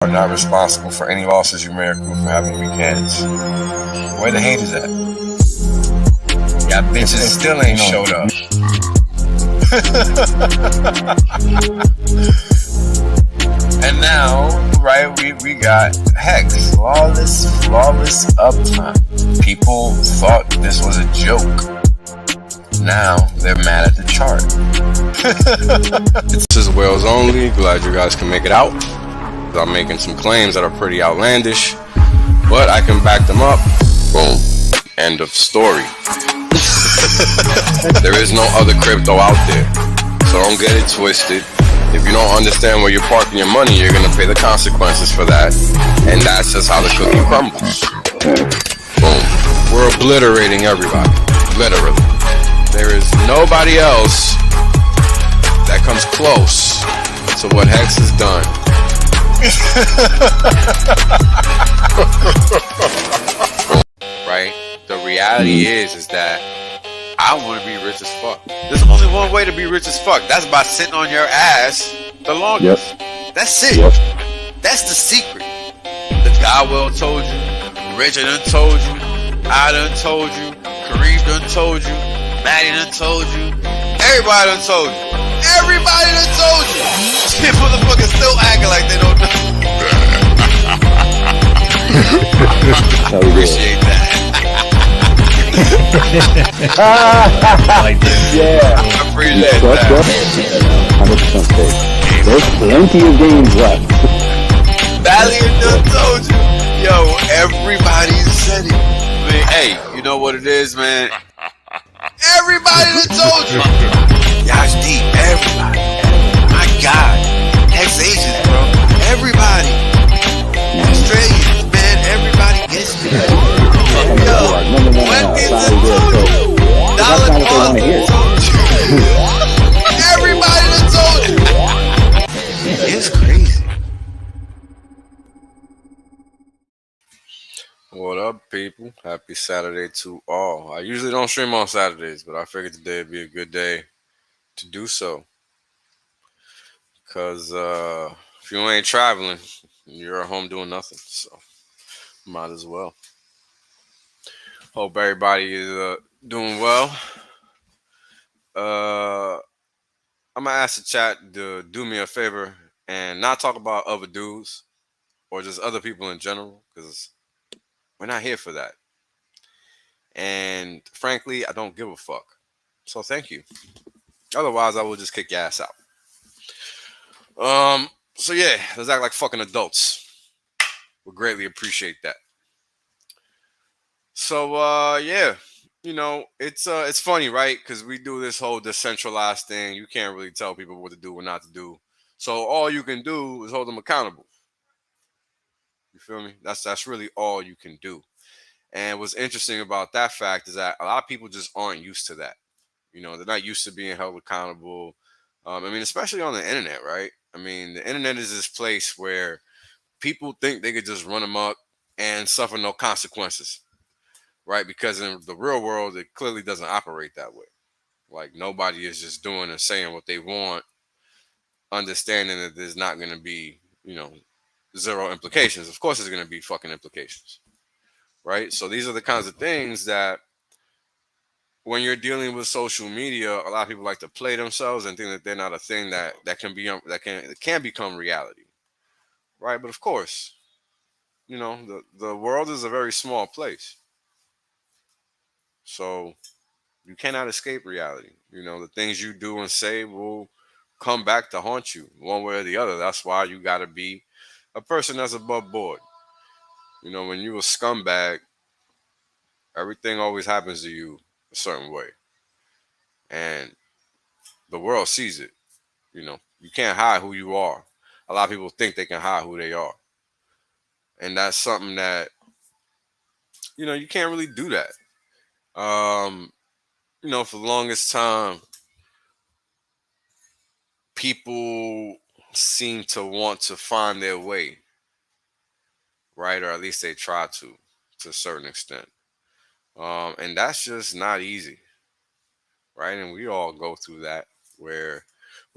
are not responsible for any losses you may accrue for having weekends. Where the haters at? Y'all bitches still ain't showed up. And now, right, we got HEX, flawless uptime. People thought this was a joke. Now they're mad at the chart. This is Whales Only. Glad you guys can make it out. I'm making some claims that are pretty outlandish, but I can back them up. Boom. End of story. There is no other crypto out there, so don't get it twisted. If you don't understand where you're parking your money, you're gonna pay the consequences for that, and that's just how the cookie crumbles. Boom. We're obliterating everybody, literally. There is nobody else that comes close to what HEX has done. Right? The reality is that I want to be rich as fuck. There's only one way to be rich as fuck. That's by sitting on your ass the longest. Yep. That's it. Yep. That's the secret. The guy well told you. Richard done told you. I done told you. Kareem done told you. Maddie done told you. Everybody done told you. Everybody done told you. These motherfuckers still acting like they don't know. I appreciate that. Yeah. I appreciate that. 100% safe. There's plenty of games left. Valiant done told you. Yo, everybody said it. I mean, hey, you know what it is, man? Everybody done told you. Y'all's deep. Everybody. My God. Ex-Asians, bro. Everybody. Australians, man. Everybody gets me. Yo, Wendy's done told you. Dollar Club done told you. Everybody done told you. It's crazy. What up, people? Happy Saturday to all. I usually don't stream on Saturdays, but I figured today would be a good day to do so. Because if you ain't traveling, you're at home doing nothing. So might as well. Hope everybody is doing well. I'm going to ask the chat to do me a favor and not talk about other dudes or just other people in general, because we're not here for that. And frankly, I don't give a fuck. So thank you. Otherwise, I will just kick your ass out. So yeah, let's act like fucking adults. We'll greatly appreciate that. So yeah, you know, it's funny, right? Because we do this whole decentralized thing. You can't really tell people what to do or not to do. So all you can do is hold them accountable. You feel me? That's really all you can do. And what's interesting about that fact is that a lot of people just aren't used to that. You know, they're not used to being held accountable. I mean, especially on the internet, right? I mean, the internet is this place where people think they could just run amok and suffer no consequences, right? Because in the real world, it clearly doesn't operate that way. Like, nobody is just doing and saying what they want, understanding that there's not going to be, you know, zero implications. Of course, there's going to be fucking implications, right? So these are the kinds of things that when you're dealing with social media, a lot of people like to play themselves and think that they're not a thing that can become reality, right? But of course, you know, the world is a very small place, so you cannot escape reality. You know, the things you do and say will come back to haunt you one way or the other. That's why you got to be a person that's above board. You know, when you're a scumbag, everything always happens to you a certain way, and the world sees it. You know, you can't hide who you are. A lot of people think they can hide who they are, and that's something that, you know, you can't really do that. You know, for the longest time, people seem to want to find their way, right? Or at least they try to a certain extent. And that's just not easy, right? And we all go through that, where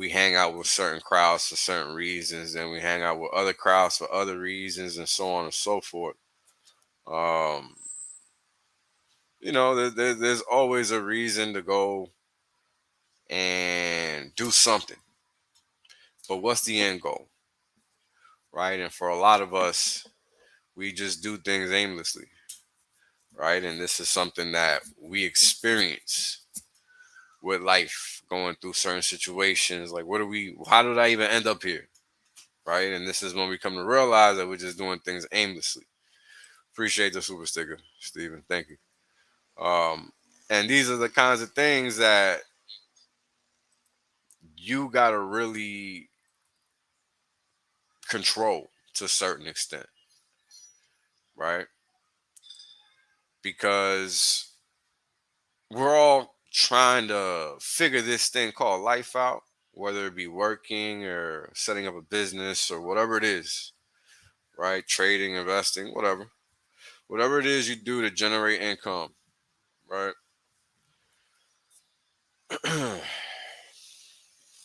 we hang out with certain crowds for certain reasons, and we hang out with other crowds for other reasons, and so on and so forth. Um, there's always a reason to go and do something. But what's the end goal? Right? And for a lot of us, we just do things aimlessly. Right? And this is something that we experience with life, going through certain situations. Like, how did I even end up here? Right? And this is when we come to realize that we're just doing things aimlessly. Appreciate the super sticker, Steven. Thank you. And these are the kinds of things that you got to really control to a certain extent, right? Because we're all trying to figure this thing called life out, whether it be working or setting up a business or whatever it is, right? Trading, investing, whatever. Whatever it is you do to generate income, right?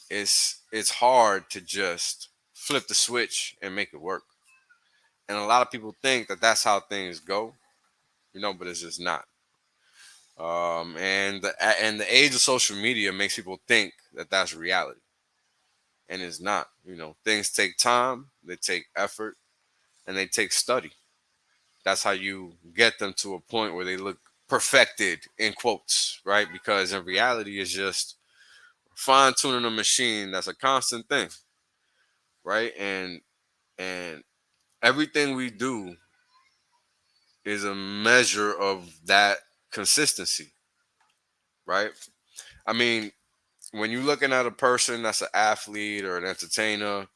It's hard to just flip the switch and make it work. And a lot of people think that that's how things go, but it's just not. And the age of social media makes people think that that's reality, and it's not. Things take time, they take effort, and they take study. That's how you get them to a point where they look perfected in quotes, right? Because in reality, it's just fine tuning a machine. That's a constant thing, right? And everything we do is a measure of that consistency, right? I mean, when you're looking at a person that's an athlete or an entertainer,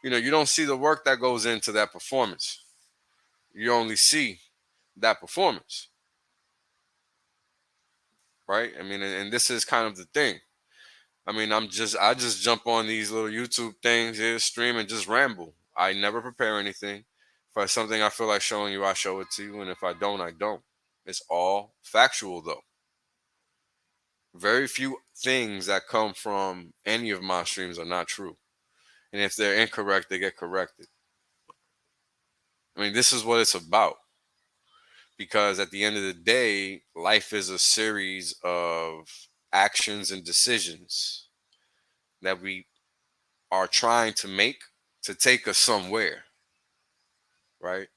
you don't see the work that goes into that performance. You only see that performance, right? I mean, and this is kind of the thing. I mean, I just jump on these little YouTube things here, stream, and just ramble. I never prepare anything. If it's something I feel like showing you, I show it to you, and if I don't, I don't. It's all factual, though. Very few things that come from any of my streams are not true. And if they're incorrect, they get corrected. I mean, this is what it's about. Because at the end of the day, life is a series of actions and decisions that we are trying to make to take us somewhere, right?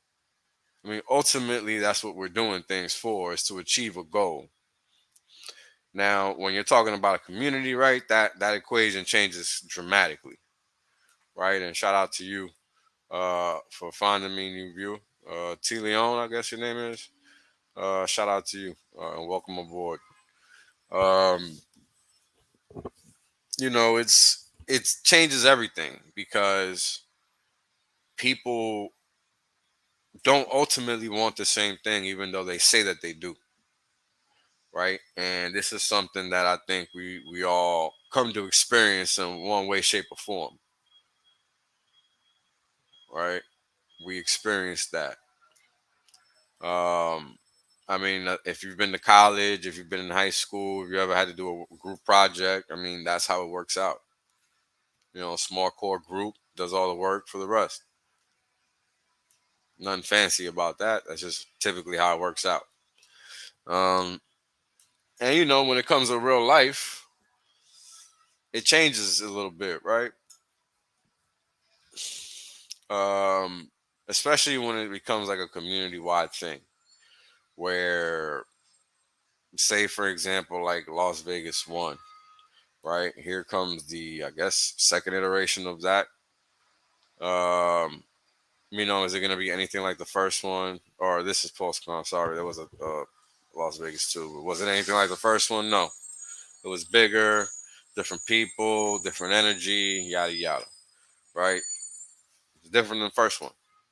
I mean, ultimately, that's what we're doing things for, is to achieve a goal. Now, when you're talking about a community, right, that equation changes dramatically, right? And shout out to you for finding me new view. T. Leon, I guess your name is. Shout out to you and welcome aboard. Um, it changes everything because people don't ultimately want the same thing, even though they say that they do, right? And this is something that I think we all come to experience in one way, shape, or form, right? We experience that. Um, I mean, if you've been to college, if you've been in high school, if you ever had to do a group project, I mean, that's how it works out. A small core group does all the work for the rest. Nothing fancy about that. That's just typically how it works out. Um, and when it comes to real life, it changes a little bit, right? Um, Especially when it becomes like a community-wide thing, where, say, for example, like Las Vegas 1, right? Here comes the, I guess, second iteration of that. Is it going to be anything like the first one? Or this is post-con, sorry, there was a Las Vegas 2. But was it anything like the first one? No. It was bigger, different people, different energy, yada, yada, right? It's different than the first one.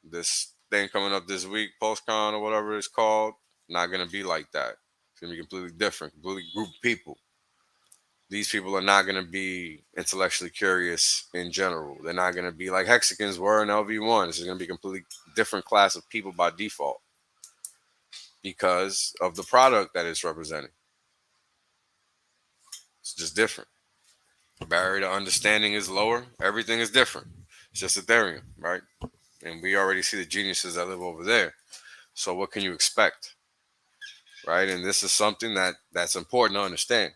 This thing coming up this week, post-con or whatever it's called, not going to be like that. It's going to be completely different, completely group of people. These people are not going to be intellectually curious in general. They're not going to be like Hexicans were in LV1. This is going to be a completely different class of people by default because of the product that it's representing. It's just different. Barrier to understanding is lower. Everything is different. It's just Ethereum, right? And we already see the geniuses that live over there. So what can you expect, right? And this is something that's important to understand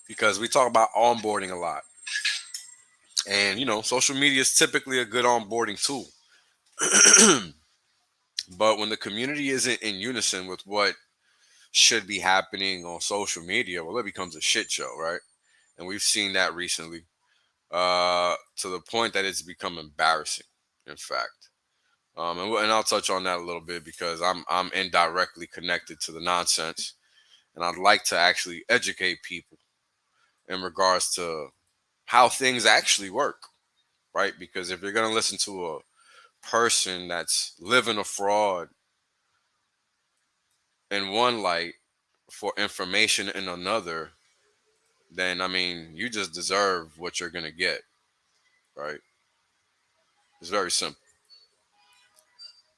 because we talk about onboarding a lot, and social media is typically a good onboarding tool. But when the community isn't in unison with what should be happening on social media, well, it becomes a shit show, right? And we've seen that recently, to the point that it's become embarrassing. In fact, and I'll touch on that a little bit because I'm indirectly connected to the nonsense, and I'd like to actually educate people in regards to how things actually work, right? Because if you're gonna listen to a person that's living a fraud in one light for information in another, then I mean you just deserve what you're gonna get, right? It's very simple.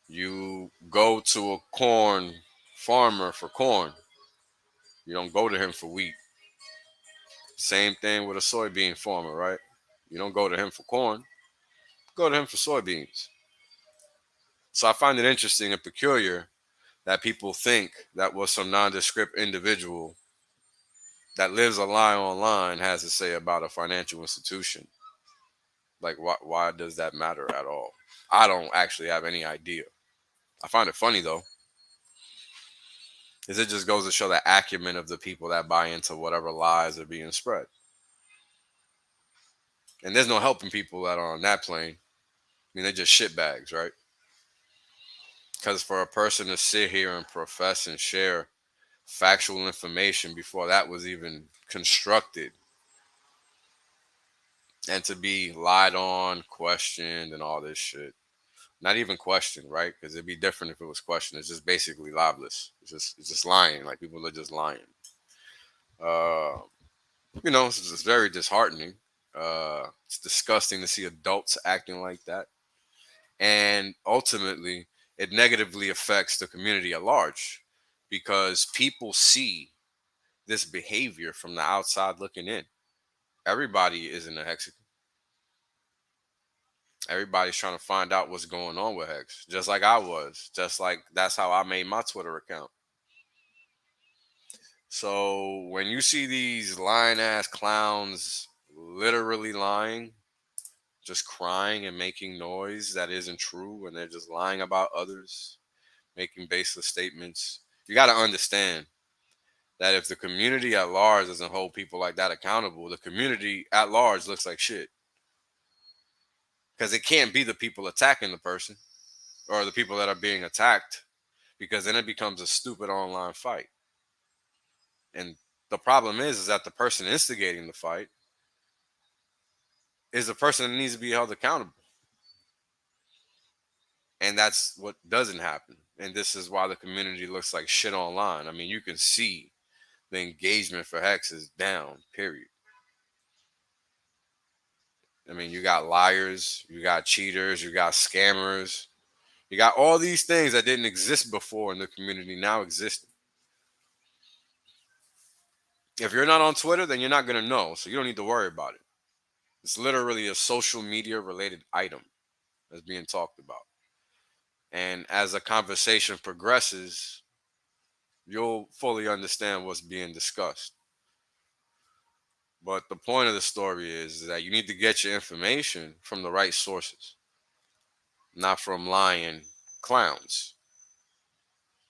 You go to a corn farmer for corn. You don't go to him for wheat. Same thing with a soybean farmer, right? You don't go to him for corn. Go to him for soybeans. So I find it interesting and peculiar that people think that what some nondescript individual that lives a lie online has to say about a financial institution. Like, why does that matter at all? I don't actually have any idea. I find it funny though, is it just goes to show the acumen of the people that buy into whatever lies are being spread. And there's no helping people that are on that plane. I mean, they're just shitbags, right? Because for a person to sit here and profess and share factual information before that was even constructed, and to be lied on, questioned, and all this shit. Not even questioned, right? Because it'd be different if it was questioned. It's just basically libelous. It's just lying. Like people are just lying. Uh, it's just very disheartening. It's disgusting to see adults acting like that, and ultimately, it negatively affects the community at large because people see this behavior from the outside looking in. Everybody isn't a Hex. Everybody's trying to find out what's going on with Hex, just like I was. Just like that's how I made my Twitter account. So when you see these lying ass clowns literally lying, just crying and making noise that isn't true, and they're just lying about others, making baseless statements, you got to understand that if the community at large doesn't hold people like that accountable, the community at large looks like shit. Because it can't be the people attacking the person or the people that are being attacked, because then it becomes a stupid online fight. And the problem is that the person instigating the fight is the person that needs to be held accountable. And that's what doesn't happen. And this is why the community looks like shit online. I mean, you can see the engagement for Hex is down, period. I mean, you got liars, you got cheaters, you got scammers, you got all these things that didn't exist before in the community now exist. If you're not on Twitter, then you're not going to know. So you don't need to worry about it. It's literally a social media related item that's being talked about. And as a conversation progresses, you'll fully understand what's being discussed. But the point of the story is that you need to get your information from the right sources, not from lying clowns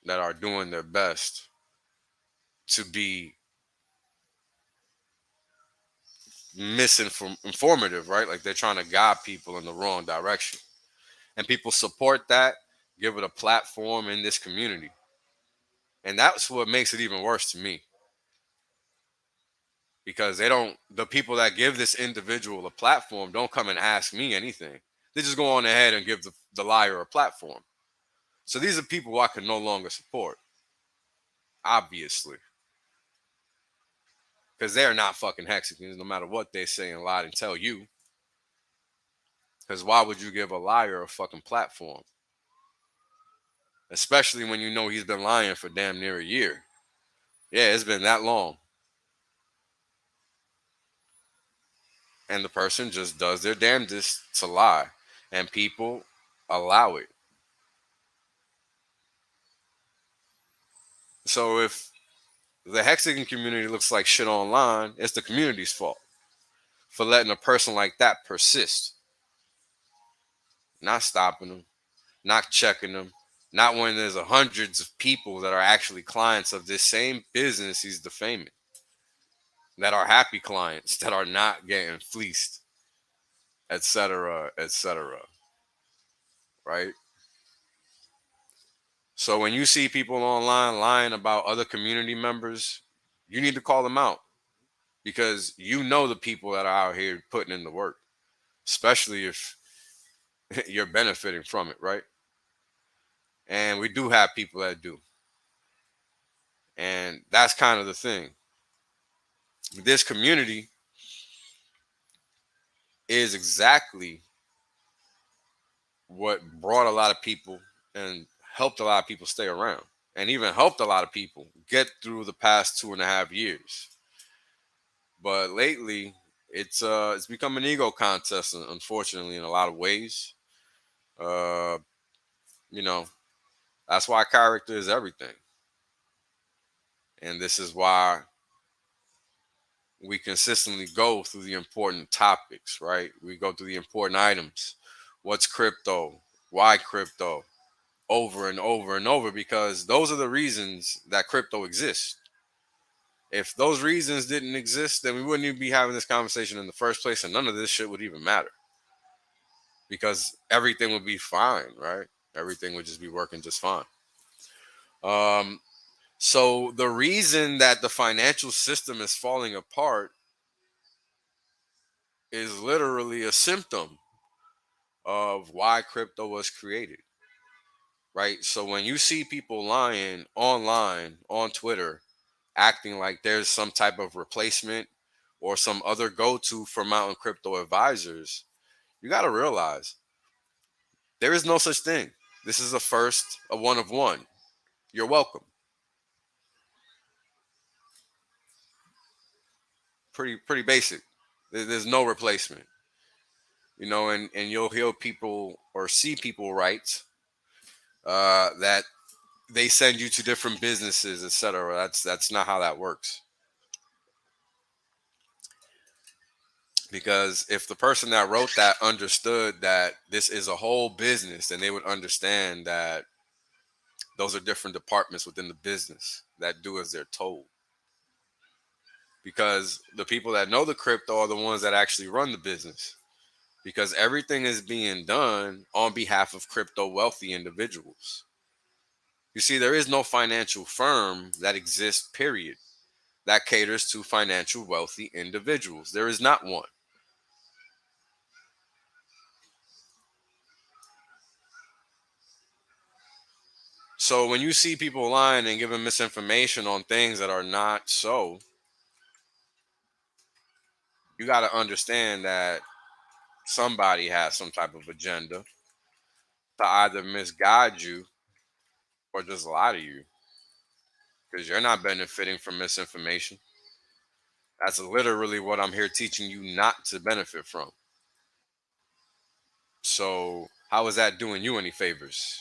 that are doing their best to be misinformative, right? Like they're trying to guide people in the wrong direction. And people support that, give it a platform in this community. And that's what makes it even worse to me. Because the people that give this individual a platform don't come and ask me anything. They just go on ahead and give the liar a platform. So these are people I can no longer support, obviously. Because they're not fucking Hexicans, no matter what they say and lie and tell you. Because why would you give a liar a fucking platform? Especially when you know he's been lying for damn near a year. Yeah, it's been that long. And the person just does their damnedest to lie. And people allow it. So if the hexagon community looks like shit online, it's the community's fault for letting a person like that persist. Not stopping them, not checking them, not when there's hundreds of people that are actually clients of this same business he's defaming, that are happy clients, that are not getting fleeced, etc., etc. Right? So when you see people online lying about other community members, you need to call them out because you know the people that are out here putting in the work, especially if you're benefiting from it, right? And we do have people that do. And that's kind of the thing. This community is exactly what brought a lot of people and helped a lot of people stay around and even helped a lot of people get through the past 2.5 years. But lately, it's become an ego contest, unfortunately, in a lot of ways. Uh, you know, that's why character is everything, and this is why we consistently go through the important topics. Right? We go through the important items. What's crypto? Why crypto? Over and over and over, because those are the reasons that crypto exists. If those reasons didn't exist, then we wouldn't even be having this conversation in the first place, and none of this shit would even matter. Because everything would be fine, right? Everything would just be working just fine. Um, so the reason that the financial system is falling apart is literally a symptom of why crypto was created, right? So when you see people lying online on Twitter, acting like there's some type of replacement or some other go-to for mountain crypto advisors, you got to realize there is no such thing. This is a first, a one of one. You're welcome. Pretty basic. There's no replacement, and you'll hear people or see people write that they send you to different businesses, etc. That's not how that works. Because if the person that wrote that understood that this is a whole business, then they would understand that those are different departments within the business that do as they're told. Because the people that know the crypto are the ones that actually run the business. Because everything is being done on behalf of crypto wealthy individuals. You see, there is no financial firm that exists, period, that caters to financial wealthy individuals. There is not one. So when you see people lying and giving misinformation on things that are not so, you got to understand that somebody has some type of agenda to either misguide you or just lie to you because you're not benefiting from misinformation. That's literally what I'm here teaching you not to benefit from. So, how is that doing you any favors?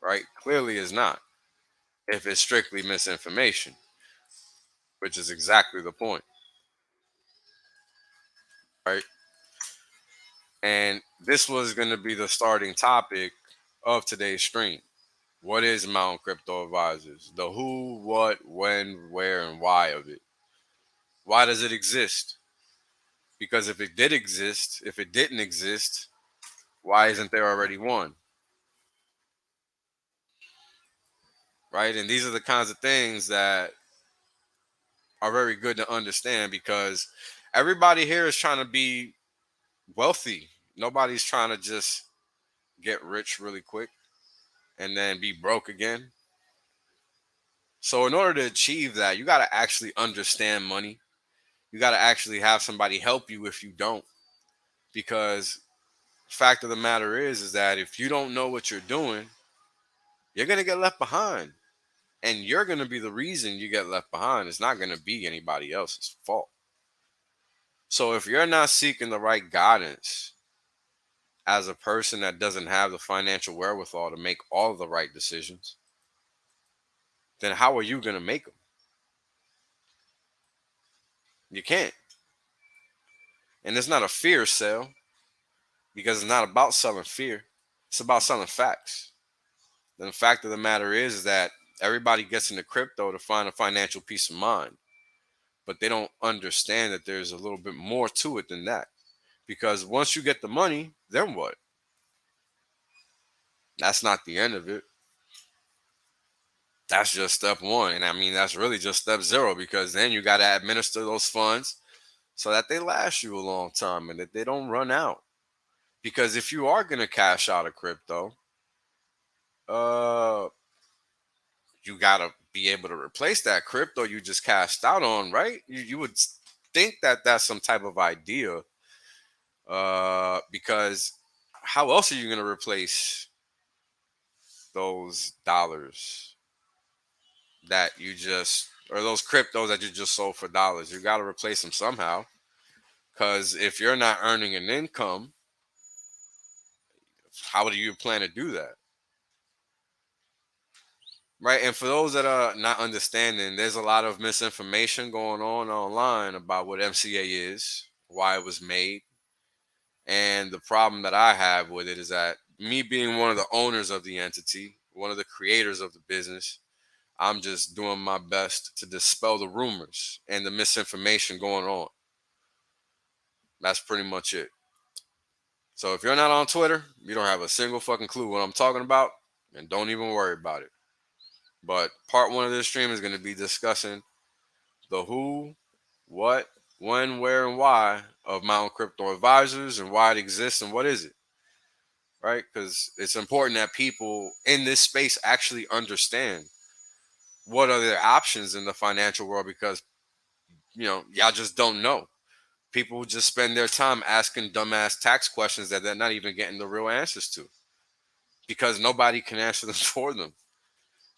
Right? Clearly, is not. If it's strictly misinformation, which is exactly the point. Right? And this was going to be the starting topic of today's stream. What is Mountain Crypto Advisors? The who, what, when, where, and why of it. Why does it exist? Because if it did exist, if it didn't exist, why isn't there already one? Right? And these are the kinds of things that are very good to understand because everybody here is trying to be wealthy. Nobody's trying to just get rich really quick and then be broke again. So in order to achieve that, you got to actually understand money. You got to actually have somebody help you if you don't. Because fact of the matter is that if you don't know what you're doing, you're going to get left behind. And you're going to be the reason you get left behind. It's not going to be anybody else's fault. So if you're not seeking the right guidance as a person that doesn't have the financial wherewithal to make all of the right decisions, then how are you going to make them? You can't. And it's not a fear sale, because it's not about selling fear. It's about selling facts. And the fact of the matter is that everybody gets into crypto to find a financial peace of mind, but they don't understand that there's a little bit more to it than that. Because once you get the money, then what? That's not the end of it. That's just step one. And I mean, that's really just step zero, because then you got to administer those funds so that they last you a long time and that they don't run out. Because if you are going to cash out of crypto, you got to be able to replace that crypto you just cashed out on, right? You would think that that's some type of idea, because how else are you going to replace those dollars that you just, or those cryptos that you just sold for dollars? You got to replace them somehow, because if you're not earning an income, how do you plan to do that? Right. And for those that are not understanding, there's a lot of misinformation going on online about what MCA is, why it was made. And the problem that I have with it is that, me being one of the owners of the entity, one of the creators of the business, I'm just doing my best to dispel the rumors and the misinformation going on. That's pretty much it. So if you're not on Twitter, you don't have a single fucking clue what I'm talking about, and don't even worry about it. But part one of this stream is going to be discussing the who, what, when, where, and why of Mountain Crypto Advisors, and why it exists and what is it, right? Because it's important that people in this space actually understand what are their options in the financial world, because, y'all just don't know. People just spend their time asking dumbass tax questions that they're not even getting the real answers to, because nobody can answer them for them.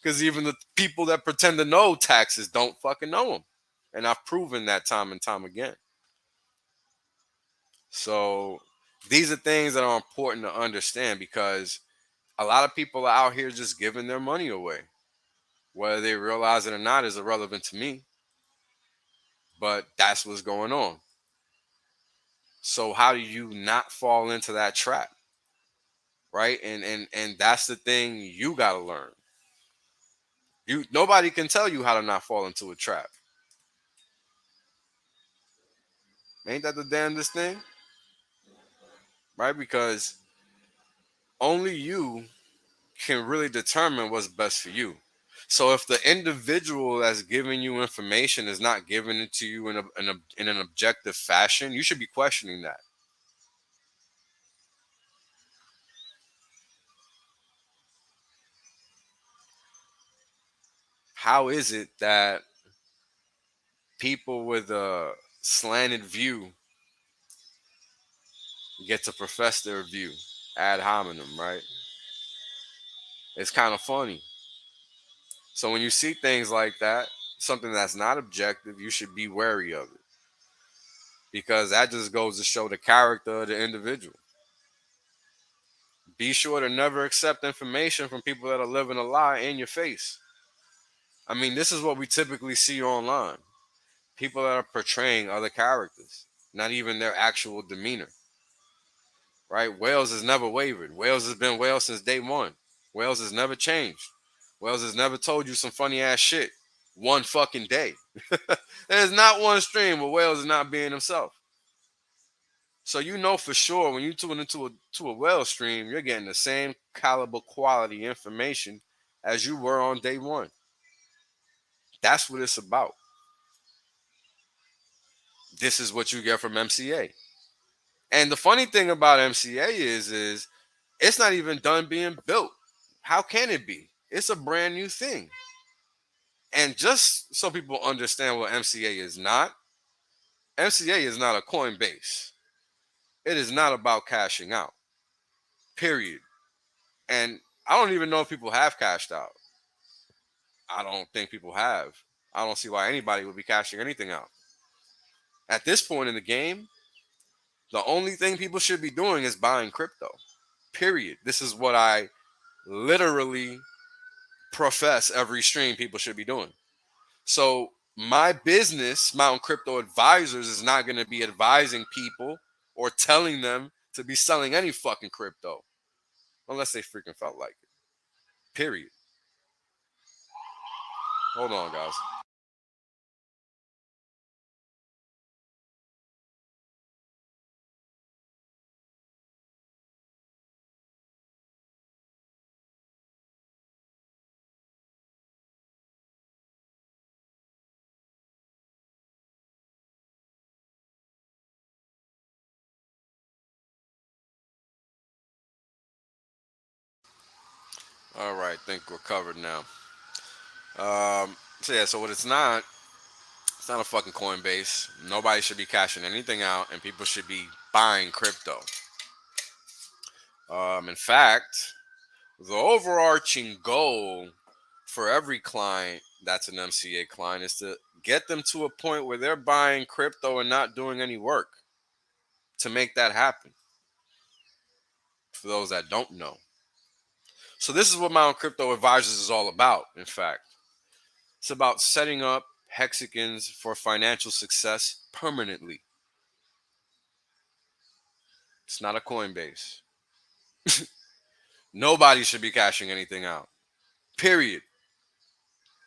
Because even the people that pretend to know taxes don't fucking know them. And I've proven that time and time again. So these are things that are important to understand, because a lot of people are out here just giving their money away. Whether they realize it or not is irrelevant to me. But that's what's going on. So how do you not fall into that trap? Right? And that's the thing you gotta learn. Nobody can tell you how to not fall into a trap. Ain't that the damnedest thing? Right? Because only you can really determine what's best for you. So if the individual that's giving you information is not giving it to you in an objective fashion, you should be questioning that. How is it that people with a slanted view get to profess their view ad hominem, right? It's kind of funny. So when you see things like that, something that's not objective, you should be wary of it, because that just goes to show the character of the individual. Be sure to never accept information from people that are living a lie in your face. I mean, this is what we typically see online. People that are portraying other characters, not even their actual demeanor. Right? Wales has never wavered. Wales has been Wales since day one. Wales has never changed. Wales has never told you some funny ass shit one fucking day. There's not one stream where Wales is not being himself. So you know for sure when you tune into a Wales stream, you're getting the same caliber quality information as you were on day one. That's what it's about. This is what you get from MCA. And the funny thing about MCA is it's not even done being built. How can it be? It's a brand new thing. And just so people understand what MCA is not a Coinbase. It is not about cashing out. Period. And I don't even know if people have cashed out. I don't think people have. I don't see why anybody would be cashing anything out. At this point in the game, the only thing people should be doing is buying crypto. Period. This is what I literally profess every stream people should be doing. So my business, Mountain Crypto Advisors, is not going to be advising people or telling them to be selling any fucking crypto unless they freaking felt like it. Period. Hold on, guys. All right, think we're covered now. So yeah, so what it's not a fucking Coinbase. Nobody should be cashing anything out, and people should be buying crypto. In fact, the overarching goal for every client that's an MCA client is to get them to a point where they're buying crypto and not doing any work to make that happen. For those that don't know. So this is what Mountain Crypto Advisors is all about, in fact. It's about setting up Hexicans for financial success permanently. It's not a Coinbase. Nobody should be cashing anything out. Period.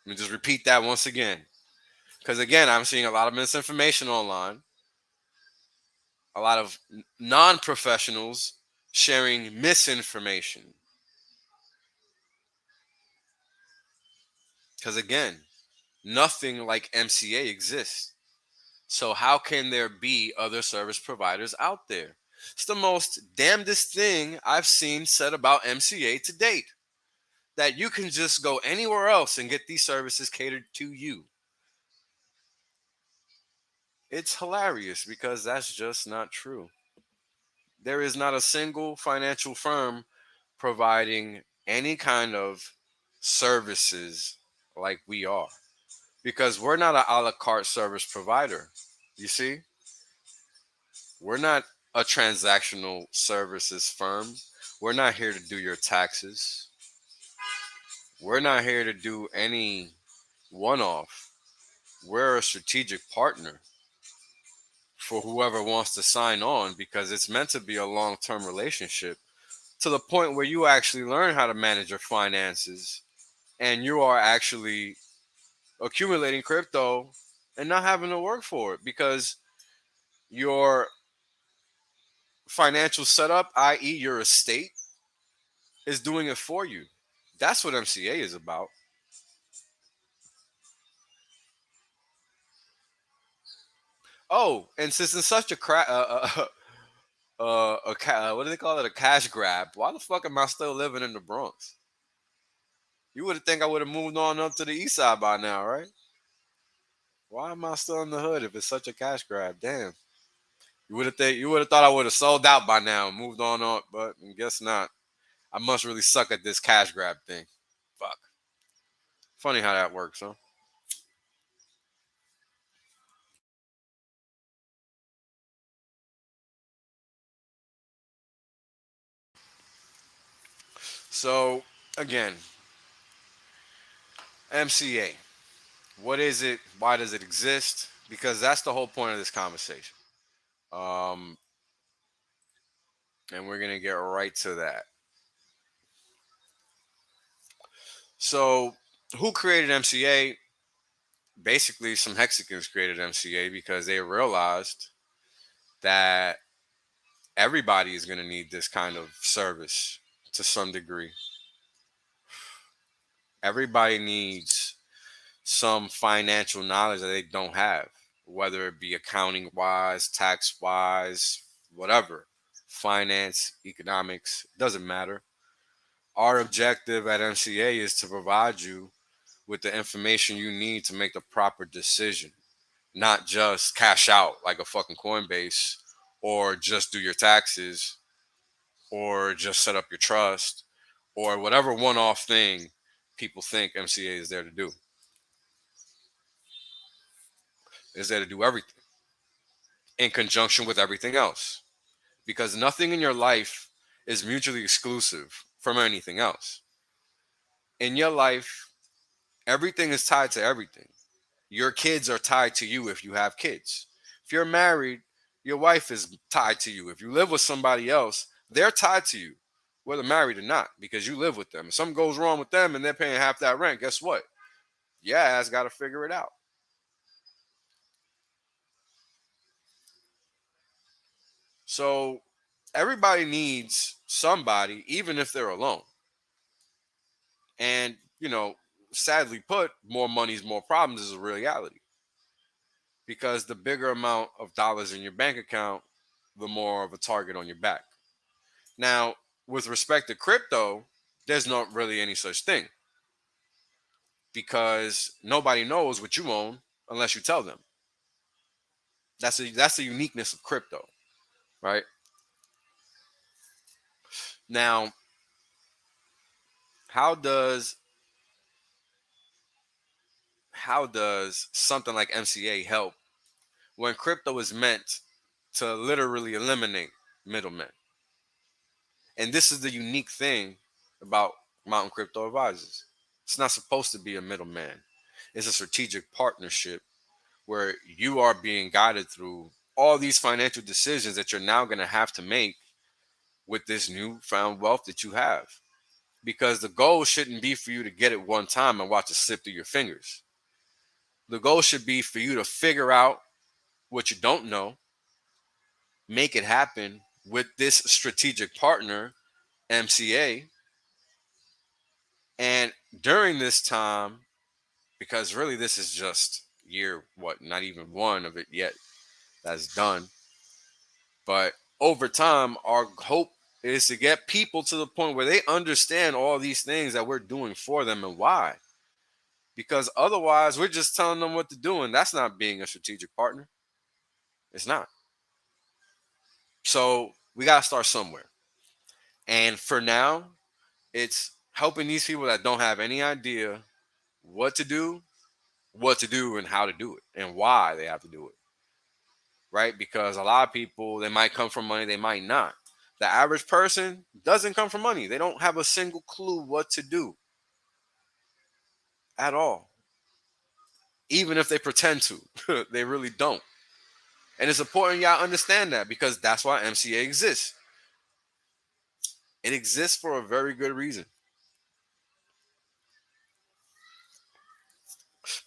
Let me just repeat that once again. Because again, I'm seeing a lot of misinformation online. A lot of non-professionals sharing misinformation. Because again, nothing like MCA exists. So how can there be other service providers out there? It's the most damnedest thing I've seen said about MCA to date. That you can just go anywhere else and get these services catered to you. It's hilarious because that's just not true. There is not a single financial firm providing any kind of services like we are because we're not an a la carte service provider. You see, we're not a transactional services firm. We're not here to do your taxes. We're not here to do any one off. We're a strategic partner for whoever wants to sign on because it's meant to be a long term relationship to the point where you actually learn how to manage your finances and you are actually accumulating crypto and not having to work for it because your financial setup, i.e., your estate, is doing it for you. That's what MCA is about. Oh, and since it's such a what do they call it? A cash grab. Why the fuck am I still living in the Bronx? You would have think I would have moved on up to the east side by now, right? Why am I still in the hood if it's such a cash grab? Damn. You would have thought I would have sold out by now and moved on up, but I guess not. I must really suck at this cash grab thing. Fuck. Funny how that works, huh? So again, MCA. What is it? Why does it exist? Because that's the whole point of this conversation. Um, and we're gonna get right to that. So, who created MCA? Basically, some Hexicans created MCA because they realized that everybody is going to need this kind of service to some degree. Everybody needs some financial knowledge that they don't have, whether it be accounting wise, tax wise, whatever, finance, economics, doesn't matter. Our objective at MCA is to provide you with the information you need to make the proper decision, not just cash out like a fucking Coinbase or just do your taxes or just set up your trust or whatever one-off thing people think MCA is there to do. It's there to do everything in conjunction with everything else. Because nothing in your life is mutually exclusive from anything else. In your life, everything is tied to everything. Your kids are tied to you if you have kids. If you're married, your wife is tied to you. If you live with somebody else, they're tied to you, whether married or not, because you live with them. If something goes wrong with them and they're paying half that rent, guess what? Your ass got to figure it out. So everybody needs somebody, even if they're alone. And, sadly put, more money's more problems is a reality. Because the bigger amount of dollars in your bank account, the more of a target on your back. Now, with respect to crypto, there's not really any such thing. Because nobody knows what you own unless you tell them. That's the uniqueness of crypto, right? Now, how does something like MCA help when crypto is meant to literally eliminate middlemen? And this is the unique thing about Mountain Crypto Advisors. It's not supposed to be a middleman. It's a strategic partnership where you are being guided through all these financial decisions that you're now going to have to make with this newfound wealth that you have. Because the goal shouldn't be for you to get it one time and watch it slip through your fingers. The goal should be for you to figure out what you don't know, make it happen with this strategic partner, MCA. And during this time, because really this is just year, not even one of it yet that's done. But over time, our hope is to get people to the point where they understand all these things that we're doing for them and why. Because otherwise, we're just telling them what to do, and that's not being a strategic partner. It's not. So we got to start somewhere. And for now, it's helping these people that don't have any idea what to do, and how to do it, and why they have to do it. Right? Because a lot of people, they might come from money, they might not. The average person doesn't come from money. They don't have a single clue what to do at all. Even if they pretend to, they really don't. And it's important y'all understand that, because that's why MCA exists. It exists for a very good reason.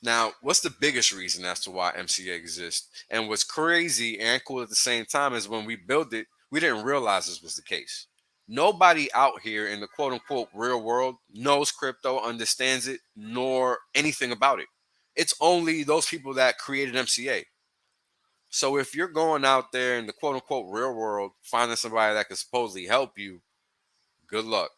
Now, what's the biggest reason as to why MCA exists? And what's crazy and cool at the same time is when we built it, we didn't realize this was the case. Nobody out here in the quote unquote real world knows crypto, understands it, nor anything about it. It's only those people that created MCA. So if you're going out there in the quote unquote real world, finding somebody that can supposedly help you, good luck.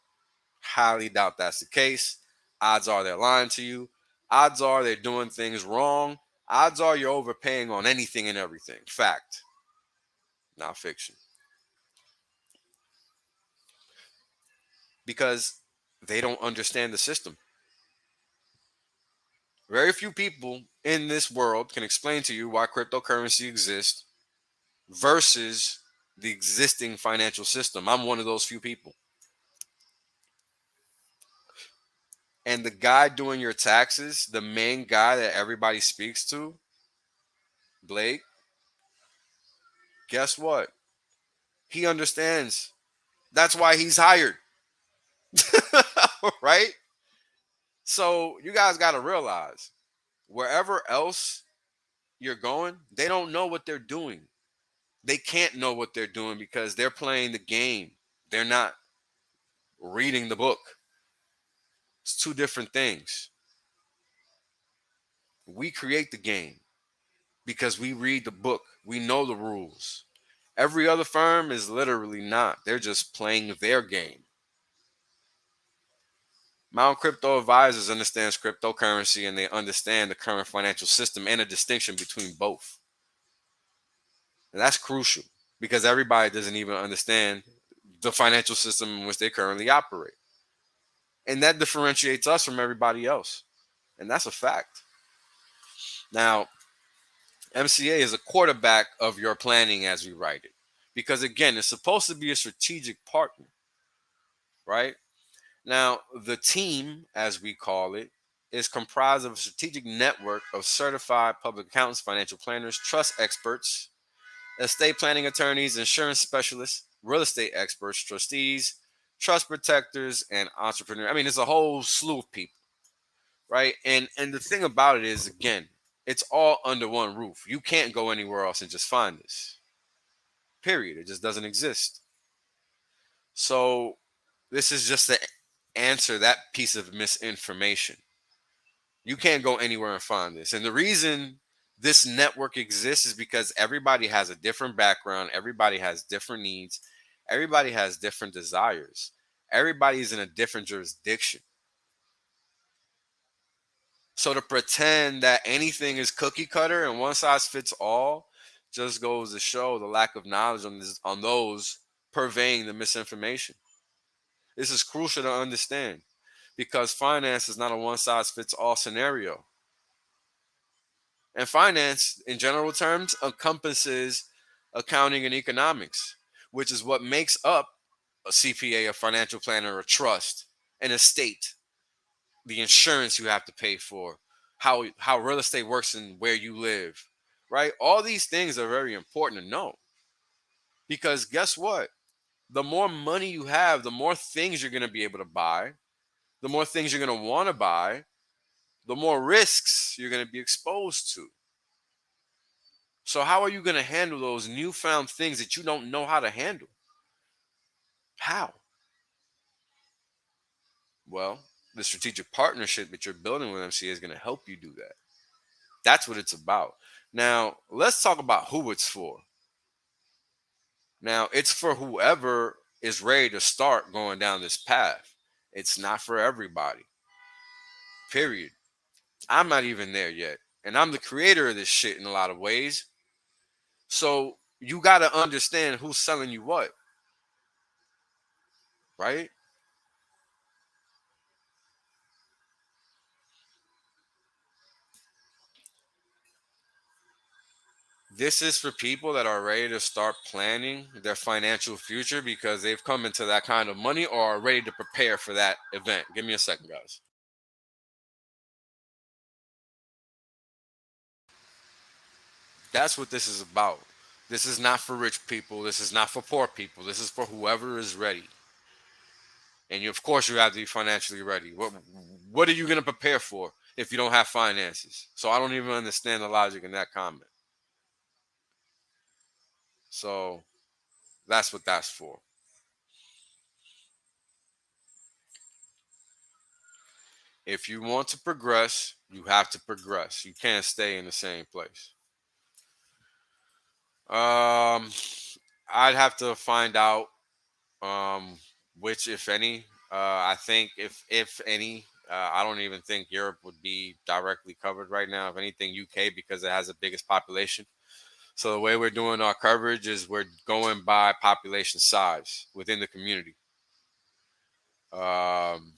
Highly doubt that's the case. Odds are they're lying to you. Odds are they're doing things wrong. Odds are you're overpaying on anything and everything. Fact, not fiction. Because they don't understand the system. Very few people in this world can explain to you why cryptocurrency exists versus the existing financial system. I'm one of those few people. And the guy doing your taxes, the main guy that everybody speaks to, Blake, guess what? He understands. That's why he's hired. Right? So you guys got to realize, wherever else you're going, they don't know what they're doing. They can't know what they're doing because they're playing the game. They're not reading the book. It's two different things. We create the game because we read the book. We know the rules. Every other firm is literally not. They're just playing their game. Mountain Crypto Advisors understands cryptocurrency, and they understand the current financial system and a distinction between both. And that's crucial because everybody doesn't even understand the financial system in which they currently operate. And that differentiates us from everybody else. And that's a fact. Now, MCA is a quarterback of your planning as we write it. Because again, it's supposed to be a strategic partner, right? Now, the team, as we call it, is comprised of a strategic network of certified public accountants, financial planners, trust experts, estate planning attorneys, insurance specialists, real estate experts, trustees, trust protectors, and entrepreneurs. I mean, it's a whole slew of people, right? And the thing about it is, again, it's all under one roof. You can't go anywhere else and just find this. Period. It just doesn't exist. So this is just to answer that piece of misinformation. You can't go anywhere and find this. And the reason this network exists is because everybody has a different background, everybody has different needs, everybody has different desires, everybody's in a different jurisdiction. So to pretend that anything is cookie cutter and one size fits all just goes to show the lack of knowledge on those purveying the misinformation. This is crucial to understand because finance is not a one size fits all scenario. And finance, in general terms, encompasses accounting and economics, which is what makes up a CPA, a financial planner, a trust, an estate, the insurance you have to pay for, how real estate works and where you live, right? All these things are very important to know because guess what? The more money you have, the more things you're going to be able to buy, the more things you're going to want to buy, the more risks you're going to be exposed to. So how are you going to handle those newfound things that you don't know how to handle? How? Well, the strategic partnership that you're building with MCA is going to help you do that. That's what it's about. Now, let's talk about who it's for. Now, it's for whoever is ready to start going down this path. It's not for everybody. Period. I'm not even there yet. And I'm the creator of this shit in a lot of ways. So you got to understand who's selling you what. Right? This is for people that are ready to start planning their financial future because they've come into that kind of money or are ready to prepare for that event. Give me a second, guys. That's what this is about. This is not for rich people. This is not for poor people. This is for whoever is ready. And you, of course, you have to be financially ready. What are you going to prepare for if you don't have finances? So I don't even understand the logic in that comment. So that's what that's for. If you want to progress, you have to progress. You can't stay in the same place. Um, I'd have to find out which, if any. I think if any, I don't even think Europe would be directly covered right now. If anything, UK because it has the biggest population. So the way we're doing our coverage is we're going by population size within the community. Um,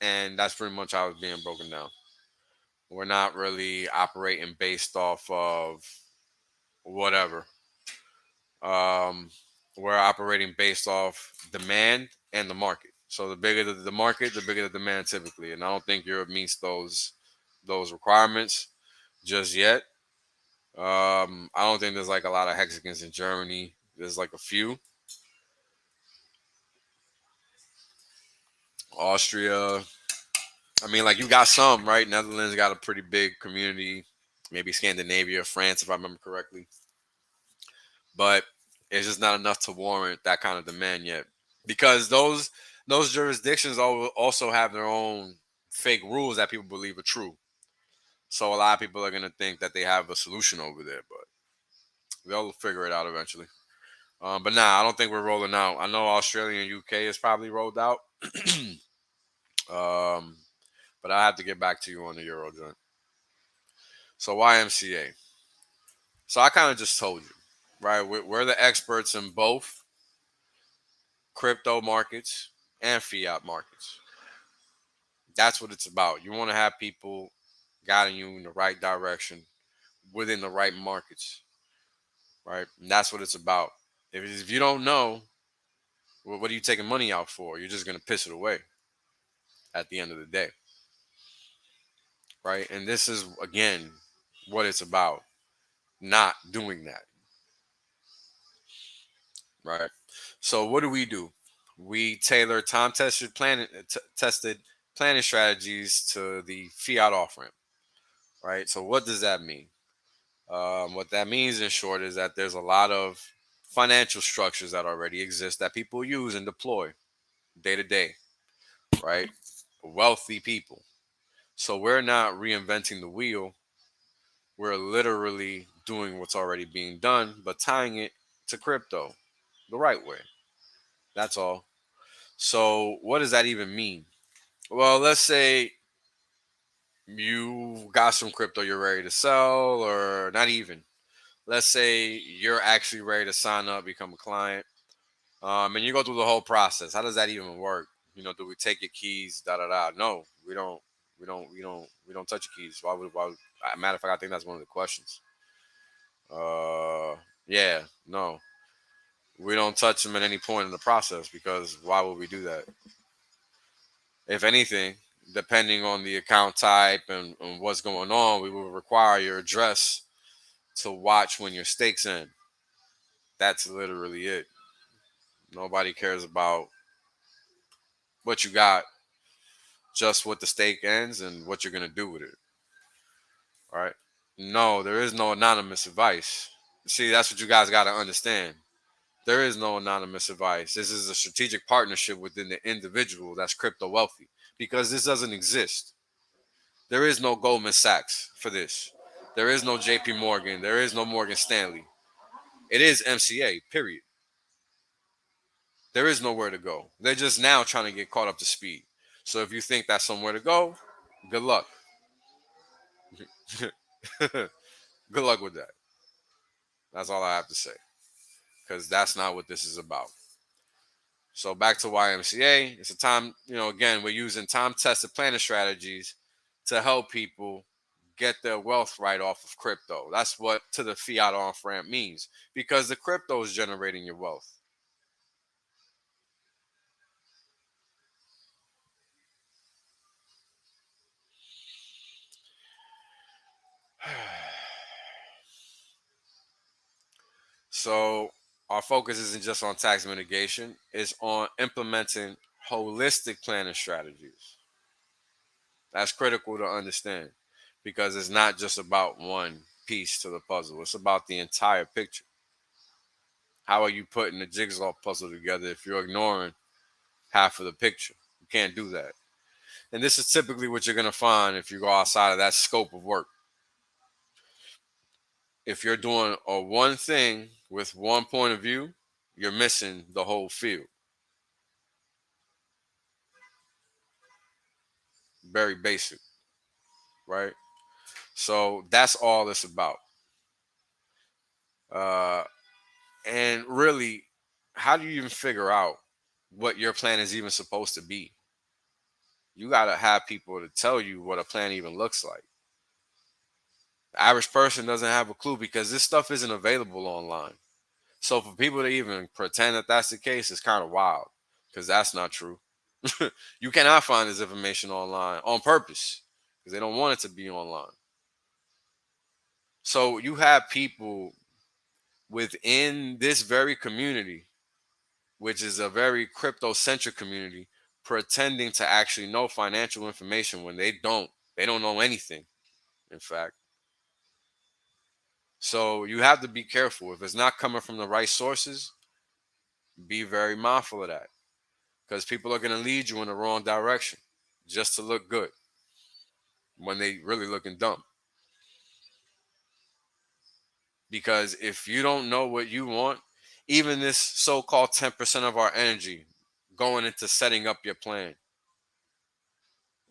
and that's pretty much how it's being broken down. We're not really operating based off of whatever. Um, we're operating based off demand and the market. So the bigger the market, the bigger the demand typically. And I don't think Europe meets those requirements just yet. I don't think there's like a lot of hexagons in Germany. There's like a few. Austria. I mean, like you got some, right? Netherlands got a pretty big community. Maybe Scandinavia, France, if I remember correctly. But it's just not enough to warrant that kind of demand yet. Because those jurisdictions also have their own fake rules that people believe are true. So a lot of people are gonna think that they have a solution over there, but they'll figure it out eventually. But nah, I don't think we're rolling out. I know Australia and UK is probably rolled out. um, but I have to get back to you on the Euro joint. So YMCA. So I kind of just told you, right? We're the experts in both. crypto markets and fiat markets. That's what it's about. You want to have people guiding you in the right direction within the right markets, right? And that's what it's about. If you don't know, well, what are you taking money out for? You're just going to piss it away at the end of the day, right? And this is, again, what it's about, not doing that, right? So what do? We tailor tested planning strategies to the fiat off ramp, right? So what does that mean? What that means, in short, is that there's a lot of financial structures that already exist that people use and deploy day to day, right? Wealthy people. So we're not reinventing the wheel. We're literally doing what's already being done, but tying it to crypto the right way. That's all. So what does that even mean? Well, let's say you got some crypto you're ready to sell, or not even. Let's say you're actually ready to sign up, become a client, and you go through the whole process. How does that even work? Do we take your keys? Da da da. No, we don't. We don't touch your keys. Why would? Why? Matter of fact, I think that's one of the questions. Yeah, no, we don't touch them at any point in the process because why would we do that? If anything, depending on the account type and what's going on, we will require your address to watch when your stakes in. That's literally it. Nobody cares about what you got, just what the stake ends and what you're gonna do with it. All right. No, there is no anonymous advice. See, that's what you guys got to understand. There is no anonymous advice. This is a strategic partnership within the individual that's crypto wealthy because this doesn't exist. There is no Goldman Sachs for this. There is no JP Morgan. There is no Morgan Stanley. It is MCA, period. There is nowhere to go. They're just now trying to get caught up to speed. So if you think that's somewhere to go, good luck. Good luck with that. That's all I have to say. Because that's not what this is about. So back to YMCA. It's a time, again, we're using time tested planning strategies to help people get their wealth right off of crypto. That's what to the fiat off ramp means because the crypto is generating your wealth. So our focus isn't just on tax mitigation, it's on implementing holistic planning strategies. That's critical to understand because it's not just about one piece to the puzzle, it's about the entire picture. How are you putting the jigsaw puzzle together if you're ignoring half of the picture? You can't do that. And this is typically what you're going to find if you go outside of that scope of work. If you're doing a one thing with one point of view, you're missing the whole field. Very basic, right? So that's all it's about. Uh, and really, how do you even figure out what your plan is even supposed to be? You got to have people to tell you what a plan even looks like. The average person doesn't have a clue because this stuff isn't available online. So for people to even pretend that that's the case is kind of wild because that's not true. You cannot find this information online on purpose because they don't want it to be online. So you have people within this very community, which is a very crypto centric community, pretending to actually know financial information when they don't. They don't know anything, in fact. So you have to be careful. If it's not coming from the right sources, be very mindful of that because people are going to lead you in the wrong direction just to look good when they really looking dumb. Because if you don't know what you want, even this so-called 10% of our energy going into setting up your plan,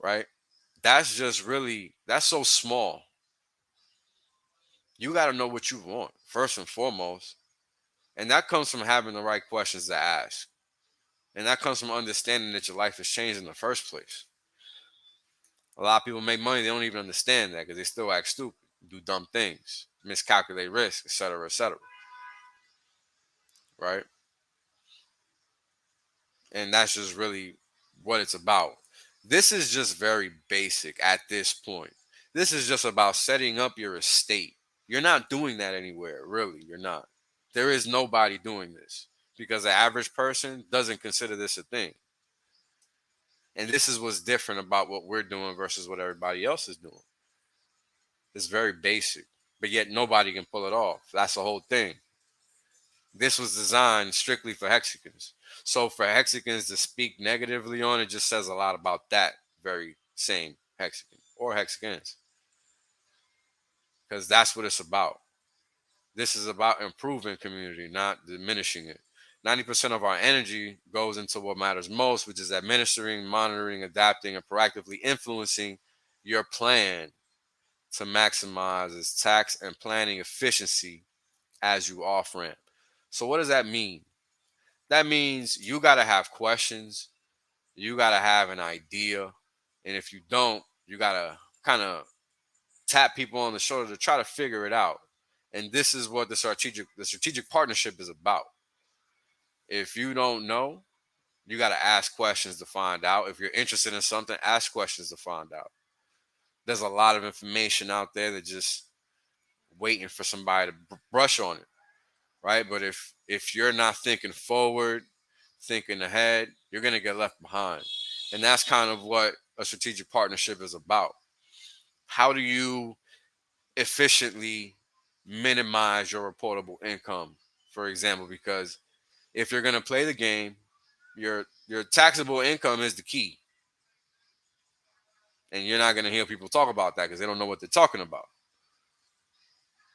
right? That's so small. You got to know what you want first and foremost. And that comes from having the right questions to ask. And that comes from understanding that your life has changed in the first place. A lot of people make money, they don't even understand that because they still act stupid, do dumb things, miscalculate risk, etc., etc. Right? And that's just really what it's about. This is just very basic at this point. This is just about setting up your estate. You're not doing that anywhere, really. You're not. There is nobody doing this because the average person doesn't consider this a thing. And this is what's different about what we're doing versus what everybody else is doing. It's very basic, but yet nobody can pull it off. That's the whole thing. This was designed strictly for Hexicans. So for Hexicans to speak negatively on it just says a lot about that very same Hexican or Hexicans. Because that's what it's about. This is about improving community, not diminishing it. 90% of our energy goes into what matters most, which is administering, monitoring, adapting, and proactively influencing your plan to maximize its tax and planning efficiency as you off ramp. So, what does that mean? That means you got to have questions, you got to have an idea, and if you don't, you got to kind of tap people on the shoulder to try to figure it out. And this is what the strategic partnership is about. If you don't know, you got to ask questions to find out. If you're interested in something, ask questions to find out. There's a lot of information out there that just waiting for somebody to brush on it, right? But if you're not thinking forward, thinking ahead, you're going to get left behind. And that's kind of what a strategic partnership is about. How do you efficiently minimize your reportable income, for example? Because if you're going to play the game, your taxable income is the key. And you're not going to hear people talk about that because they don't know what they're talking about.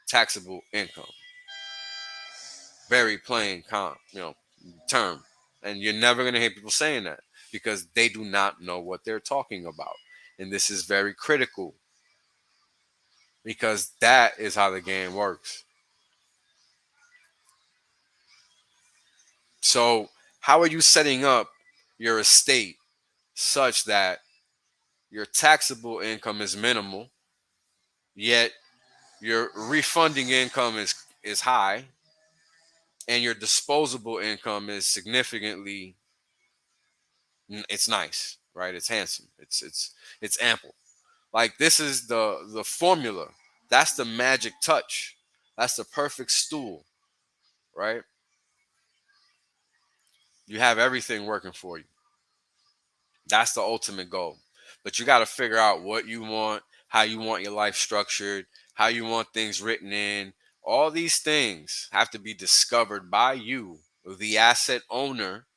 Taxable income. Very plain term. And you're never going to hear people saying that because they do not know what they're talking about. And this is very critical because that is how the game works. So, how are you setting up your estate such that your taxable income is minimal, yet your refunding income is high, and your disposable income is significantly, it's nice, right? It's handsome. It's ample. Like this is the formula. That's the magic touch. That's the perfect stool, right? You have everything working for you. That's the ultimate goal. But you got to figure out what you want, how you want your life structured, how you want things written in. All these things have to be discovered by you, the asset owner,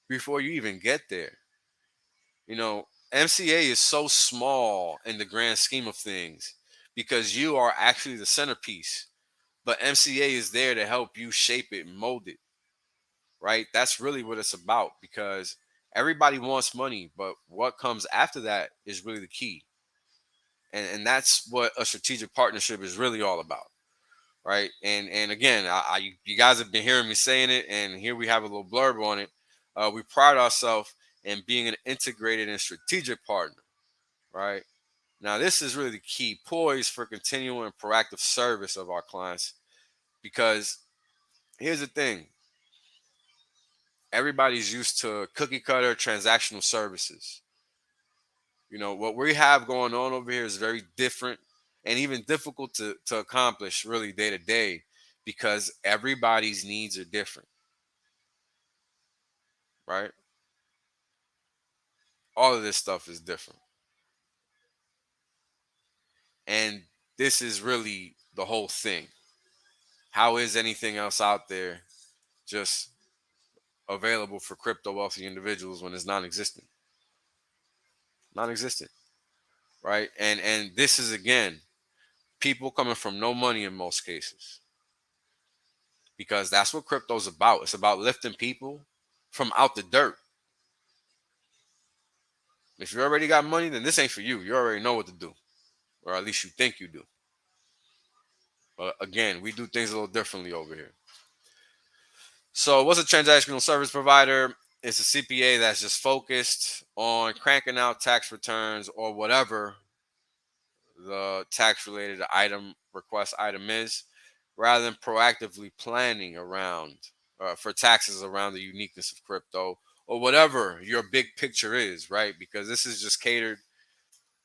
before you even get there. MCA is so small in the grand scheme of things because you are actually the centerpiece. But MCA is there to help you shape it and mold it, right? That's really what it's about because everybody wants money, but what comes after that is really the key. And that's what a strategic partnership is really all about, right? And again, you guys have been hearing me saying it, and here we have a little blurb on it. We pride ourselves in being an integrated and strategic partner, right? Now, this is really the key, poised for continual and proactive service of our clients, because here's the thing. Everybody's used to cookie cutter transactional services. What we have going on over here is very different and even difficult to accomplish really day to day because everybody's needs are different, right? All of this stuff is different. And this is really the whole thing. How is anything else out there just available for crypto wealthy individuals when it's non-existent? Non-existent, right? And this is, again, people coming from no money in most cases, because that's what crypto's about. It's about lifting people from out the dirt. If you already got money, then this ain't for you. You already know what to do, or at least you think you do. But again, we do things a little differently over here. So what's a transactional service provider? It's a CPA that's just focused on cranking out tax returns or whatever the tax related item request item is, rather than proactively planning around for taxes around the uniqueness of crypto or whatever your big picture is, right? Because this is just catered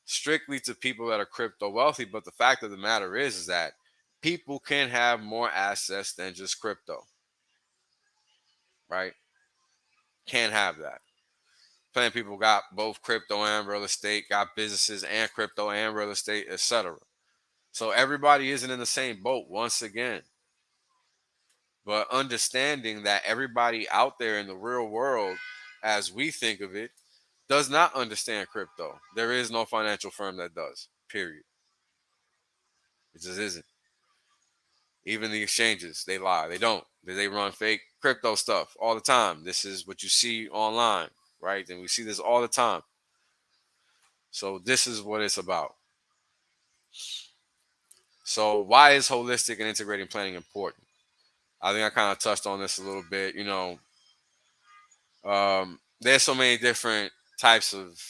strictly to people that are crypto wealthy. But the fact of the matter is that people can have more assets than just crypto, right? Can't have that. Plenty of people got both crypto and real estate, got businesses and crypto and real estate, etc. So everybody isn't in the same boat once again. But understanding that everybody out there in the real world, as we think of it, does not understand crypto. There is no financial firm that does, period. It just isn't. Even the exchanges, they lie. They don't. They run fake crypto stuff all the time. This is what you see online, right? And we see this all the time. So this is what it's about. So why is holistic and integrating planning important? I think I kind of touched on this a little bit. There's so many different types of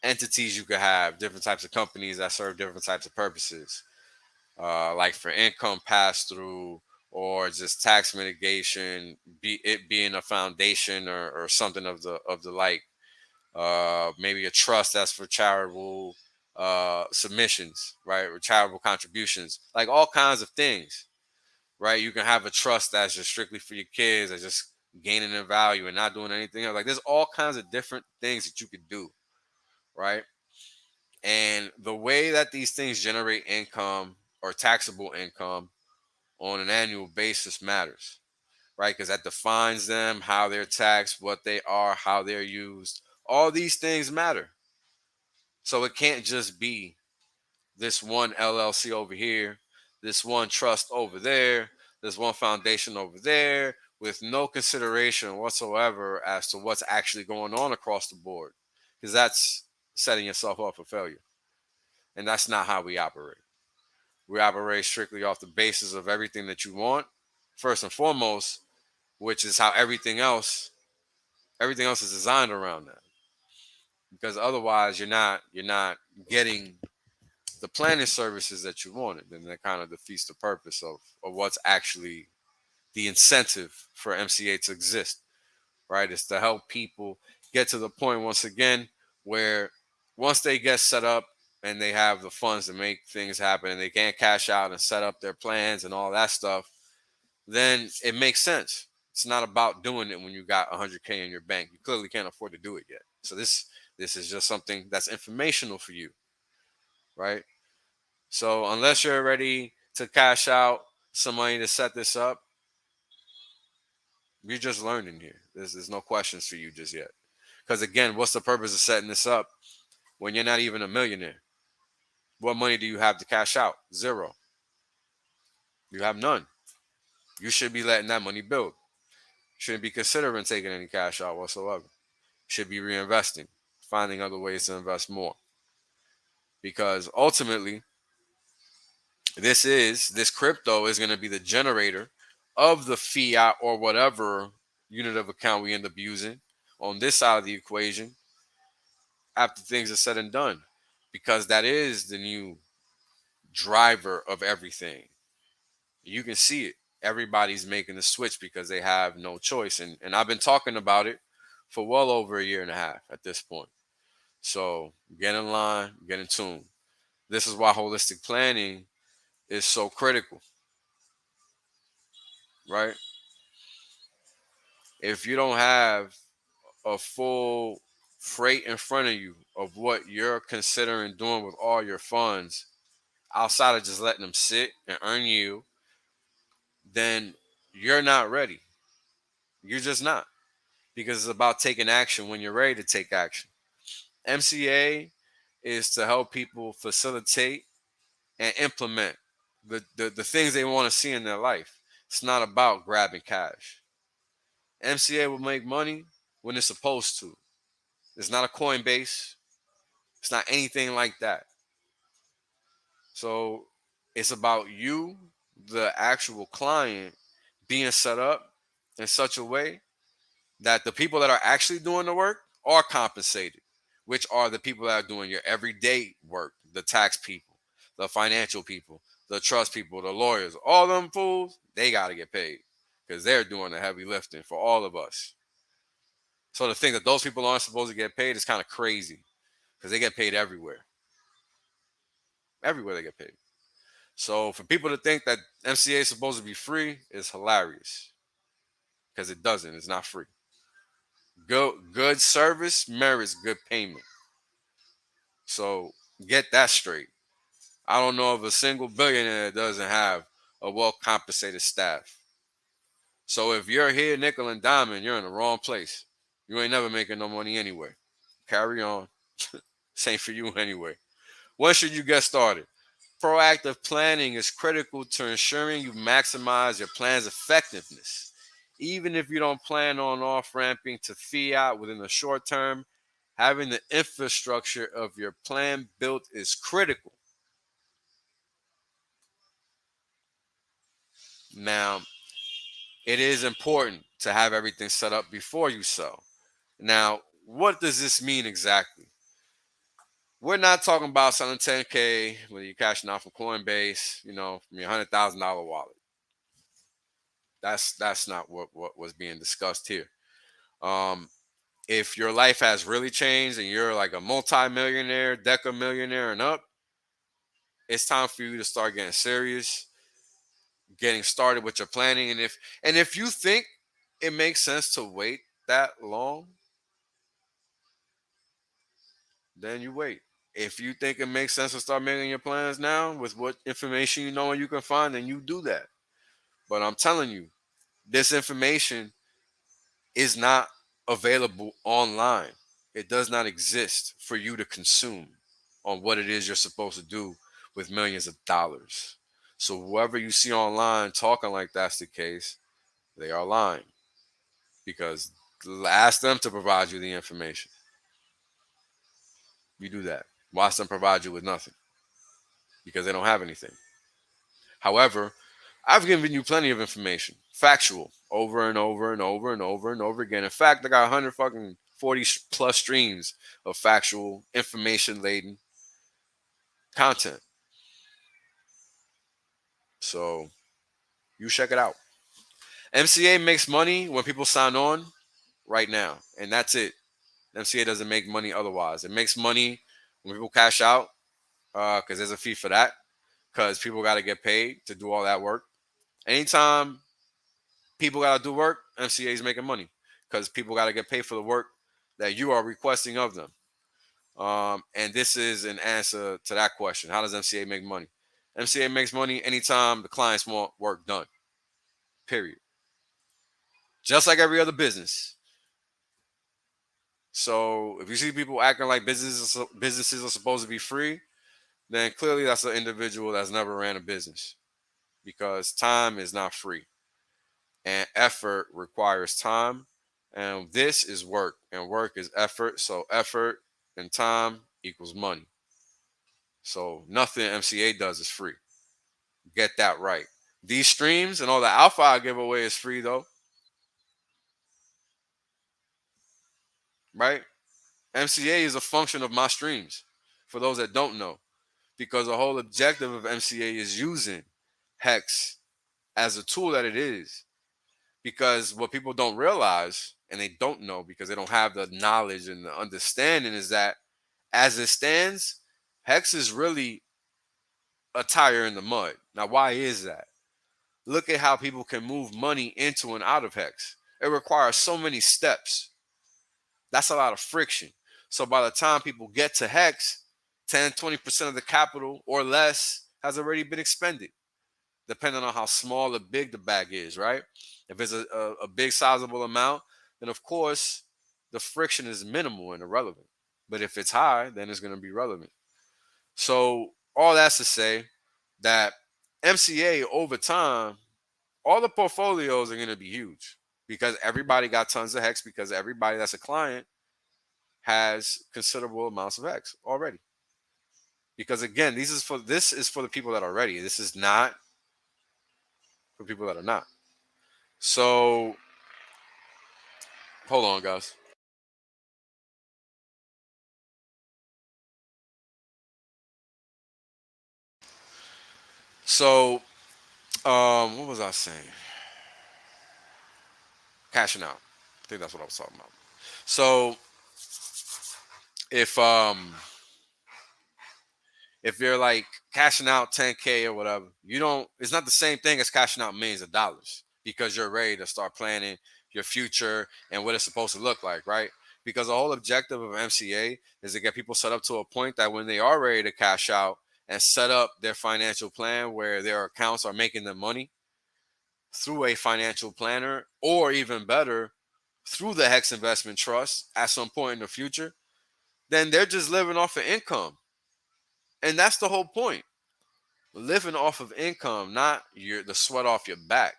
entities you could have, different types of companies that serve different types of purposes, like for income pass through or just tax mitigation, it being a foundation or something of the like. Maybe a trust that's for charitable submissions, right, or charitable contributions, like all kinds of things, right? You can have a trust that's just strictly for your kids, that's just gaining in value and not doing anything else. Like there's all kinds of different things that you could do, right? And the way that these things generate income or taxable income on an annual basis matters, right? Because that defines them, how they're taxed, what they are, how they're used. All these things matter. So it can't just be this one LLC over here, this one trust over there, this one foundation over there, with no consideration whatsoever as to what's actually going on across the board. Because that's setting yourself up for failure. And that's not how we operate. We operate strictly off the basis of everything that you want, first and foremost, which is how everything else is designed around that. Because otherwise you're not getting the planning services that you wanted, and that kind of defeats the purpose of what's actually the incentive for MCA to exist, right? It's to help people get to the point once again where once they get set up and they have the funds to make things happen and they can't cash out and set up their plans and all that stuff, then it makes sense. It's not about doing it when you got 100K in your bank. You clearly can't afford to do it yet. So this is just something that's informational for you, right? So unless you're ready to cash out some money to set this up, you're just learning here. There's no questions for you just yet. Because again, what's the purpose of setting this up when you're not even a millionaire? What money do you have to cash out? Zero. You have none. You should be letting that money build. Shouldn't be considering taking any cash out whatsoever. Should be reinvesting, finding other ways to invest more. Because ultimately, this crypto is going to be the generator of the fiat or whatever unit of account we end up using on this side of the equation after things are said and done, because that is the new driver of everything. You can see it. Everybody's making the switch because they have no choice. And I've been talking about it for well over a year and a half at this point. So get in line, get in tune. This is why holistic planning is so critical, right? If you don't have a full freight in front of you of what you're considering doing with all your funds outside of just letting them sit and earn you, then you're not ready. You're just not, because it's about taking action when you're ready to take action. MCA is to help people facilitate and implement the things they want to see in their life. It's not about grabbing cash. MCA will make money when it's supposed to. It's not a Coinbase. It's not anything like that. So it's about you, the actual client, being set up in such a way that the people that are actually doing the work are compensated, which are the people that are doing your everyday work, the tax people, the financial people, the trust people, the lawyers, all them fools, they got to get paid because they're doing the heavy lifting for all of us. So to think that those people aren't supposed to get paid is kind of crazy because they get paid everywhere. Everywhere they get paid. So for people to think that MCA is supposed to be free is hilarious because it doesn't. It's not free. Good service merits good payment. So get that straight. I don't know of a single billionaire that doesn't have a well-compensated staff. So if you're here nickel and diamond, you're in the wrong place. You ain't never making no money anyway. Carry on. Same for you anyway. When should you get started? Proactive planning is critical to ensuring you maximize your plan's effectiveness. Even if you don't plan on off-ramping to fiat within the short term, having the infrastructure of your plan built is critical. Now, it is important to have everything set up before you sell. Now, what does this mean exactly? We're not talking about selling 10K when you're cashing out from Coinbase, from your $100,000 wallet. That's not what was being discussed here. If your life has really changed and you're like a multi-millionaire, deca-millionaire and up, it's time for you to start getting serious, getting started with your planning. And if you think it makes sense to wait that long, then you wait. If you think it makes sense to start making your plans now with what information you know and you can find, then you do that. But I'm telling you, this information is not available online. It does not exist for you to consume on what it is you're supposed to do with millions of dollars. So whoever you see online talking like that's the case, they are lying because ask them to provide you the information. You do that. Watch them provide you with nothing because they don't have anything. However, I've given you plenty of information, factual, over and over and over and over and over again. In fact, I got 140 plus streams of factual, information-laden content. So you check it out. MCA makes money when people sign on right now, and that's it. MCA doesn't make money otherwise. It makes money when people cash out because there's a fee for that because people got to get paid to do all that work. Anytime people got to do work, MCA is making money because people got to get paid for the work that you are requesting of them. And this is an answer to that question. How does MCA make money? MCA makes money anytime the clients want work done. Period. Just like every other business. So if you see people acting like businesses are supposed to be free, then clearly that's an individual that's never ran a business because time is not free. And effort requires time. And this is work. And work is effort. So effort and time equals money. So nothing MCA does is free. Get that right. These streams and all the alpha I give away is free though. Right? MCA is a function of my streams. For those that don't know. Because the whole objective of MCA is using HEX as a tool that it is. Because what people don't realize, and they don't know because they don't have the knowledge and the understanding, is that as it stands, HEX is really a tire in the mud. Now, why is that? Look at how people can move money into and out of HEX. It requires so many steps. That's a lot of friction. So by the time people get to HEX, 10, 20% of the capital or less has already been expended, depending on how small or big the bag is, right? If it's a big sizable amount, then of course the friction is minimal and irrelevant. But if it's high, then it's going to be relevant. So all that's to say that MCA over time, all the portfolios are going to be huge because everybody got tons of HEX because everybody that's a client has considerable amounts of HEX already. Because again, this is for the people that are ready. This is not for people that are not. So hold on, guys. So what was I saying? Cashing out. I think that's what I was talking about. So if um if you're like cashing out 10K or whatever, you don't, it's not the same thing as cashing out millions of dollars because you're ready to start planning your future and what it's supposed to look like, right? Because the whole objective of MCA is to get people set up to a point that when they are ready to cash out and set up their financial plan where their accounts are making them money through a financial planner, or even better, through the Hex Investment Trust at some point in the future, then they're just living off of income. And that's the whole point. Living off of income, not the sweat off your back.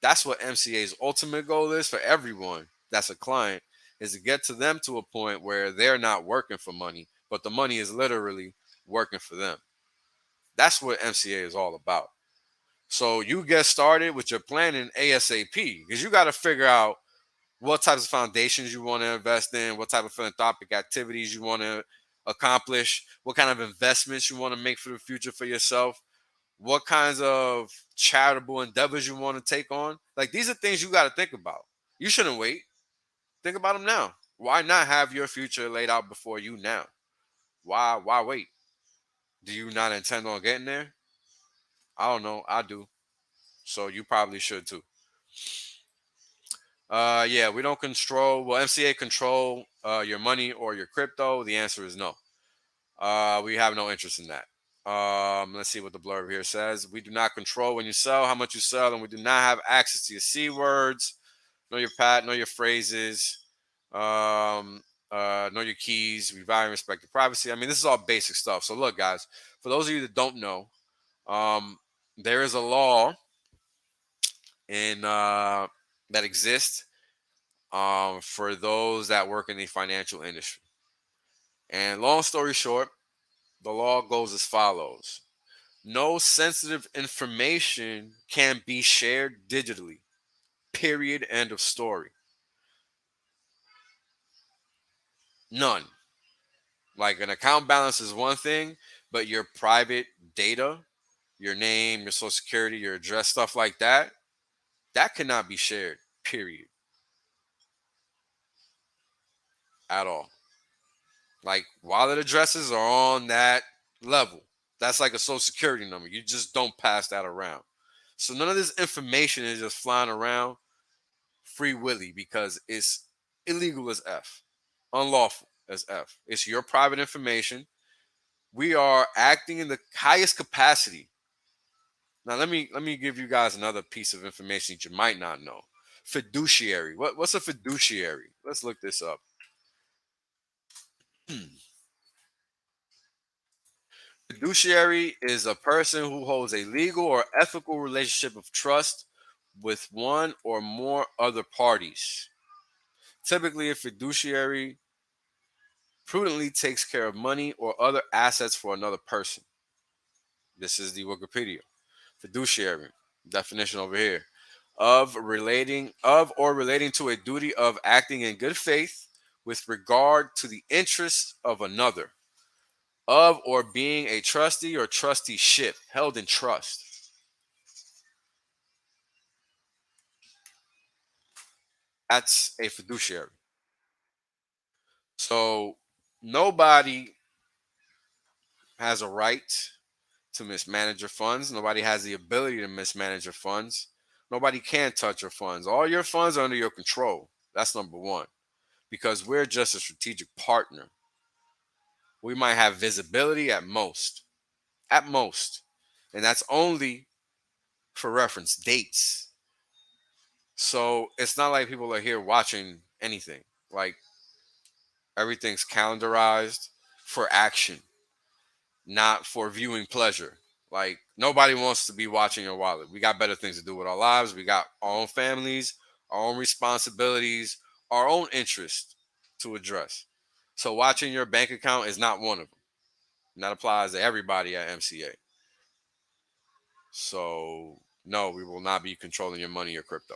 That's what MCA's ultimate goal is for everyone that's a client, is to get to them to a point where they're not working for money, but the money is literally working for them. That's what MCA is all about. So you get started with your planning ASAP, because you got to figure out what types of foundations you want to invest in, what type of philanthropic activities you want to accomplish, what kind of investments you want to make for the future for yourself, what kinds of charitable endeavors you want to take on. Like, these are things you got to think about. You shouldn't wait. Think about them now. Why not have your future laid out before you now? Why wait? Do you not intend on getting there? I don't know. I do. So you probably should too. Yeah, we don't control. Will MCA control your money or your crypto? The answer is no. We have no interest in that. Let's see what the blurb here says. We do not control when you sell, how much you sell, and we do not have access to your C words, know your pat, know your phrases, know your keys. We value and respect your privacy. I mean, this is all basic stuff. So look, guys, for those of you that don't know, there is a law in that exists for those that work in the financial industry. And long story short, the law goes as follows. No sensitive information can be shared digitally. Period. End of story. None. Like, an account balance is one thing, but your private data, your name, your social security, your address, stuff like that, that cannot be shared. Period. At all. Like, wallet addresses are on that level. That's like a social security number. You just don't pass that around. So none of this information is just flying around free willy, because it's illegal as F, unlawful as F. It's your private information. We are acting in the highest capacity. Now let me give you guys another piece of information that you might not know. Fiduciary. What's a fiduciary? Let's look this up. Fiduciary is a person who holds a legal or ethical relationship of trust with one or more other parties. Typically, a fiduciary prudently takes care of money or other assets for another person. This is the Wikipedia. Fiduciary definition over here. Of or relating to a duty of acting in good faith with regard to the interests of another. Of or being a trustee or trusteeship held in trust. That's a fiduciary. So nobody has a right to mismanage your funds. Nobody has the ability to mismanage your funds. Nobody can touch your funds. All your funds are under your control. That's number one. Because we're just a strategic partner. We might have visibility at most. At most. And that's only for reference dates. So it's not like people are here watching anything. Like, everything's calendarized for action, not for viewing pleasure. Like, nobody wants to be watching your wallet. We got better things to do with our lives. We got our own families, our own responsibilities, our own interests to address. So watching your bank account is not one of them. And that applies to everybody at MCA. So no, we will not be controlling your money or crypto.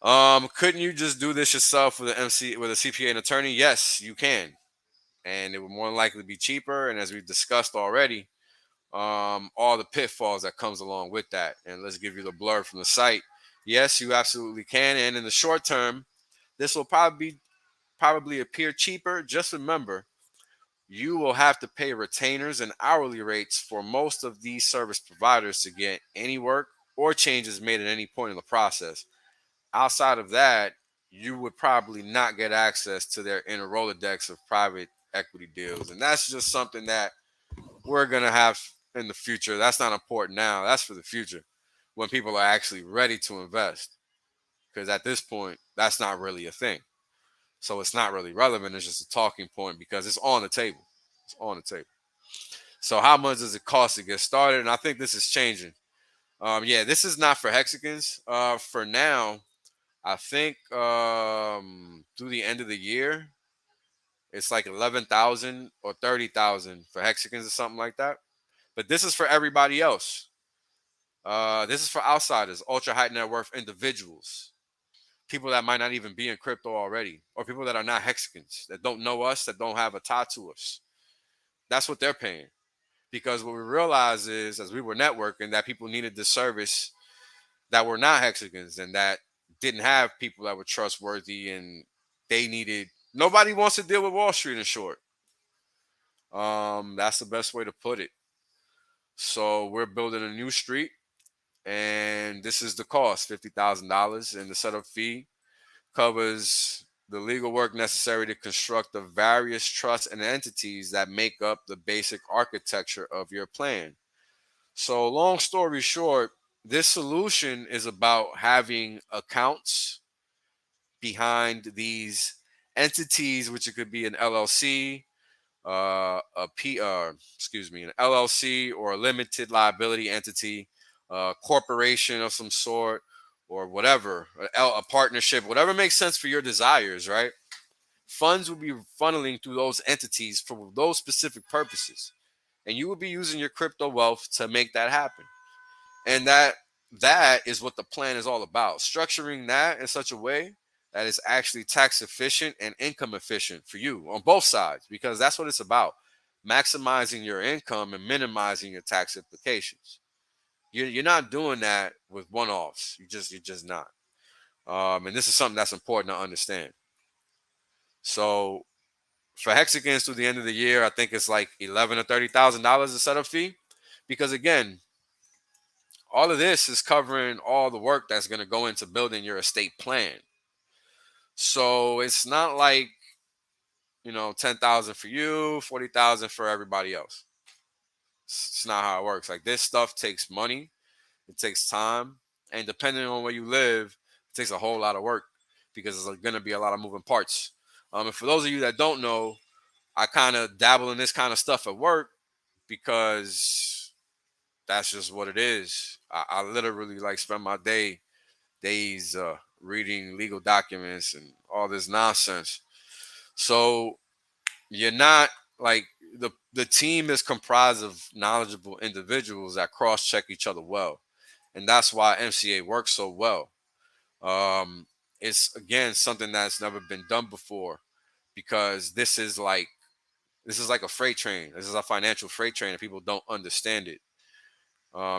Couldn't you just do this yourself with with a CPA and attorney? Yes, you can, and it would more than likely be cheaper. And as we've discussed already, all the pitfalls that comes along with that. And let's give you the blurb from the site. Yes, you absolutely can, and in the short term, this will probably appear cheaper. Just remember, you will have to pay retainers and hourly rates for most of these service providers to get any work or changes made at any point in the process. Outside of that, you would probably not get access to their inner Rolodex of private equity deals. And that's just something that we're going to have in the future. That's not important now. That's for the future when people are actually ready to invest. Because at this point, that's not really a thing. So it's not really relevant. It's just a talking point because it's on the table. It's on the table. So how much does it cost to get started? And I think this is changing. Yeah, this is not for hexagons. For now, I think through the end of the year, it's like 11,000 or 30,000 for hexagons or something like that. But this is for everybody else. This is for outsiders, ultra high net worth individuals, people that might not even be in crypto already, or people that are not hexagons, that don't know us, that don't have a tie to us. That's what they're paying. Because what we realized is, as we were networking, that people needed this service that were not hexagons and that didn't have people that were trustworthy, and they needed. Nobody wants to deal with Wall Street, in short. That's the best way to put it. So we're building a new street, and this is the cost: $50,000, and the setup fee covers the legal work necessary to construct the various trusts and entities that make up the basic architecture of your plan. So, long story short, this solution is about having accounts behind these entities, which it could be an LLC, an LLC or a limited liability entity, a corporation of some sort, or whatever, a partnership, whatever makes sense for your desires, right? Funds will be funneling through those entities for those specific purposes, and you will be using your crypto wealth to make that happen. And that is what the plan is all about. Structuring that in such a way that is actually tax efficient and income efficient for you on both sides, because that's what it's about. Maximizing your income and minimizing your tax implications. You're not doing that with one-offs. You're just not. And this is something that's important to understand. So for hexagons through the end of the year, I think it's like $11,000 or $30,000 a setup fee, because again, all of this is covering all the work that's going to go into building your estate plan. So it's not like, 10,000 for you, 40,000 for everybody else. It's not how it works. Like, this stuff takes money, it takes time, and depending on where you live, it takes a whole lot of work because there's going to be a lot of moving parts. And for those of you that don't know, I kind of dabble in this kind of stuff at work because that's just what it is. I literally like spend my days reading legal documents and all this nonsense. So you're not like the team is comprised of knowledgeable individuals that cross check each other well, and that's why MCA works so well. It's again something that's never been done before, because this is like a freight train. This is a financial freight train, and people don't understand it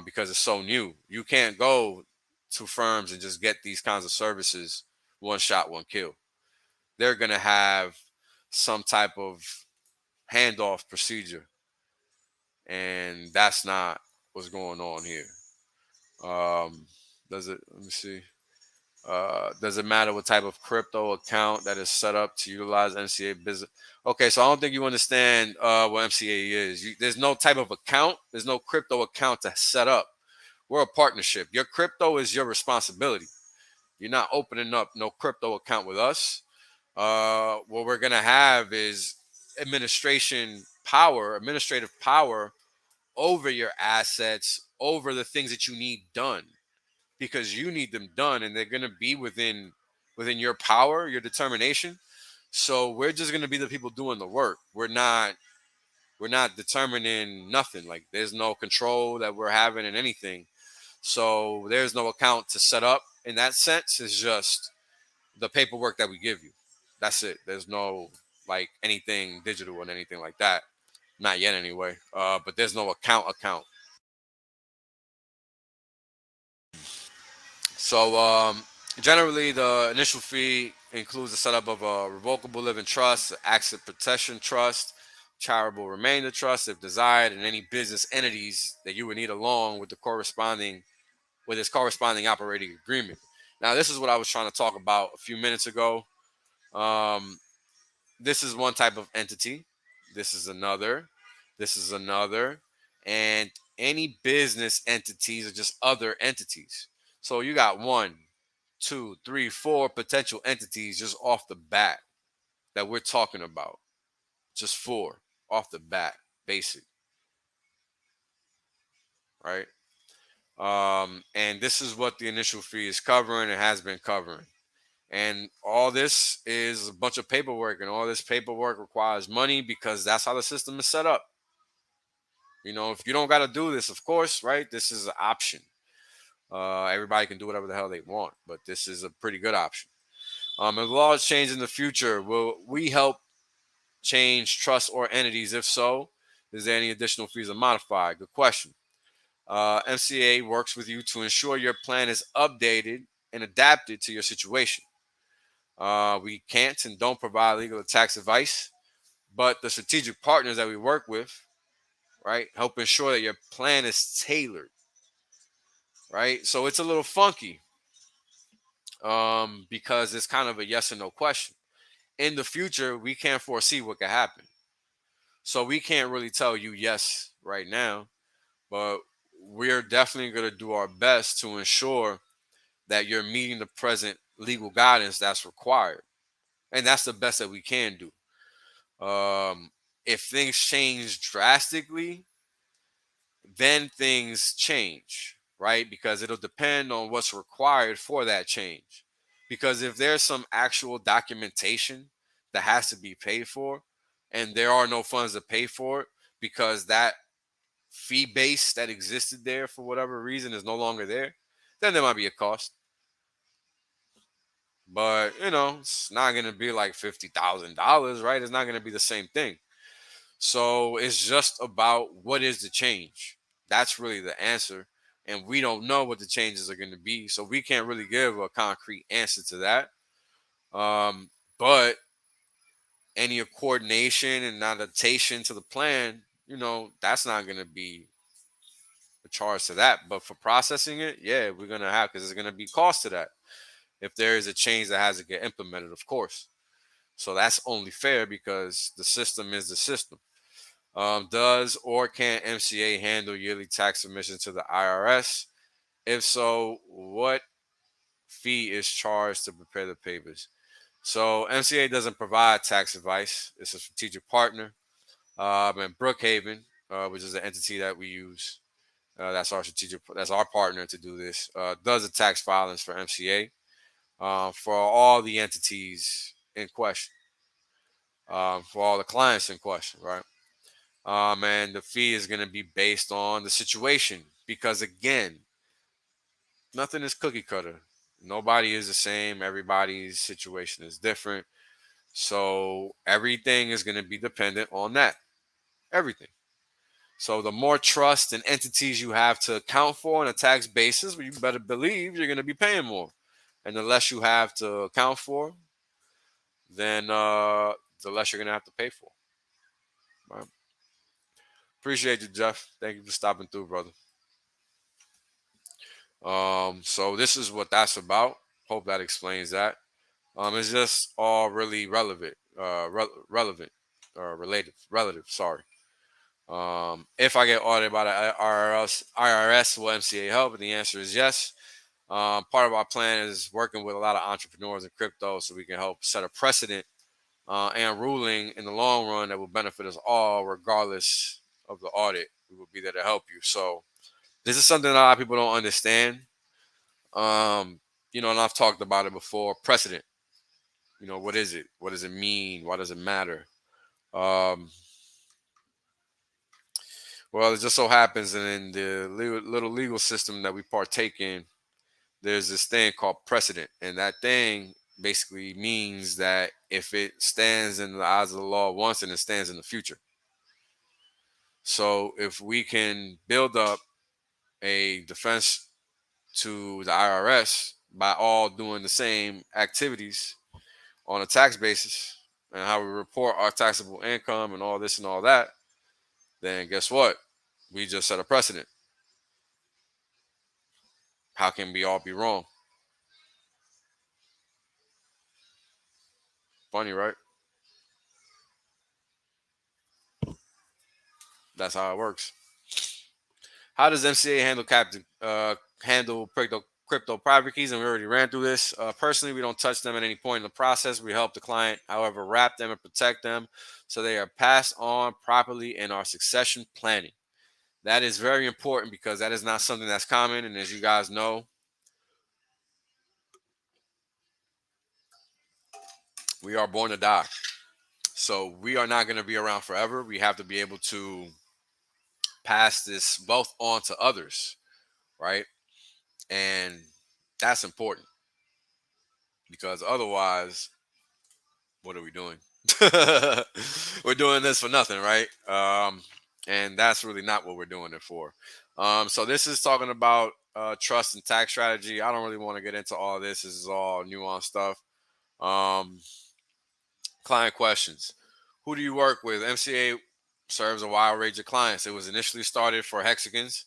because it's so new. You can't go to firms and just get these kinds of services one shot, one kill. They're going to have some type of handoff procedure, and that's not what's going on here. Does it? Let me see. Does it matter what type of crypto account that is set up to utilize MCA business? Okay, so I don't think you understand what MCA is. There's no type of account. There's no crypto account to set up. We're a partnership. Your crypto is your responsibility. You're not opening up no crypto account with us. What we're gonna have is administrative power over your assets, over the things that you need done, because you need them done, and they're gonna be within your power, your determination. So we're just gonna be the people doing the work. We're not determining nothing. Like, there's no control that we're having in anything. So there's no account to set up. in that sense is just the paperwork that we give you. That's it. There's no like anything digital and anything like that. Not yet anyway. But there's no account. So generally, the initial fee includes the setup of a revocable living trust, asset protection trust, charitable remainder trust, if desired, and any business entities that you would need along with its corresponding operating agreement. Now, this is what I was trying to talk about a few minutes ago. Um, this is one type of entity. This is another. This is another. And any business entities are just other entities. So you got 1, 2, 3, 4 potential entities just off the bat that we're talking about. Just 4 off the bat, basic, right? And this is what the initial fee is covering and has been covering. And all this is a bunch of paperwork, and all this paperwork requires money because that's how the system is set up. You know, if you don't got to do this, of course, right? This is an option. Everybody can do whatever the hell they want, but this is a pretty good option. If the laws change in the future, will we help change trusts or entities? If so, is there any additional fees or modified? Good question. MCA works with you to ensure your plan is updated and adapted to your situation. We can't and don't provide legal or tax advice, but the strategic partners that we work with, right, help ensure that your plan is tailored, right? So it's a little funky because it's kind of a yes or no question. In the future, we can't foresee what could happen. So we can't really tell you yes right now, but we're definitely going to do our best to ensure that you're meeting the present legal guidance that's required. And that's the best that we can do. If things change drastically, then things change, right? Because it'll depend on what's required for that change. Because if there's some actual documentation that has to be paid for, and there are no funds to pay for it because that fee base that existed there for whatever reason is no longer there, then there might be a cost. But you know, it's not gonna be like $50,000, right? It's not gonna be the same thing. So it's just about what is the change. That's really the answer. And we don't know what the changes are going to be. So we can't really give a concrete answer to that. But any coordination and adaptation to the plan, you know, that's not going to be a charge to that. But for processing it, yeah, we're going to have, because there's going to be cost to that if there is a change that has to get implemented, of course. So that's only fair because the system is the system. Does or can MCA handle yearly tax submissions to the IRS? If so, what fee is charged to prepare the papers? So MCA doesn't provide tax advice. It's a strategic partner. And Brookhaven, which is the entity that we use, that's our partner to do this, does the tax filings for MCA for all the entities in question, for all the clients in question, right? And the fee is going to be based on the situation because, again, nothing is cookie cutter. Nobody is the same. Everybody's situation is different. So everything is going to be dependent on that. Everything. So the more trust and entities you have to account for on a tax basis, well, you better believe you're going to be paying more. And the less you have to account for, then the less you're going to have to pay for. Right? Appreciate you, Jeff. Thank you for stopping through, brother. So this is what that's about. Hope that explains that. It's just all really relevant, relative. Sorry. If I get audited by the IRS, will MCA help? And the answer is yes. Part of our plan is working with a lot of entrepreneurs in crypto so we can help set a precedent and ruling in the long run that will benefit us all, regardless of the audit. We will be there to help you. So this is something that a lot of people don't understand. You know, and I've talked about it before. Precedent. You know, what is it? What does it mean? Why does it matter? Well, it just so happens that in the little legal system that we partake in, there's this thing called precedent, and that thing basically means that if it stands in the eyes of the law once, and it stands in the future. So if we can build up a defense to the IRS by all doing the same activities on a tax basis and how we report our taxable income and all this and all that, then guess what? We just set a precedent. How can we all be wrong? Funny, right? That's how it works. How does MCA handle crypto private keys? And we already ran through this. Personally, we don't touch them at any point in the process. We help the client, however, wrap them and protect them so they are passed on properly in our succession planning. That is very important because that is not something that's common. And as you guys know, we are born to die. So we are not going to be around forever. We have to be able to pass this wealth on to others, right? And that's important because otherwise, what are we doing? We're doing this for nothing, right? And that's really not what we're doing it for. So this is talking about trust and tax strategy. I don't really want to get into all this. This is all nuanced stuff. Client questions. Who do you work with? MCA serves a wide range of clients. It was initially started for hexagons,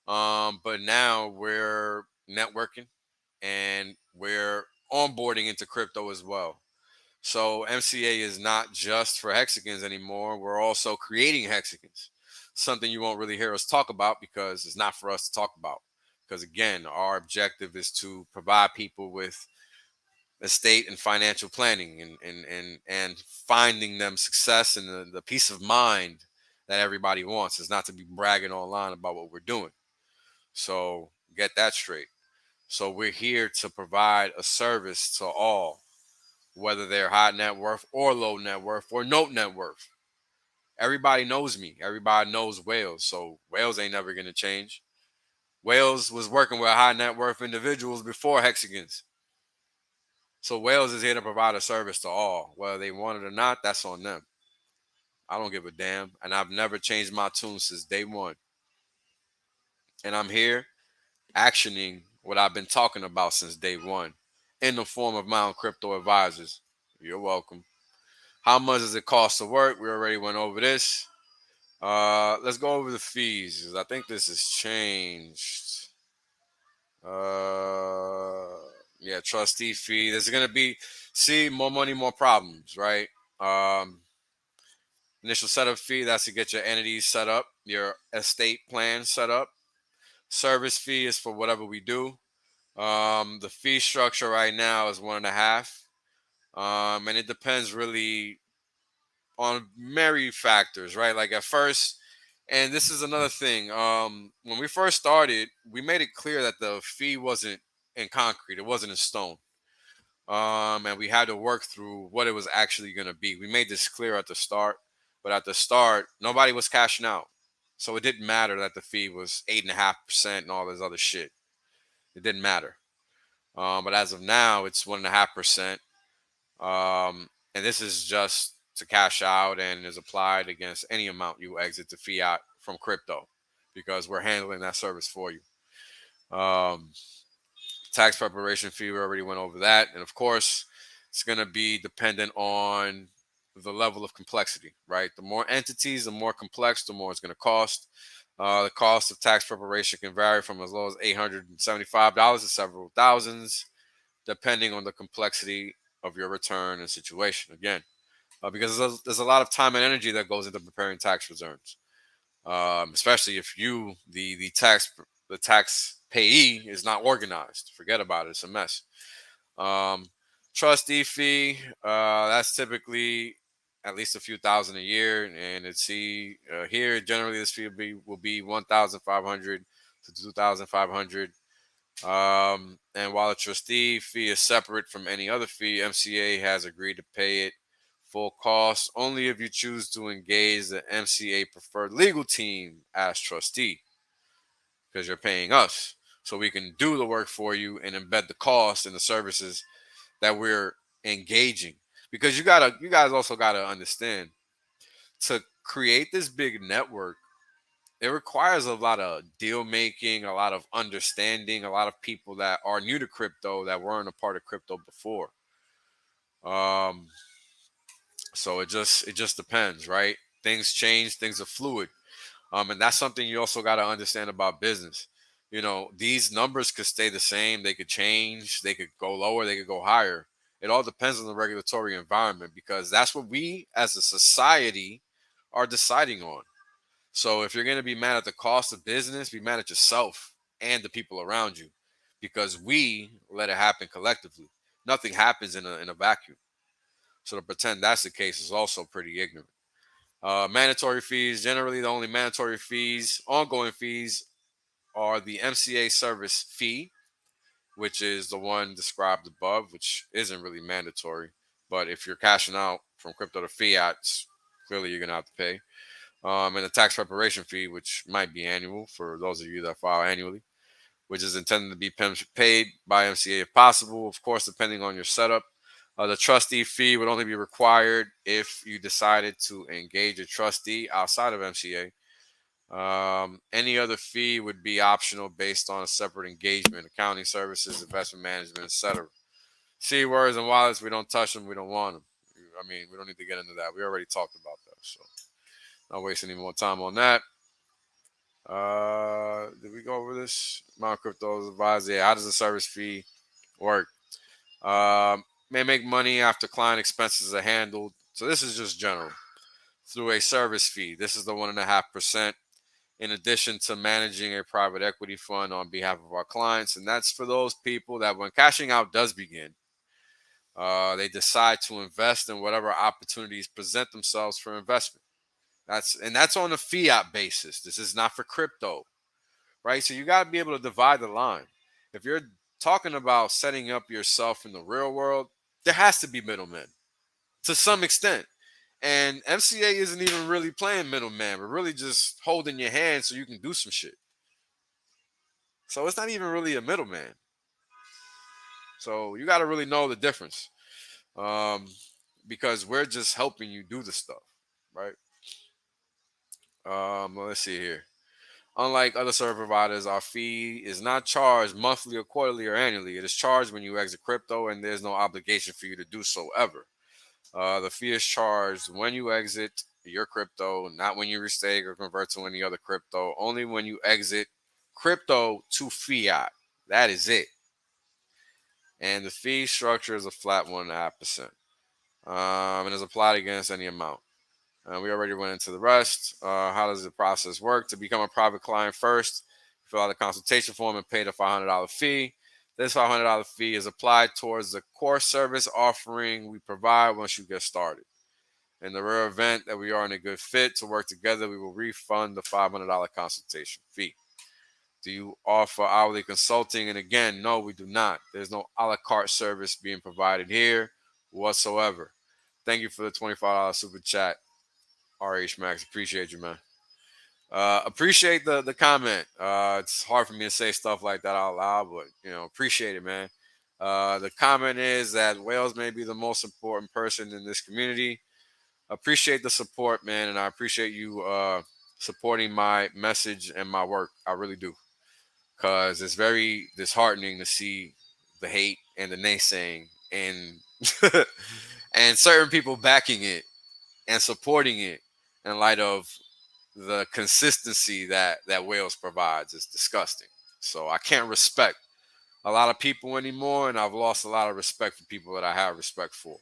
but now we're networking and we're onboarding into crypto as well. So MCA is not just for hexagons anymore. We're also creating hexagons, something you won't really hear us talk about because it's not for us to talk about. Because again, our objective is to provide people with estate and financial planning and finding them success and the peace of mind that everybody wants. Is not to be bragging online about what we're doing. So get that straight. So we're here to provide a service to all, whether they're high net worth or low net worth or no net worth. Everybody knows me. Everybody knows Wales. So Wales ain't never going to change. Wales was working with high net worth individuals before hexagons. So Wales is here to provide a service to all. Whether they want it or not, that's on them. I don't give a damn. And I've never changed my tune since day one. And I'm here actioning what I've been talking about since day one in the form of my own crypto advisors. You're welcome. How much does it cost to work? We already went over this. Let's go over the fees, 'cause I think this has changed. Yeah, trustee fee. There's gonna be more money, more problems, right? Initial setup fee, that's to get your entities set up, your estate plan set up. Service fee is for whatever we do. The fee structure right now is 1.5. And it depends really on many factors, right? Like at first, and this is another thing. When we first started, we made it clear that the fee wasn't in concrete; it wasn't in stone. And we had to work through what it was actually going to be. We made this clear at the start, but at the start, nobody was cashing out, so it didn't matter that the fee was 8.5% and all this other shit. It didn't matter. But as of now, it's 1.5%. And this is just to cash out and is applied against any amount you exit to fiat from crypto because we're handling that service for you. Tax preparation fee, we already went over that. And of course, it's going to be dependent on the level of complexity, right? The more entities, the more complex, the more it's going to cost. The cost of tax preparation can vary from as low as $875 to several thousands, depending on the complexity of your return and situation. Again, because there's a lot of time and energy that goes into preparing tax returns, especially if you, the tax payee, is not organized. Forget about it; it's a mess. Trustee fee, that's typically at least a few thousand a year, and it's here generally this fee will be 1,500 to 2,500. And while a trustee fee is separate from any other fee, MCA has agreed to pay it full cost only if you choose to engage the MCA preferred legal team as trustee, because you're paying us. so we can do the work for you and embed the cost and the services that we're engaging. Because you guys also gotta understand, to create this big network, it requires a lot of deal making, a lot of understanding, a lot of people that are new to crypto that weren't a part of crypto before. Um, so it just depends, right? Things change, things are fluid. And that's something you also got to understand about business. These numbers could stay the same, they could change, they could go lower, they could go higher. It all depends on the regulatory environment, because that's what we as a society are deciding on. So if you're going to be mad at the cost of business, be mad at yourself and the people around you, because we let it happen collectively. Nothing happens in a vacuum. So to pretend that's the case is also pretty ignorant. Mandatory fees. Generally, the only mandatory fees, ongoing fees, are the MCA service fee, which is the one described above, which isn't really mandatory. But if you're cashing out from crypto to fiat, clearly you're going to have to pay. And the tax preparation fee, which might be annual for those of you that file annually, which is intended to be paid by MCA if possible, of course, depending on your setup. The trustee fee would only be required if you decided to engage a trustee outside of MCA. Any other fee would be optional based on a separate engagement, accounting services, investment management, etc. C words and wallets, we don't touch them, we don't want them. I mean, we don't need to get into that. We already talked about that, so not wasting any more time on that. Did we go over this? Mount Crypto's advisor. Yeah, how does the service fee work? May make money after client expenses are handled. So this is just general. Through a service fee. This is the 1.5%. In addition to managing a private equity fund on behalf of our clients. And that's for those people that when cashing out does begin, they decide to invest in whatever opportunities present themselves for investment. That's on a fiat basis. This is not for crypto, right? So you got to be able to divide the line. If you're talking about setting up yourself in the real world, there has to be middlemen to some extent. And MCA isn't even really playing middleman, but really just holding your hand so you can do some shit. So it's not even really a middleman. So you got to really know the difference, because we're just helping you do the stuff, right? Let's see here. Unlike other service providers, our fee is not charged monthly or quarterly or annually. It is charged when you exit crypto, and there's no obligation for you to do so ever. The fee is charged when you exit your crypto, not when you restake or convert to any other crypto. Only when you exit crypto to fiat. That is it. And the fee structure is a flat 1.5%, and is applied against any amount. We already went into the rest. How does the process work? To become a private client, first, fill out a consultation form and pay the $500 fee. This $500 fee is applied towards the core service offering we provide once you get started. In the rare event that we are in a good fit to work together, we will refund the $500 consultation fee. Do you offer hourly consulting? And again, no, we do not. There's no a la carte service being provided here whatsoever. Thank you for the $25 super chat, RH Max. Appreciate you, man. Appreciate the comment. It's hard for me to say stuff like that out loud, but appreciate it, man. The comment is that Wales may be the most important person in this community. Appreciate the support, man, and I appreciate you supporting my message and my work. I really do, because it's very disheartening to see the hate and the naysaying and and certain people backing it and supporting it in light of the consistency that Wales provides. Is disgusting. So I can't respect a lot of people anymore, and I've lost a lot of respect for people that I have respect for.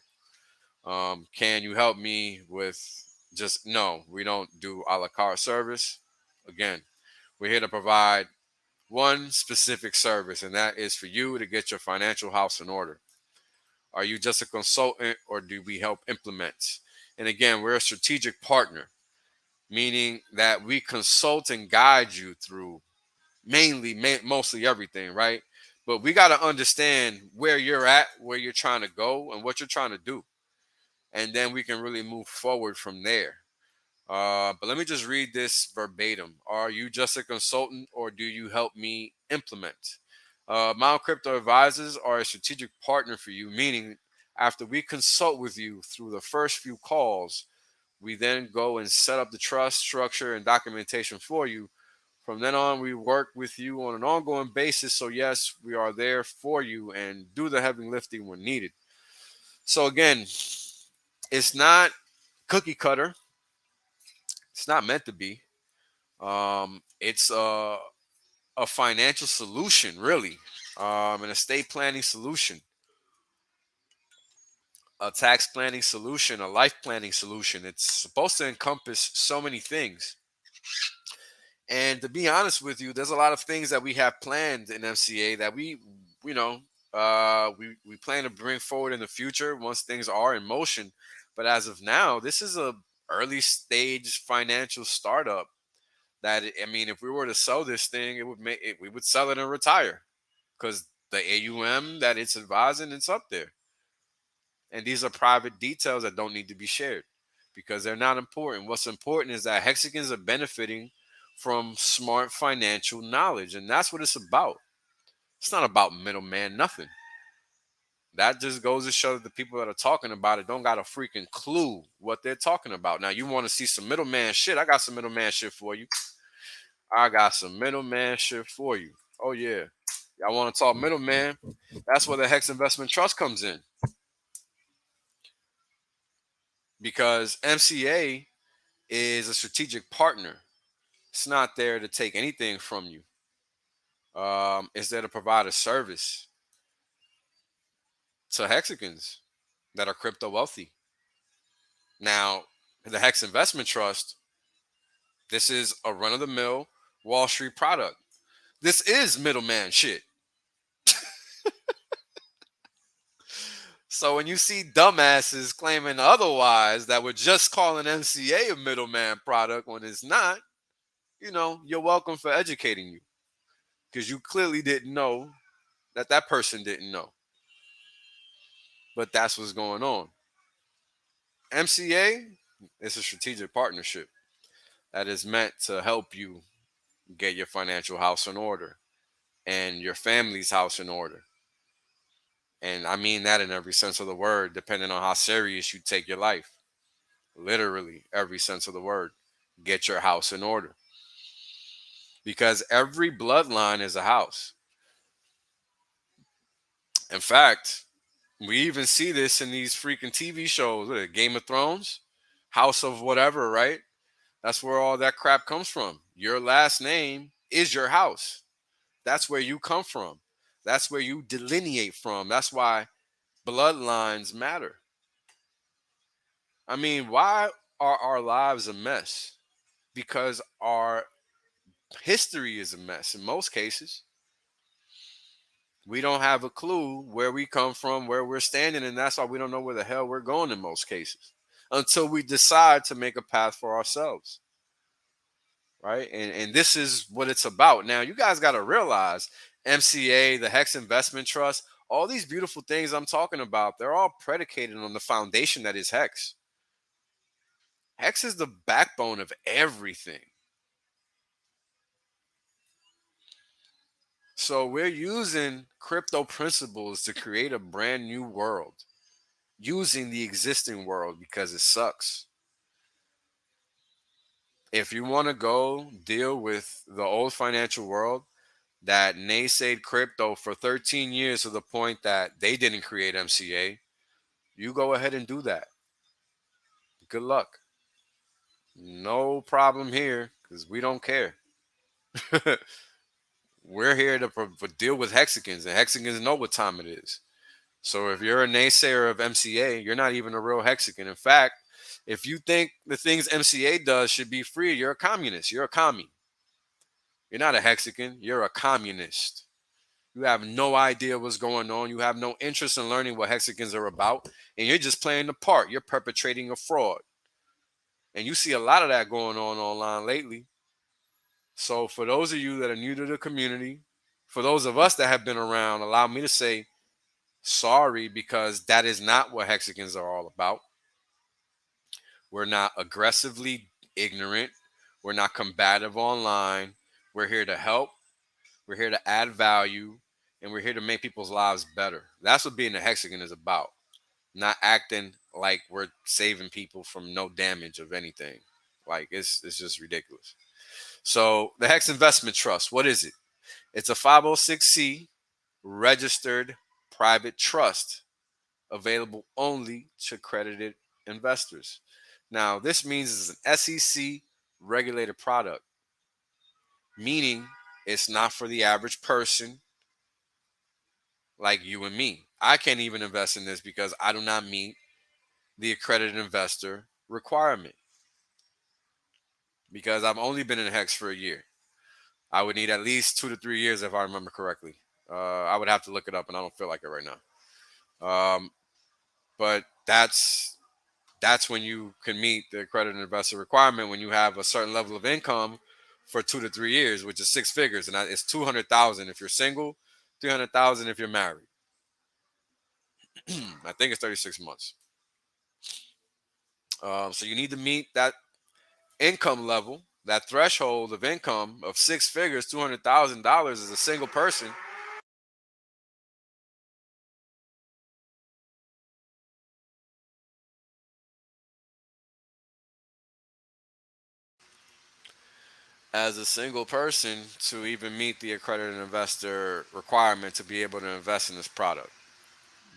Can you help me with just no? We don't do a la carte service. Again, we're here to provide one specific service, and that is for you to get your financial house in order. Are you just a consultant, or do we help implement? And again, we're a strategic partner, meaning that we consult and guide you through mostly everything, right? But we got to understand where you're at, where you're trying to go, and what you're trying to do. And then we can really move forward from there. But let me just read this verbatim. Are you just a consultant or do you help me implement? Mount Crypto Advisors are a strategic partner for you, meaning after we consult with you through the first few calls, we then go and set up the trust structure and documentation for you. From then on, we work with you on an ongoing basis. So, yes, we are there for you and do the heavy lifting when needed. So, again, it's not cookie cutter, it's not meant to be. It's a financial solution, really, an estate planning solution, a tax planning solution, a life planning solution. It's supposed to encompass so many things. And to be honest with you, there's a lot of things that we have planned in MCA that you know, we plan to bring forward in the future once things are in motion. But as of now, this is a early stage financial startup that, I mean, if we were to sell this thing, it would make it, we would sell it and retire because the AUM that it's advising, it's up there. And these are private details that don't need to be shared because they're not important. What's important is that Hexicans are benefiting from smart financial knowledge, and that's what it's about. It's not about middleman, nothing. That just goes to show that the people that are talking about it don't got a freaking clue what they're talking about. Now, you want to see some middleman shit? I got some middleman shit for you. I got some middleman shit for you. Oh, yeah. Y'all want to talk middleman? That's where the Hex Investment Trust comes in. Because MCA is a strategic partner. It's not there to take anything from you. It's there to provide a service to Hexicans that are crypto wealthy. Now, the Hex Investment Trust, this is a run-of-the-mill Wall Street product. This is middleman shit. So when you see dumbasses claiming otherwise that were just calling MCA a middleman product when it's not, you're welcome for educating you because you clearly didn't know that that person didn't know. But that's what's going on. MCA is a strategic partnership that is meant to help you get your financial house in order and your family's house in order. And I mean that in every sense of the word, depending on how serious you take your life. Literally, every sense of the word. Get your house in order. Because every bloodline is a house. In fact, we even see this in these freaking TV shows. What, Game of Thrones? House of whatever, right? That's where all that crap comes from. Your last name is your house. That's where you come from. That's where you delineate from. That's why bloodlines matter. I mean, why are our lives a mess? Because our history is a mess in most cases. We don't have a clue where we come from, where we're standing, and that's why we don't know where the hell we're going in most cases until we decide to make a path for ourselves. Right? And this is what it's about. Now, you guys got to realize MCA, the Hex Investment Trust, all these beautiful things I'm talking about, they're all predicated on the foundation that is Hex. Hex is the backbone of everything. So we're using crypto principles to create a brand new world, using the existing world because it sucks. If you want to go deal with the old financial world that naysayed crypto for 13 years to the point that they didn't create MCA, you go ahead and do that. Good luck. No problem here because we don't care. We're here to deal with Hexicans, and Hexicans know what time it is. So if you're a naysayer of MCA, you're not even a real Hexican. In fact, if you think the things MCA does should be free, you're a communist. You're a commie. You're not a Hexican. You're a communist. You have no idea what's going on. You have no interest in learning what Hexicans are about. And you're just playing the part. You're perpetrating a fraud. And you see a lot of that going on online lately. So for those of you that are new to the community, for those of us that have been around, allow me to say sorry because that is not what Hexicans are all about. We're not aggressively ignorant. We're not combative online. We're here to help. We're here to add value, and we're here to make people's lives better. That's what being a Hexagon is about. Not acting like we're saving people from no damage of anything. Like it's just ridiculous. So the Hex Investment Trust, what is it? It's a 506c registered private trust available only to accredited investors. Now, this means it's an SEC regulated product, meaning it's not for the average person like you and me. I can't even invest in this because I do not meet the accredited investor requirement because I've only been in Hex for a year. I would need at least 2 to 3 years if I remember correctly. I would have to look it up, and I don't feel like it right now. But that's when you can meet the accredited investor requirement when you have a certain level of income for 2 to 3 years, which is six figures, and it's 200,000 if you're single, 300,000 if you're married. I think it's 36 months. So you need to meet that income level, that threshold of income of six figures, $200,000 as a single person. As a single person to even meet the accredited investor requirement to be able to invest in this product,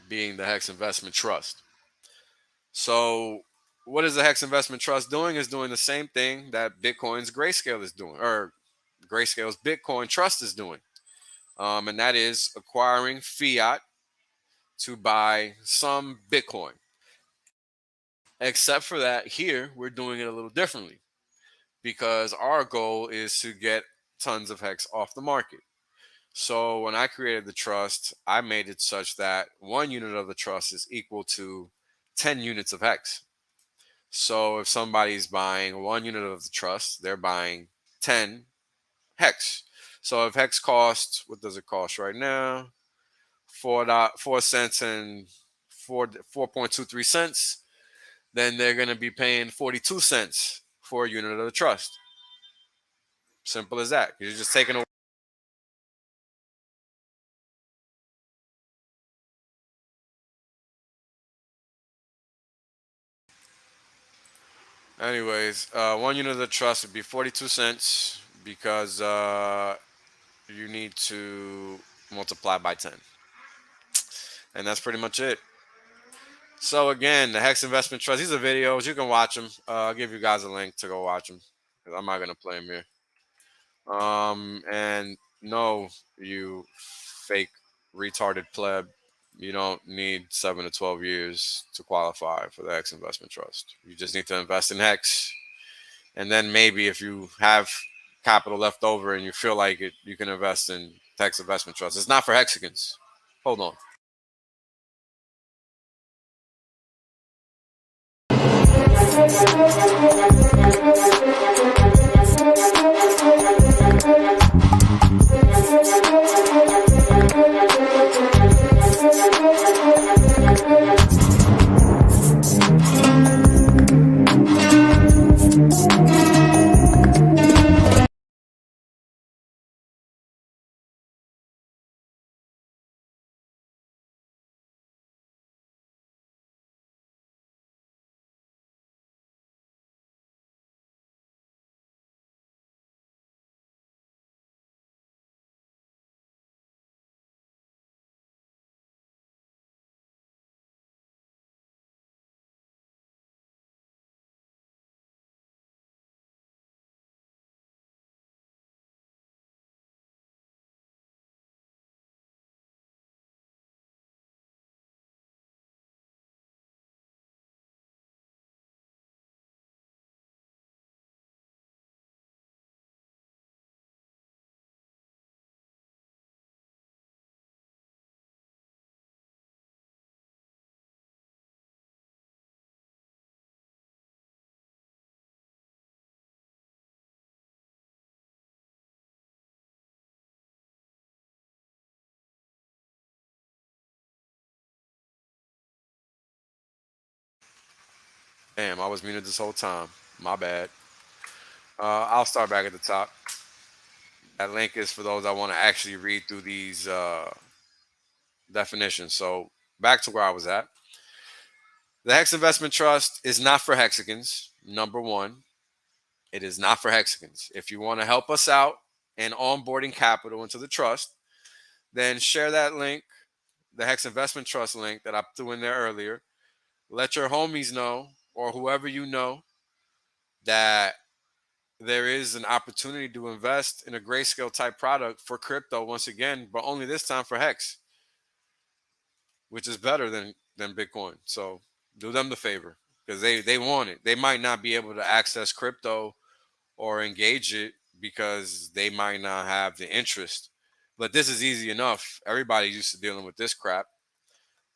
being the Hex Investment Trust. So, what is the Hex Investment Trust doing? Is doing the same thing that Bitcoin's Grayscale is doing, or Grayscale's Bitcoin Trust is doing, and that is acquiring fiat to buy some Bitcoin. Except for that, here we're doing it a little differently because our goal is to get tons of Hex off the market. So when I created the trust, I made it such that 1 unit of the trust is equal to 10 units of Hex. So if somebody's buying 1 unit of the trust, they're buying 10 Hex. So if Hex costs, what does it cost right now? 4 cents and 4.23 cents. Then they're going to be paying 42 cents for a unit of the trust. Simple as that. You're just taking away. Anyways, 1 unit of the trust would be 42 cents because you need to multiply by 10. And that's pretty much it. So again, the Hex Investment Trust, these are videos. You can watch them. I'll give you guys a link to go watch them because I'm not going to play them here. And no, you fake retarded pleb, you don't need 7 to 12 years to qualify for the Hex Investment Trust. You just need to invest in Hex. And then maybe if you have capital left over and you feel like it, you can invest in Hex Investment Trust. It's not for Hexagons. Hold on. Damn, I was muted this whole time. My bad. I'll start back at the top. That link is for those that want to actually read through these definitions. So back to where I was at. The Hex Investment Trust is not for hexagons. Number one, it is not for hexagons. If you want to help us out in onboarding capital into the trust, then share that link, the Hex Investment Trust link that I threw in there earlier. Let your homies know or whoever you know that there is an opportunity to invest in a grayscale type product for crypto once again, but only this time for Hex, which is better than Bitcoin. So do them the favor because they want it. They might not be able to access crypto or engage it because they might not have the interest. But this is easy enough. Everybody's used to dealing with this crap.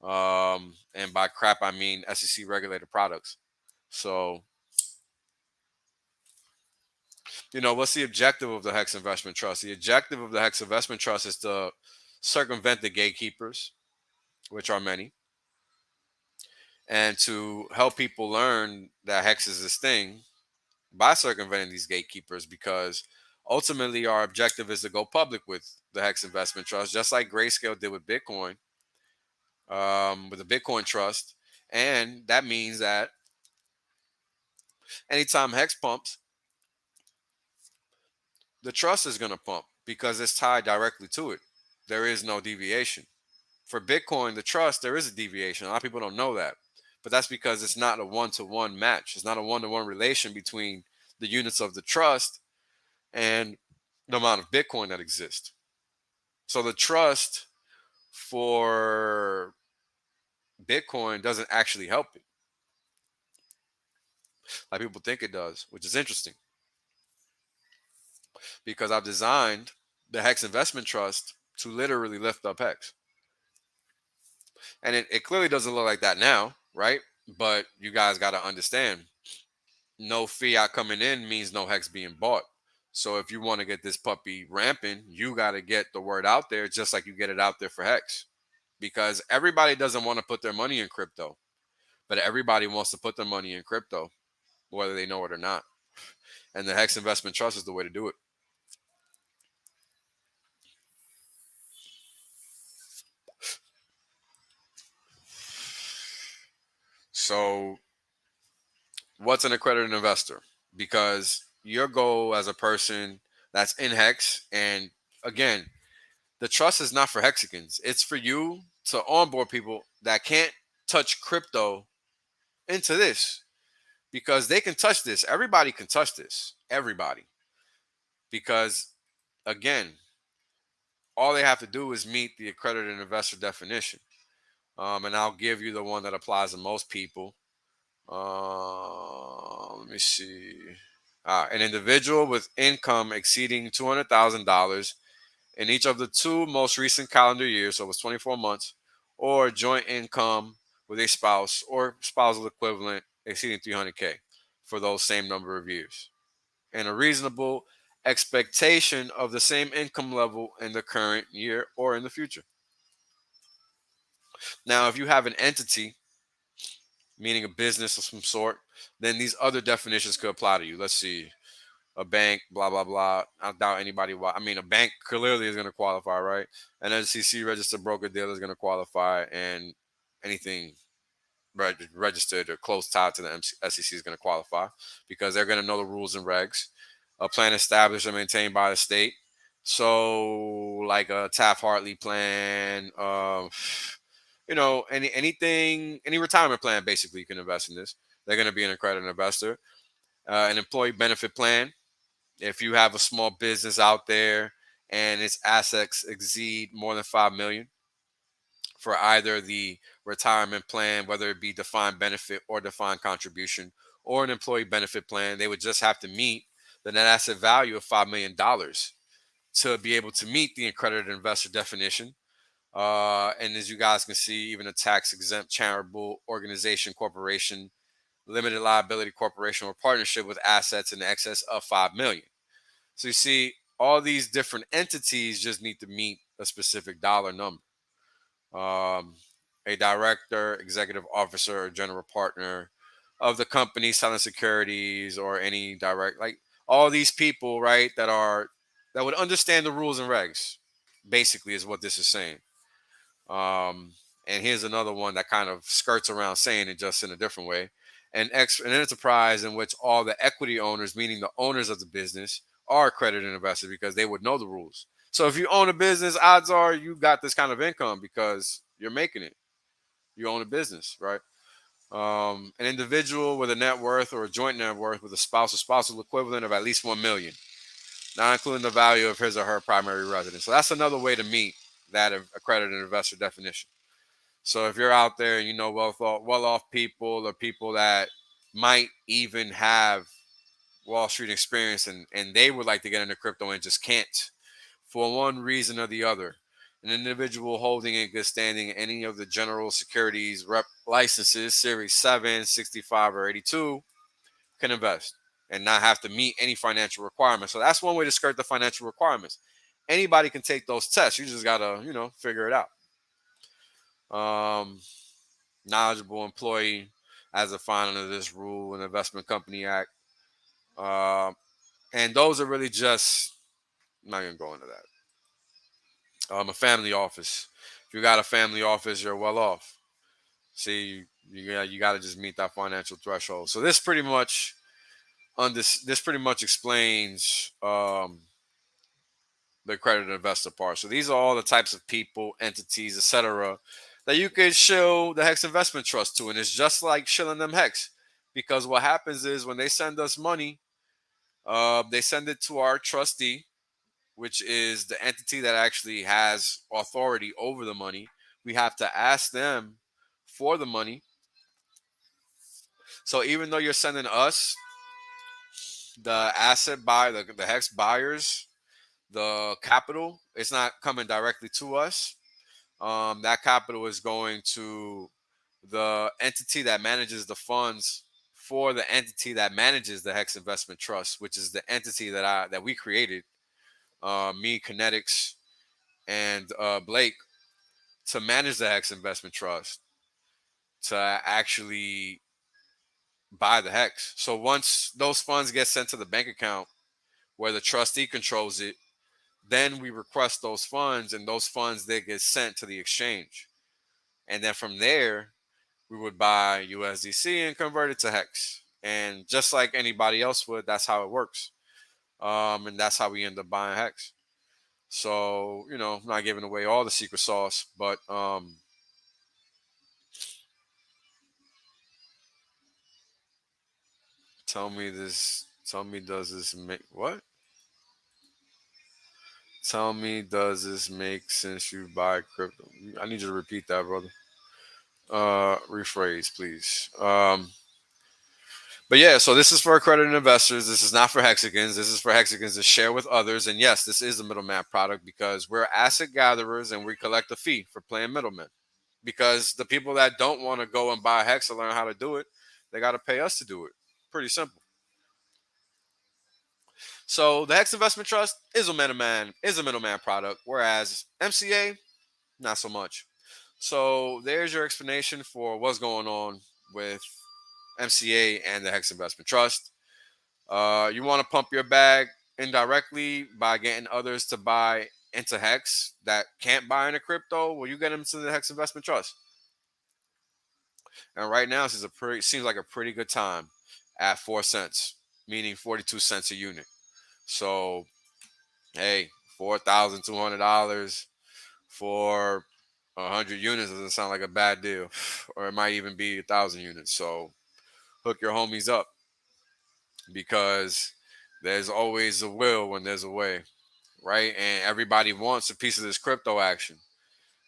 And by crap, I mean SEC regulated products. So, what's the objective of the Hex Investment Trust? The objective of the Hex Investment Trust is to circumvent the gatekeepers, which are many, and to help people learn that Hex is this thing by circumventing these gatekeepers because ultimately our objective is to go public with the Hex Investment Trust, just like Grayscale did with Bitcoin, with the Bitcoin Trust. And that means that anytime Hex pumps, the trust is going to pump because it's tied directly to it. There is no deviation. For Bitcoin, the trust, there is a deviation. A lot of people don't know that. But that's because it's not a one-to-one match. It's not a one-to-one relation between the units of the trust and the amount of Bitcoin that exists. So the trust for Bitcoin doesn't actually help it like people think it does, which is interesting because I've designed the Hex Investment Trust to literally lift up Hex. And it clearly doesn't look like that now, right? But you guys got to understand no fiat coming in means no Hex being bought. So if you want to get this puppy ramping, you got to get the word out there just like you get it out there for Hex. Because everybody doesn't want to put their money in crypto, but everybody wants to put their money in crypto, whether they know it or not. And the Hex Investment Trust is the way to do it. So, what's an accredited investor? Because your goal as a person that's in Hex, and again, the trust is not for hexagons. It's for you to onboard people that can't touch crypto into this because they can touch this. Everybody can touch this. Everybody. Because again, all they have to do is meet the accredited investor definition. And I'll give you the one that applies to most people. Let me see. An individual with income exceeding $200,000 in each of the 2 most recent calendar years, so it was 24 months, or joint income with a spouse or spousal equivalent exceeding 300K for those same number of years, and a reasonable expectation of the same income level in the current year or in the future. Now, if you have an entity, meaning a business of some sort, then these other definitions could apply to you. Let's see. A bank, blah, blah, blah. I doubt anybody. I mean, a bank clearly is going to qualify, right? An SEC registered broker dealer is going to qualify, and anything registered or close tied to the SEC is going to qualify because they're going to know the rules and regs. A plan established and maintained by the state. So, like a Taft-Hartley plan, any retirement plan, basically, you can invest in this. They're going to be an accredited investor. An employee benefit plan. If you have a small business out there and its assets exceed more than 5 million for either the retirement plan, whether it be defined benefit or defined contribution, or an employee benefit plan, they would just have to meet the net asset value of $5 million to be able to meet the accredited investor definition. And as you guys can see, even a tax exempt charitable organization, corporation, limited liability corporation, or partnership with assets in excess of 5 million. So you see, all these different entities just need to meet a specific dollar number. A director, executive officer, or general partner of the company selling securities, or any direct, like all these people, right, that would understand the rules and regs, basically, is what this is saying. And here's another one that kind of skirts around saying it just in a different way. An enterprise in which all the equity owners, meaning the owners of the business, are accredited investors because they would know the rules. So if you own a business, odds are you got this kind of income because you're making it. You own a business, right? An individual with a net worth or a joint net worth with a spouse or spousal equivalent of at least 1 million, not including the value of his or her primary residence. So that's another way to meet that accredited investor definition. So if you're out there and you know well-off people or people that might even have Wall Street experience and they would like to get into crypto and just can't for one reason or the other, an individual holding in good standing any of the general securities rep licenses, Series 7, 65, or 82, can invest and not have to meet any financial requirements. So that's one way to skirt the financial requirements. Anybody can take those tests. You just got to, figure it out. Knowledgeable employee as defined under this rule and Investment Company Act. And those are really just, I'm not going to go into that. A family office. If you got a family office, you're well off. See, you got to just meet that financial threshold. So this pretty much explains the accredited investor part. So these are all the types of people, entities, etc., that you could show the HEX Investment Trust to, and it's just like shilling them HEX, because what happens is when they send us money, they send it to our trustee, which is the entity that actually has authority over the money. We have to ask them for the money. So even though you're sending us the asset the HEX buyers, the capital, it's not coming directly to us. That capital is going to the entity that manages the funds for the entity that manages the HEX Investment Trust, which is the entity that we created, me, Kinetics, and Blake, to manage the HEX Investment Trust, to actually buy the HEX. So once those funds get sent to the bank account where the trustee controls it, then we request those funds, and those funds they get sent to the exchange. And then from there, we would buy USDC and convert it to HEX. And just like anybody else would, that's how it works. And that's how we end up buying HEX. So, I'm not giving away all the secret sauce, but tell me, does this make what? Tell me, does this make sense you buy crypto? I need you to repeat that, brother. Rephrase, please. But yeah, so this is for accredited investors. This is not for hexagons. This is for hexagons to share with others. And yes, this is a middleman product because we're asset gatherers and we collect a fee for playing middlemen. Because the people that don't want to go and buy Hex to learn how to do it, they got to pay us to do it. Pretty simple. So the Hex Investment Trust is a middleman product, whereas MCA, not so much. So there's your explanation for what's going on with MCA and the Hex Investment Trust. You want to pump your bag indirectly by getting others to buy into Hex that can't buy into crypto. Well, you get them to the Hex Investment Trust. And right now, this is seems like a pretty good time at 4 cents, meaning 42 cents a unit. So, hey, $4,200 for 100 units doesn't sound like a bad deal, or it might even be 1,000 units. So, hook your homies up because there's always a will when there's a way, right? And everybody wants a piece of this crypto action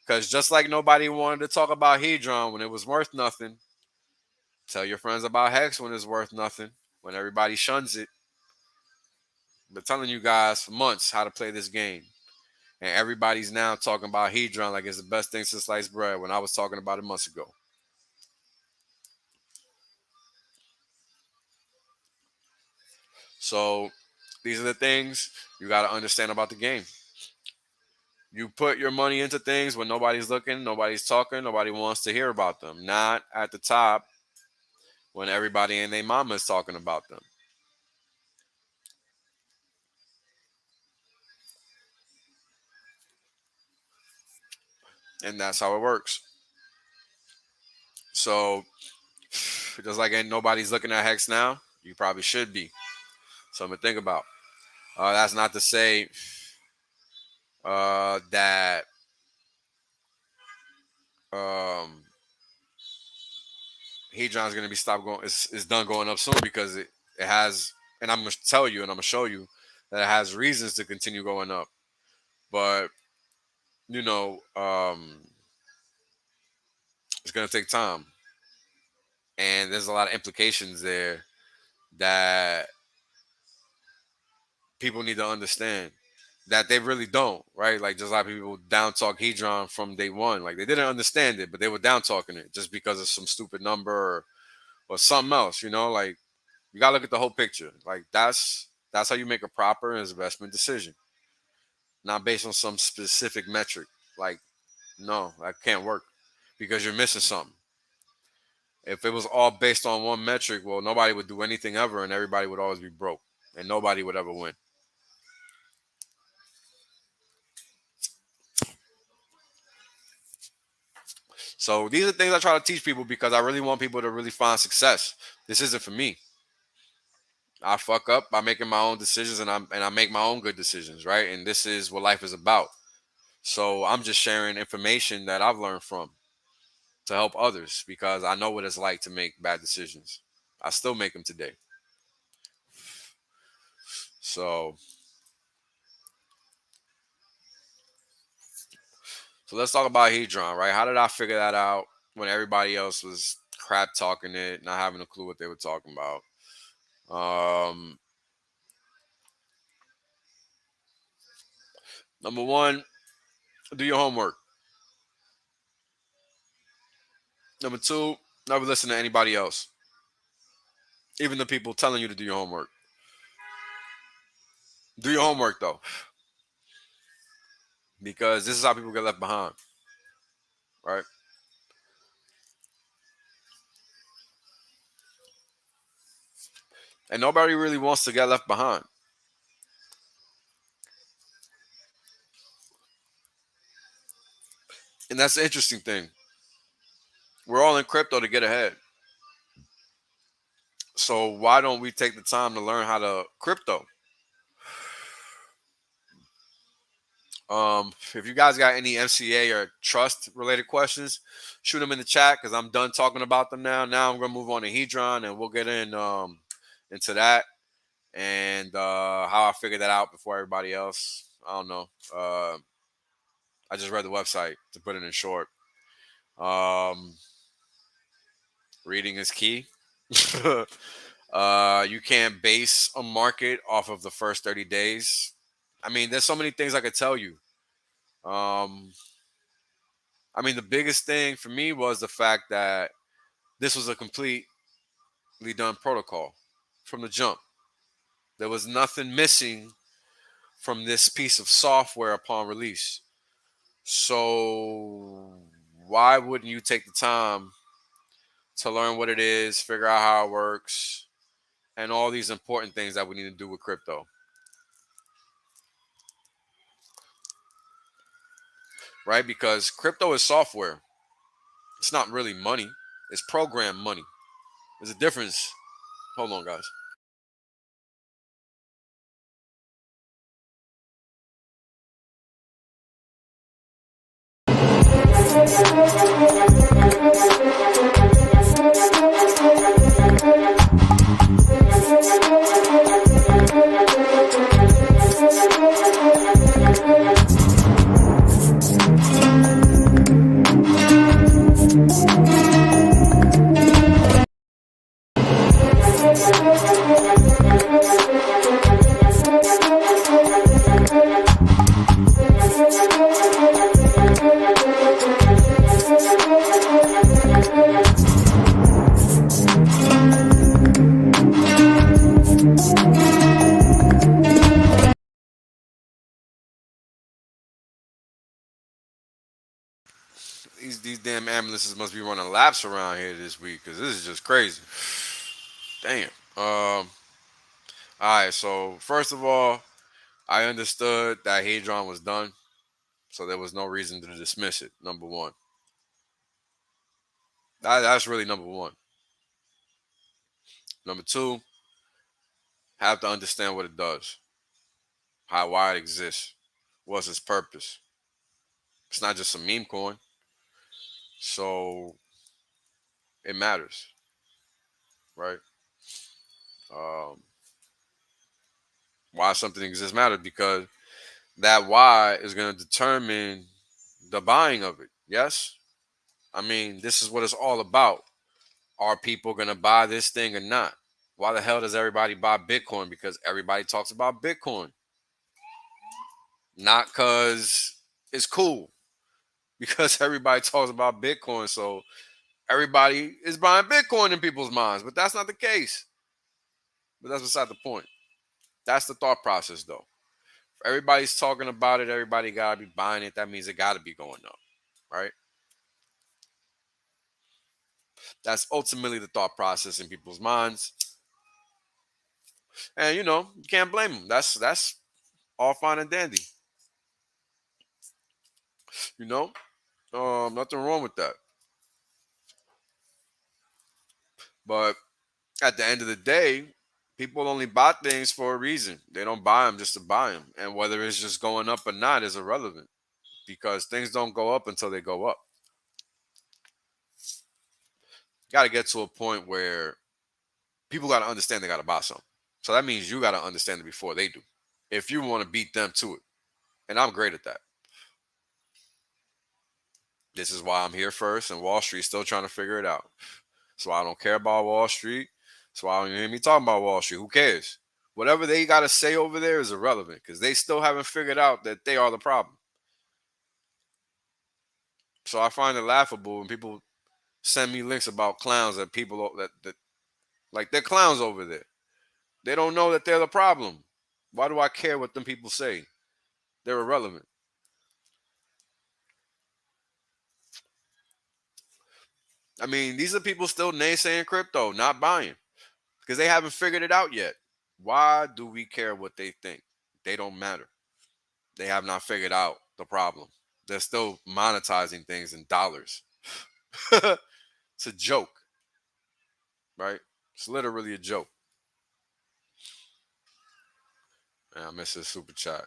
because just like nobody wanted to talk about Hedron when it was worth nothing, tell your friends about Hex when it's worth nothing, when everybody shuns it. Been telling you guys for months how to play this game. And everybody's now talking about Hedron like it's the best thing since sliced bread when I was talking about it months ago. So these are the things you got to understand about the game. You put your money into things when nobody's looking, nobody's talking, nobody wants to hear about them. Not at the top when everybody and their mama is talking about them. And that's how it works. So just like ain't nobody's looking at Hex now, you probably should be. Something to think about. That's not to say that Hedron's going to be stopped going. It's done going up soon because it has, and I'm going to tell you and I'm going to show you that it has reasons to continue going up. But you know, it's going to take time, and there's a lot of implications there that people need to understand that they really don't, right? Like just a lot of people down talk Hedron from day one. Like they didn't understand it, but they were down talking it just because of some stupid number or something else, you know, like you gotta look at the whole picture. Like that's how you make a proper investment decision. Not based on some specific metric. Like, no, that can't work because you're missing something. If it was all based on one metric, well, nobody would do anything ever and everybody would always be broke and nobody would ever win. So these are things I try to teach people because I really want people to really find success. This isn't for me. I fuck up by making my own decisions and I make my own good decisions, right? And this is what life is about. So I'm just sharing information that I've learned from to help others because I know what it's like to make bad decisions. I still make them today. So let's talk about Hedron, right? How did I figure that out when everybody else was crap talking it, not having a clue what they were talking about? Number one, do your homework. Number two, never listen to anybody else, even the people telling you to do your homework. Do your homework though, because this is how people get left behind, right? And nobody really wants to get left behind. And that's the interesting thing. We're all in crypto to get ahead. So why don't we take the time to learn how to crypto? If you guys got any MCA or trust related questions, shoot them in the chat because I'm done talking about them now. Now I'm gonna move on to Hedron and we'll get into that and how I figured that out before everybody else. I don't know. I just read the website to put it in short. Reading is key. You can't base a market off of the first 30 days. I mean, there's so many things I could tell you. I mean, the biggest thing for me was the fact that this was a completely done protocol from the jump. There was nothing missing from this piece of software upon release. So why wouldn't you take the time to learn what it is, figure out how it works, and all these important things that we need to do with crypto? Right? Because crypto is software. It's not really money. It's program money. There's a difference. Hold on, guys. These damn ambulances must be running laps around here this week because this is just crazy. Damn. All right. So first of all, I understood that Hadron was done. So there was no reason to dismiss it. Number one. That's really number one. Number two, have to understand what it does, why it exists, what's its purpose. It's not just a meme coin, so it matters, right? Um, why something exists matters because that why is going to determine the buying of it. Yes, I mean this is what it's all about. Are people going to buy this thing or not? Why the hell does everybody buy Bitcoin? Because everybody talks about Bitcoin. Not because it's cool. Because everybody talks about Bitcoin. So everybody is buying Bitcoin in people's minds. But that's not the case. But that's beside the point. That's the thought process, though. If everybody's talking about it, everybody got to be buying it. That means it got to be going up, right? That's ultimately the thought process in people's minds. And, you can't blame them. That's all fine and dandy. Nothing wrong with that. But at the end of the day, people only buy things for a reason. They don't buy them just to buy them. And whether it's just going up or not is irrelevant because things don't go up until they go up. Got to get to a point where people got to understand they got to buy something. So that means you got to understand it before they do. If you want to beat them to it. And I'm great at that. This is why I'm here first, and Wall Street's still trying to figure it out. So I don't care about Wall Street. So I don't even hear me talking about Wall Street. Who cares? Whatever they got to say over there is irrelevant because they still haven't figured out that they are the problem. So I find it laughable when people send me links about clowns that people that like they're clowns over there. They don't know that they're the problem. Why do I care what them people say? They're irrelevant. I mean, these are people still naysaying crypto, not buying because they haven't figured it out yet. Why do we care what they think? They don't matter. They have not figured out the problem. They're still monetizing things in dollars. It's a joke, right? It's literally a joke. Man, I miss this super chat.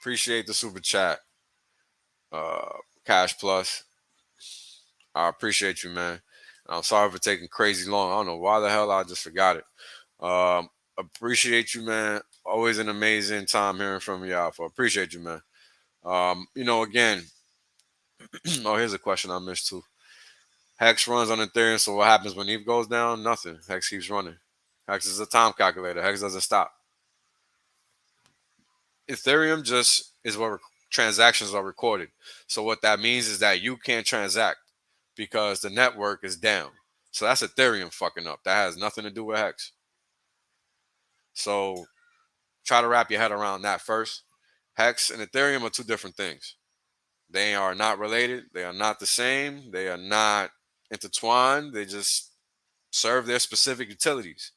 Appreciate the super chat. Cash Plus. I appreciate you, man. I'm sorry for taking crazy long. I don't know why the hell I just forgot it. Appreciate you, man. Always an amazing time hearing from you, Alpha. Appreciate you, man. Again, oh, here's a question I missed too. Hex runs on Ethereum, so what happens when ETH goes down? Nothing. Hex keeps running. Hex is a time calculator. Hex doesn't stop. Ethereum just is where transactions are recorded. So what that means is that you can't transact because the network is down. So that's Ethereum fucking up. That has nothing to do with Hex. So try to wrap your head around that first. Hex and Ethereum are two different things. They are not related. They are not the same. They are not intertwined. They just serve their specific utilities.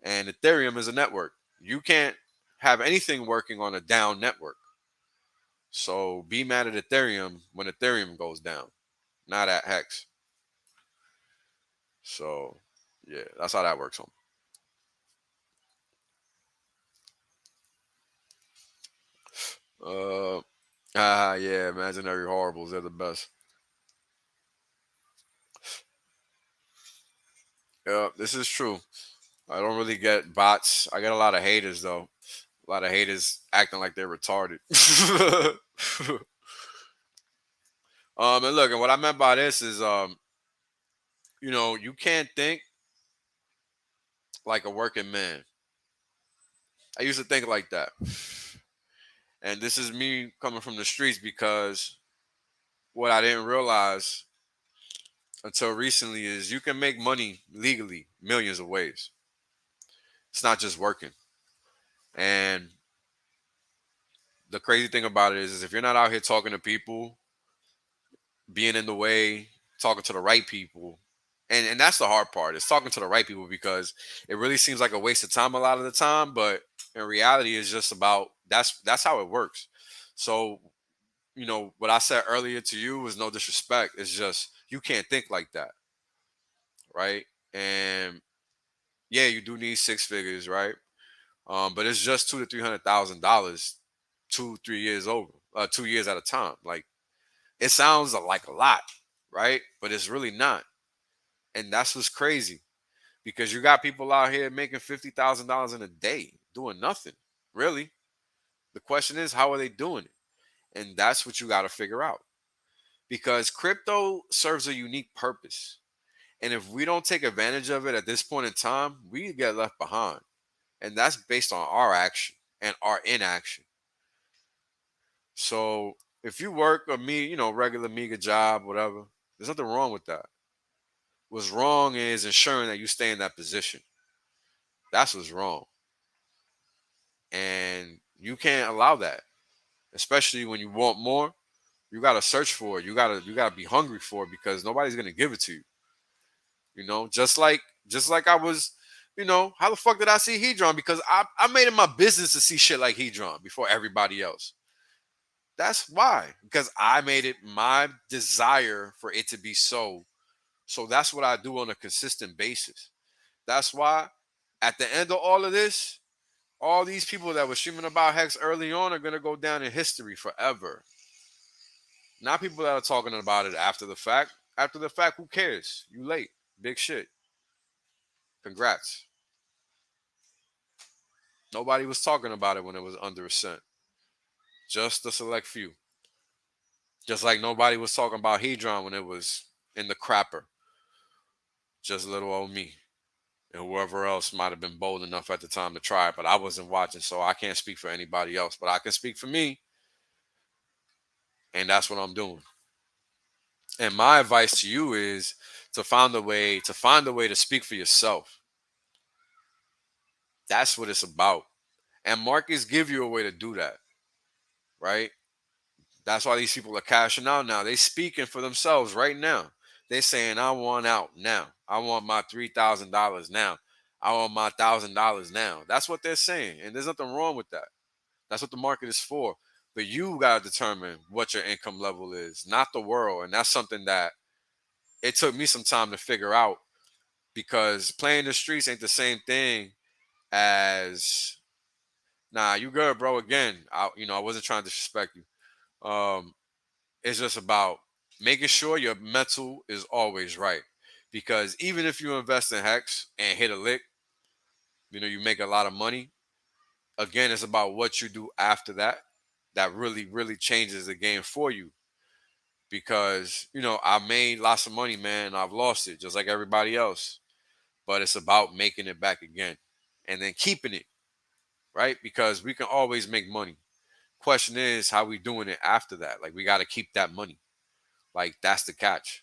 And Ethereum is a network. You can't have anything working on a down network. So be mad at Ethereum when Ethereum goes down, not at Hex. So, yeah, that's how that works. Yeah, imaginary horribles. They're the best. Yeah, this is true. I don't really get bots. I get a lot of haters, though. A lot of haters acting like they're retarded. And look, and what I meant by this is, you can't think like a working man. I used to think like that. And this is me coming from the streets because what I didn't realize until recently is you can make money legally millions of ways. It's not just working. And the crazy thing about it is if you're not out here talking to people, being in the way, talking to the right people, and that's the hard part, is talking to the right people because it really seems like a waste of time a lot of the time, but in reality it's just about that's how it works. So what I said earlier to you was no disrespect. It's just you can't think like that, right? And yeah, you do need six figures, right? But it's just $200,000 to $300,000, 2-3 years over, 2 years at a time. Like it sounds like a lot, right? But it's really not, and that's what's crazy because you got people out here making $50,000 in a day doing nothing, really. The question is, how are they doing it? And that's what you got to figure out because crypto serves a unique purpose. And if we don't take advantage of it at this point in time, we get left behind. And that's based on our action and our inaction. So if you work regular meager job, whatever, there's nothing wrong with that. What's wrong is ensuring that you stay in that position. That's what's wrong. And you can't allow that, especially when you want more. You gotta search for it. You gotta be hungry for it because nobody's gonna give it to you. Just like I was, how the fuck did I see Hedron? Because I made it my business to see shit like Hedron before everybody else. That's why. Because I made it my desire for it to be so. So that's what I do on a consistent basis. That's why at the end of all of this, all these people that were streaming about Hex early on are gonna go down in history forever. Not people that are talking about it after the fact. After the fact, who cares? You late. Big shit. Congrats. Nobody was talking about it when it was under a cent. Just a select few. Just like nobody was talking about Hedron when it was in the crapper. Just little old me. And whoever else might have been bold enough at the time to try it. But I wasn't watching, so I can't speak for anybody else. But I can speak for me. And that's what I'm doing. And my advice to you is to find a way to speak for yourself. That's what it's about. And markets give you a way to do that. Right? That's why these people are cashing out now. They speaking for themselves right now. They saying, I want out now. I want my $3,000 now. I want my $1,000 now. That's what they're saying. And there's nothing wrong with that. That's what the market is for. But you got to determine what your income level is, not the world. And that's something that it took me some time to figure out because playing the streets ain't the same thing as, nah, you good, bro. Again, I wasn't trying to disrespect you. It's just about making sure your mental is always right. Because even if you invest in Hex and hit a lick, you make a lot of money. Again, it's about what you do after that. That really, really changes the game for you. Because, I made lots of money, man, and I've lost it just like everybody else. But it's about making it back again and then keeping it, right? Because we can always make money. Question is, how we doing it after that? Like, we got to keep that money. Like, that's the catch.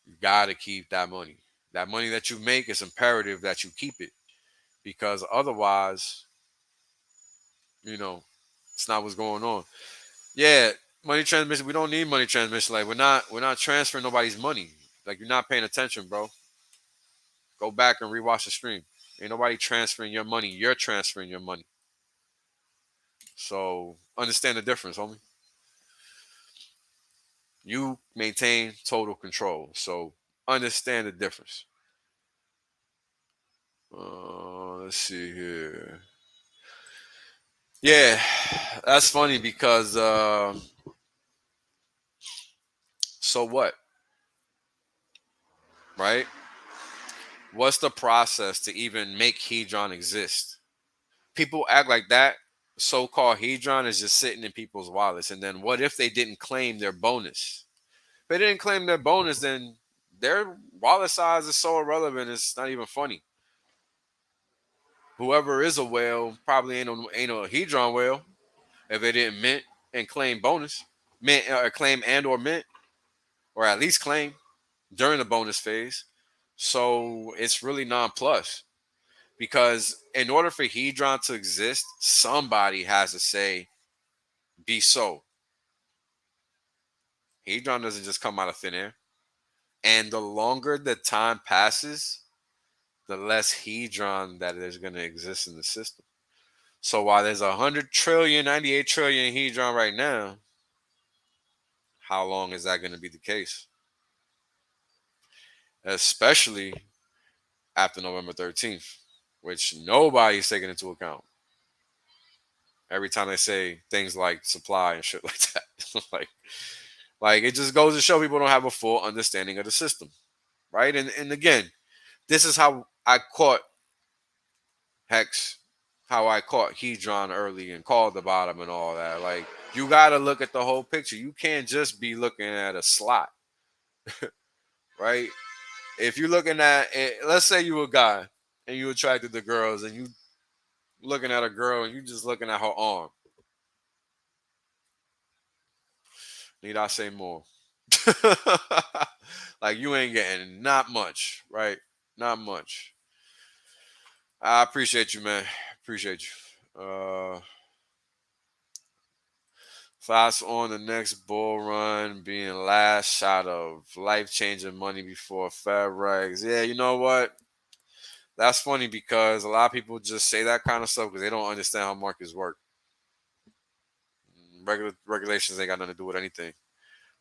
You got to keep that money. That money that you make is imperative that you keep it because otherwise, it's not what's going on. Yeah, money transmission. We don't need money transmission. Like, we're not transferring nobody's money. Like, you're not paying attention, bro. Go back and rewatch the stream. Ain't nobody transferring your money. You're transferring your money. So understand the difference, homie. You maintain total control. So understand the difference. Let's see here. Yeah, that's funny because so what? Right? What's the process to even make Hedron exist? People act like that so-called Hedron is just sitting in people's wallets. And then what if they didn't claim their bonus? If they didn't claim their bonus, then their wallet size is so irrelevant, it's not even funny. Whoever is a whale probably ain't a Hedron whale if they didn't mint and claim bonus, mint or claim and or mint, or at least claim during the bonus phase. So it's really non-plus because in order for Hedron to exist, somebody has to say, be so. Hedron doesn't just come out of thin air. And the longer the time passes, the less Hedron that is going to exist in the system. So while there's 100 trillion, 98 trillion Hedron right now, how long is that going to be the case? Especially after November 13th, which nobody's taking into account. Every time they say things like supply and shit like that. like it just goes to show people don't have a full understanding of the system. Right? And again, this is how I caught Hex, how I caught Hedron early and called the bottom and all that. Like, you got to look at the whole picture. You can't just be looking at a slot, right? If you're looking at it, let's say you a guy and you attracted to girls and you looking at a girl and you just looking at her arm. Need I say more? Like, you ain't getting not much, right? Not much. I appreciate you, man. Appreciate you. Thoughts on the next bull run being last shot of life-changing money before Fed regs. Yeah, you know what? That's funny because a lot of people just say that kind of stuff because they don't understand how markets work. Regulations ain't got nothing to do with anything.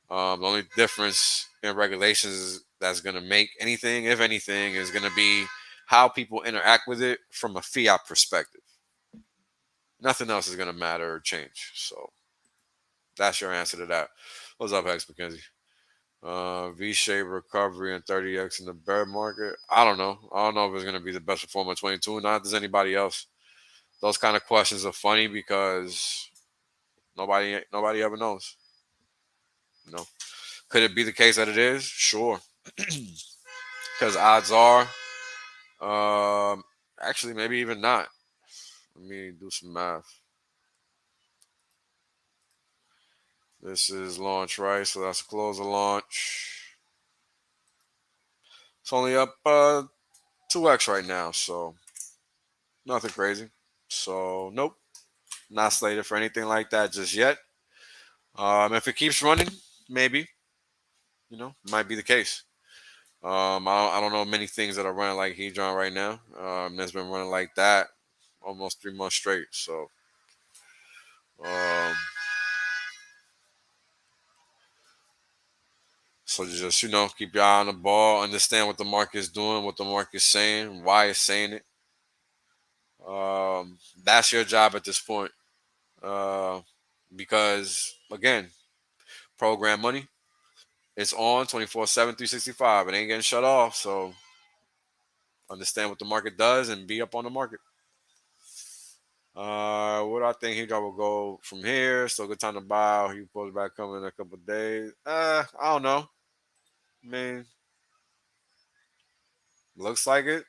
The only difference in regulations that's going to make anything, if anything, is going to be how people interact with it from a fiat perspective. Nothing else is going to matter or change. So that's your answer to that. What's up, Hex McKenzie? V-shaped recovery and 30x in the bear market. I don't know. I don't know if it's going to be the best performer in 22. Not does anybody else. Those kind of questions are funny because nobody ever knows. You know, could it be the case that it is? Sure, because odds are, actually maybe even not. Let me do some math. This is launch, right? So that's close of launch. It's only up 2x right now, so nothing crazy. So nope, not slated for anything like that just yet. If it keeps running, maybe, might be the case. I don't know many things that are running like Hedron right now. That's been running like that almost 3 months straight. Um, so just keep your eye on the ball, understand what the market is doing, what the market is saying, why it's saying it. That's your job at this point. Because again, program money, it's on 24/7, 365. It ain't getting shut off. So understand what the market does and be up on the market. What do I think Hedron will go from here? Still good time to buy. He pulls back coming in a couple of days. I don't know. I mean, looks like it.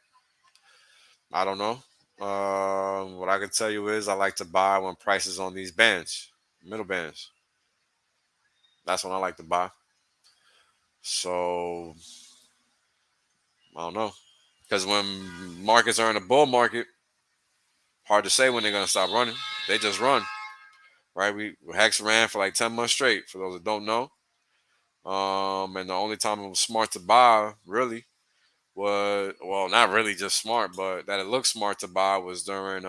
I don't know. What I can tell you is I like to buy when prices on these bands, middle bands. That's when I like to buy. So I don't know. Because when markets are in a bull market, hard to say when they're gonna stop running. They just run. Right? Hex ran for like 10 months straight, for those that don't know. And the only time it was smart to buy, really, was, well, not really just smart, but that it looked smart to buy was during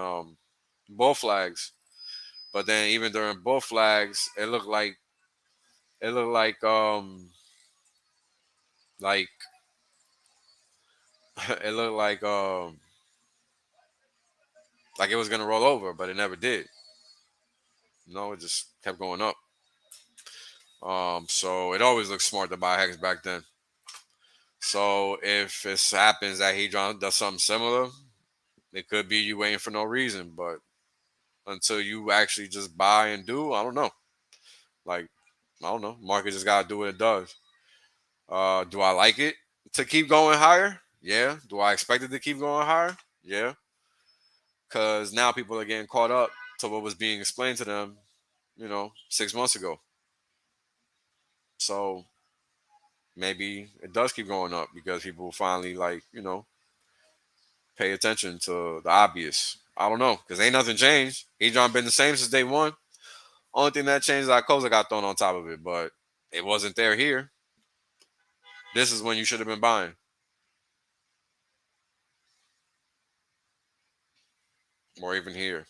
bull flags. But then even during bull flags, it looked like it looked like it was gonna roll over, but it never did. No, it just kept going up. So it always looked smart to buy Hex back then. So if it happens that Hedron does something similar, it could be you waiting for no reason. But until you actually just buy and do, I don't know. Like, I don't know. Market just gotta do what it does. Do I like it to keep going higher? Yeah. Do I expect it to keep going higher? Yeah. Because now people are getting caught up to what was being explained to them, 6 months ago. So maybe it does keep going up because people finally pay attention to the obvious. I don't know because ain't nothing changed. Hedron been the same since day one. Only thing that changed is that Koza got thrown on top of it, but it wasn't there here. This is when you should have been buying. Or even here.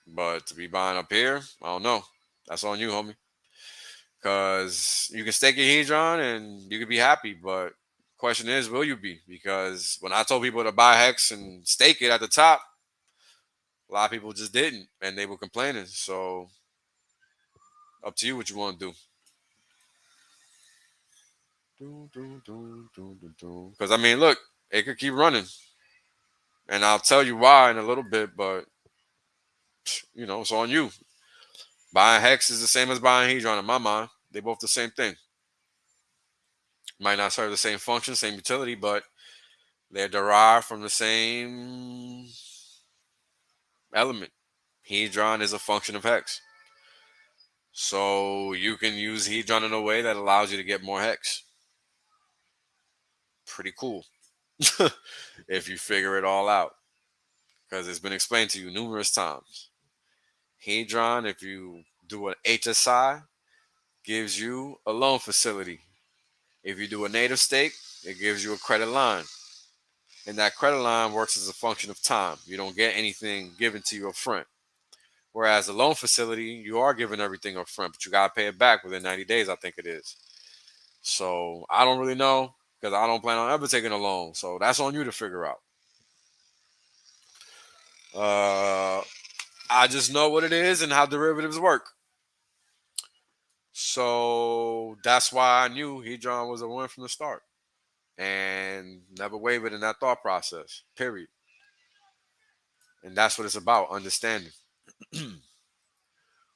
But to be buying up here, I don't know. That's on you, homie. Because you can stake your hedron and you can be happy, but question is, will you be? Because when I told people to buy Hex and stake it at the top, a lot of people just didn't, and they were complaining. So up to you what you want to do. Because I mean, look, it could keep running, and I'll tell you why in a little bit. But it's on you. Buying Hex is the same as buying hedron in my mind. They both the same thing. Might not serve the same function, same utility, but they're derived from the same element. Hedron is a function of Hex. So you can use Hedron in a way that allows you to get more Hex. Pretty cool. If you figure it all out. Because it's been explained to you numerous times. Hedron, if you do an HSI, gives you a loan facility. If you do a native stake, it gives you a credit line. And that credit line works as a function of time. You don't get anything given to you up front. Whereas a loan facility, you are given everything up front, but you got to pay it back within 90 days, I think it is. So I don't really know because I don't plan on ever taking a loan. So that's on you to figure out. I just know what it is and how derivatives work. So that's why I knew Hedron was a win from the start and never wavered in that thought process, period. And that's what it's about, understanding.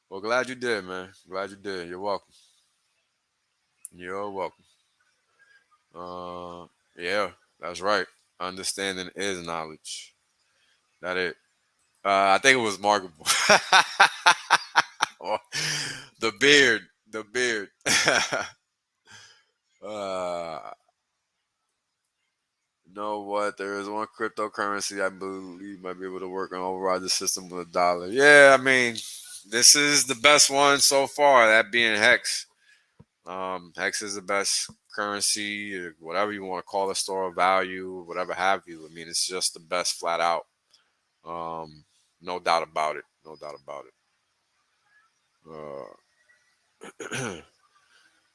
Well, glad you did, man. Glad you did. You're welcome. You're welcome. Yeah, that's right. Understanding is knowledge. That it. I think it was marketable. Oh, the beard. The beard. Know what? There is one cryptocurrency I believe might be able to work and override the system with $1. Yeah, I mean, this is the best one so far. That being Hex. Hex is the best currency, or whatever you want to call it, store of value, whatever have you. I mean, it's just the best flat out. No doubt about it. No doubt about it.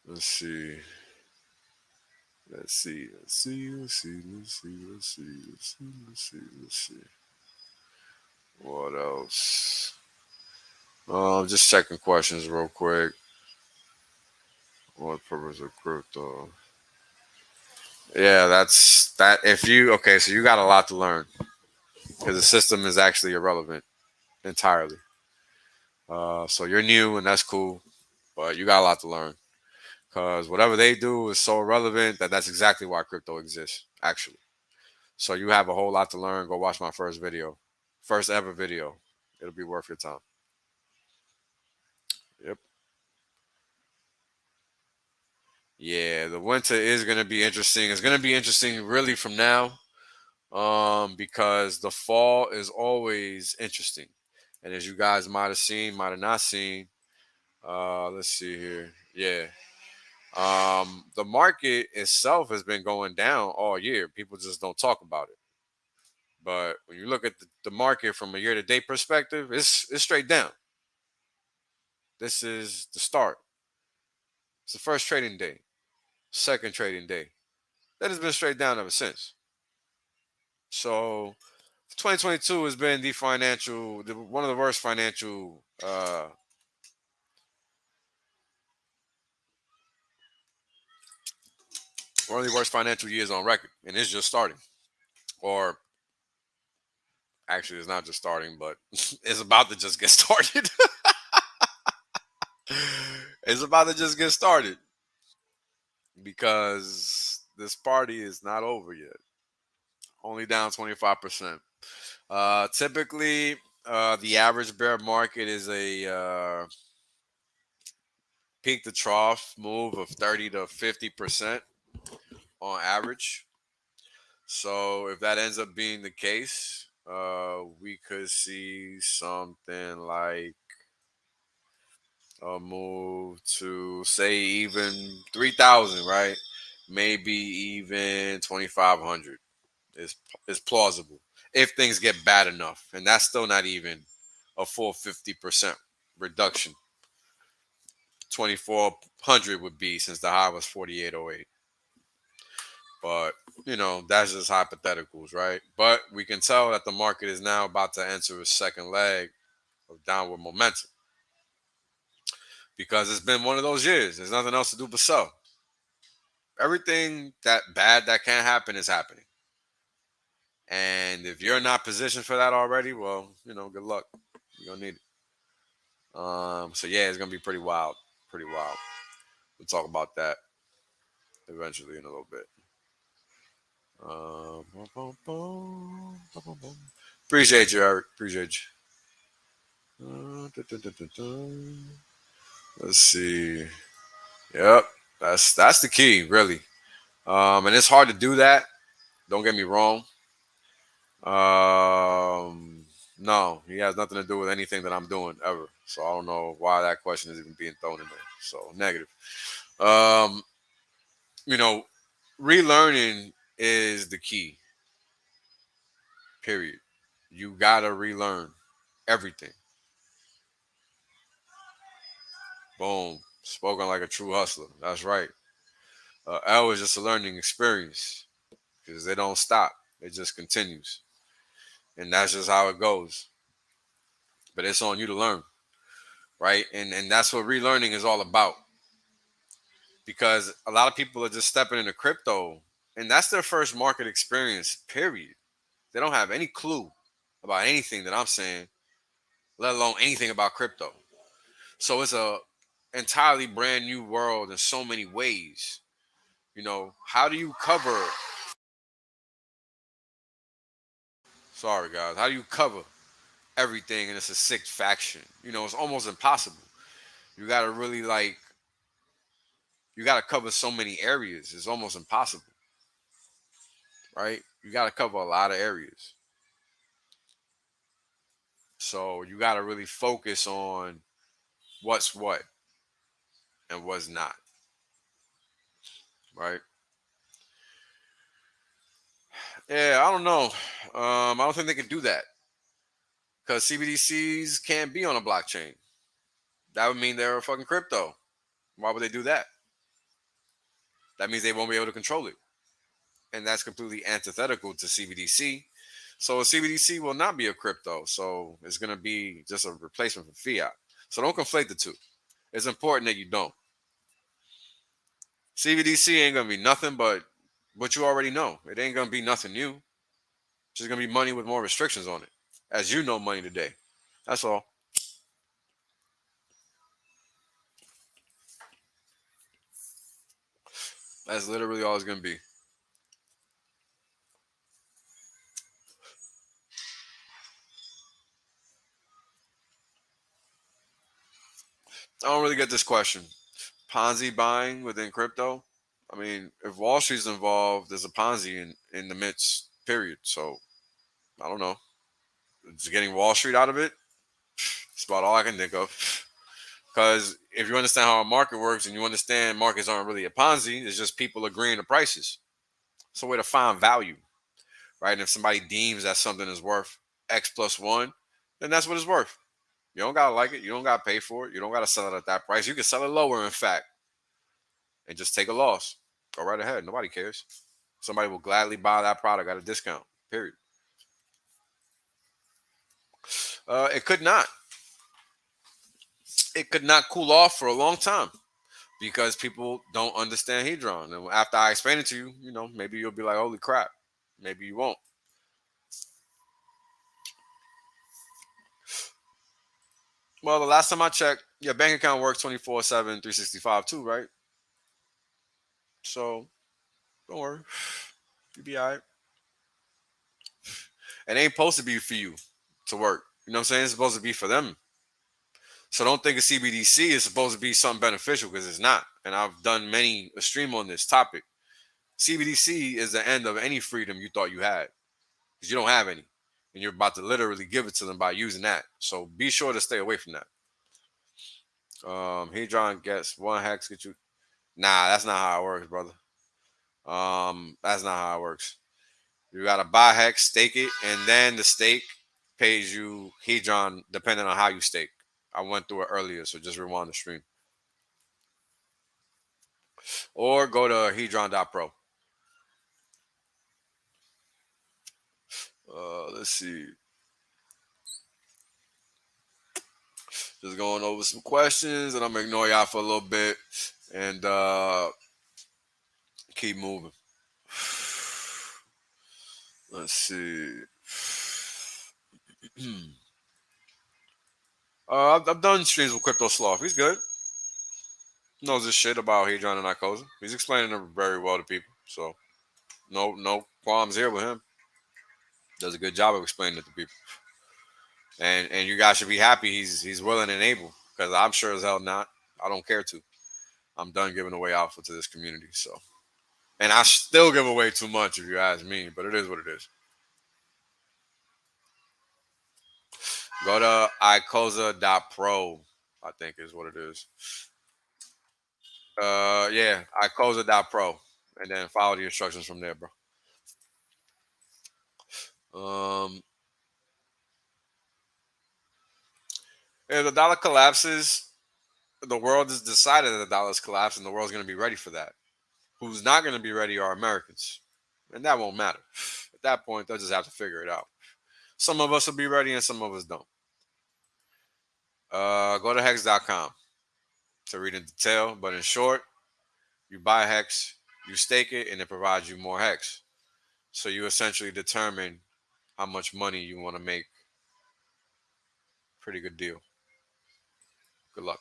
Let's see. Let's see. Let's see. Let's see. Let's see. Let's see. Let's see. Let's see. Let's see. What else? Just checking questions real quick. What purpose of crypto? Yeah, that's that. Okay, so you got a lot to learn because the system is actually irrelevant entirely. So you're new and that's cool, but you got a lot to learn because whatever they do is so irrelevant that that's exactly why crypto exists, actually. So you have a whole lot to learn. Go watch my first video, first ever video. It'll be worth your time. Yep. Yeah, the winter is going to be interesting. It's going to be interesting really from now because the fall is always interesting. And as you guys might have seen, might have not seen, let's see here. Yeah. The market itself has been going down all year. People just don't talk about it. But when you look at the market from a year-to-date perspective, it's straight down. This is the start. It's the first trading day, second trading day. That has been straight down ever since. So 2022 has been one of the worst financial one of the worst financial years on record, and it's just starting. Or actually, it's not just starting, but it's about to just get started. It's about to just get started because this party is not over yet. Only down 25%. Typically, the average bear market is a peak to trough move of 30 to 50% on average. So if that ends up being the case, we could see something like a move to say even 3,000, right? Maybe even 2,500 is plausible if things get bad enough, and that's still not even a full 50% reduction. 2400 would be, since the high was 4808. But, that's just hypotheticals, right? But we can tell that the market is now about to enter a second leg of downward momentum, because it's been one of those years. There's nothing else to do but sell. Everything that bad that can happen is happening. And if you're not positioned for that already, well, good luck. You're going to need it. So yeah, it's going to be pretty wild. Pretty wild. We'll talk about that eventually in a little bit. Appreciate you, Eric. Appreciate you. Let's see. Yep, that's the key, really. And it's hard to do that. Don't get me wrong. No, he has nothing to do with anything that I'm doing ever. So I don't know why that question is even being thrown in there. So negative. Relearning is the key. Period. You gotta relearn everything. Boom. Spoken like a true hustler. That's right. L is just a learning experience, because they don't stop. It just continues. And that's just how it goes. But it's on you to learn, right? And that's what relearning is all about. Because a lot of people are just stepping into crypto, and that's their first market experience, period. They don't have any clue about anything that I'm saying, let alone anything about crypto. So it's a entirely brand new world in so many ways. How do you cover? Sorry, guys. How do you cover everything? And it's a sixth faction. It's almost impossible. You got to really you got to cover so many areas. It's almost impossible, right? You got to cover a lot of areas. So you got to really focus on what's what and what's not, right? Yeah, I don't know. I don't think they can do that, because CBDCs can't be on a blockchain. That would mean they're a fucking crypto. Why would they do that? That means they won't be able to control it. And that's completely antithetical to CBDC. So a CBDC will not be a crypto. So it's going to be just a replacement for fiat. So don't conflate the two. It's important that you don't. CBDC ain't going to be nothing but what you already know. It ain't going to be nothing new. It's just going to be money with more restrictions on it, as you know money today. That's all. That's literally all it's going to be. I don't really get this question. Ponzi buying within crypto? I mean, if Wall Street's involved, there's a Ponzi in the midst, period. So, I don't know. Just getting Wall Street out of it, it's about all I can think of. Because if you understand how a market works, and you understand markets aren't really a Ponzi, it's just people agreeing to prices. It's a way to find value, right? And if somebody deems that something is worth X plus one, then that's what it's worth. You don't got to like it. You don't got to pay for it. You don't got to sell it at that price. You can sell it lower, in fact, and just take a loss. Go right ahead. Nobody cares. Somebody will gladly buy that product at a discount, period. It could not. It could not cool off for a long time, because people don't understand Hedron. And after I explain it to you, maybe you'll be like, holy crap. Maybe you won't. Well, the last time I checked, your bank account works 24/7, 365 too, right? So don't worry. You'll be all right. It ain't supposed to be for you to work. You know what I'm saying? It's supposed to be for them. So don't think a CBDC is supposed to be something beneficial, because it's not. And I've done a stream on this topic. CBDC is the end of any freedom you thought you had, because you don't have any. And you're about to literally give it to them by using that. So be sure to stay away from that. Hedron gets one hex, get you. Nah, that's not how it works, brother. That's not how it works. You gotta buy hex, stake it, and then the stake pays you Hedron depending on how you stake. I went through it earlier, so just rewind the stream. or go to hedron.pro. Let's see. Just going over some questions, and I'm gonna ignore y'all for a little bit and keep moving. Let's see. I've done streams with Crypto Sloth. He's good. Knows his shit about Hedron and Icosa. He's explaining it very well to people. So no problems here with him. Does a good job of explaining it to people. And you guys should be happy he's willing and able, because I'm sure as hell not. I don't care to. I'm done giving away alpha to this community. So, and I still give away too much if you ask me, but it is what it is. Go to icosa.pro, I think is what it is. Yeah, icosa.pro, and then follow the instructions from there, bro. If the dollar collapses, the world has decided that the dollar's collapsed, and the world's going to be ready for that. Who's not going to be ready are Americans, and that won't matter. At that point, they'll just have to figure it out. Some of us will be ready, and some of us don't. Go to HEX.com to read in detail, but in short, you buy HEX, you stake it, and it provides you more HEX. So you essentially determine how much money you want to make. Pretty good deal. Good luck.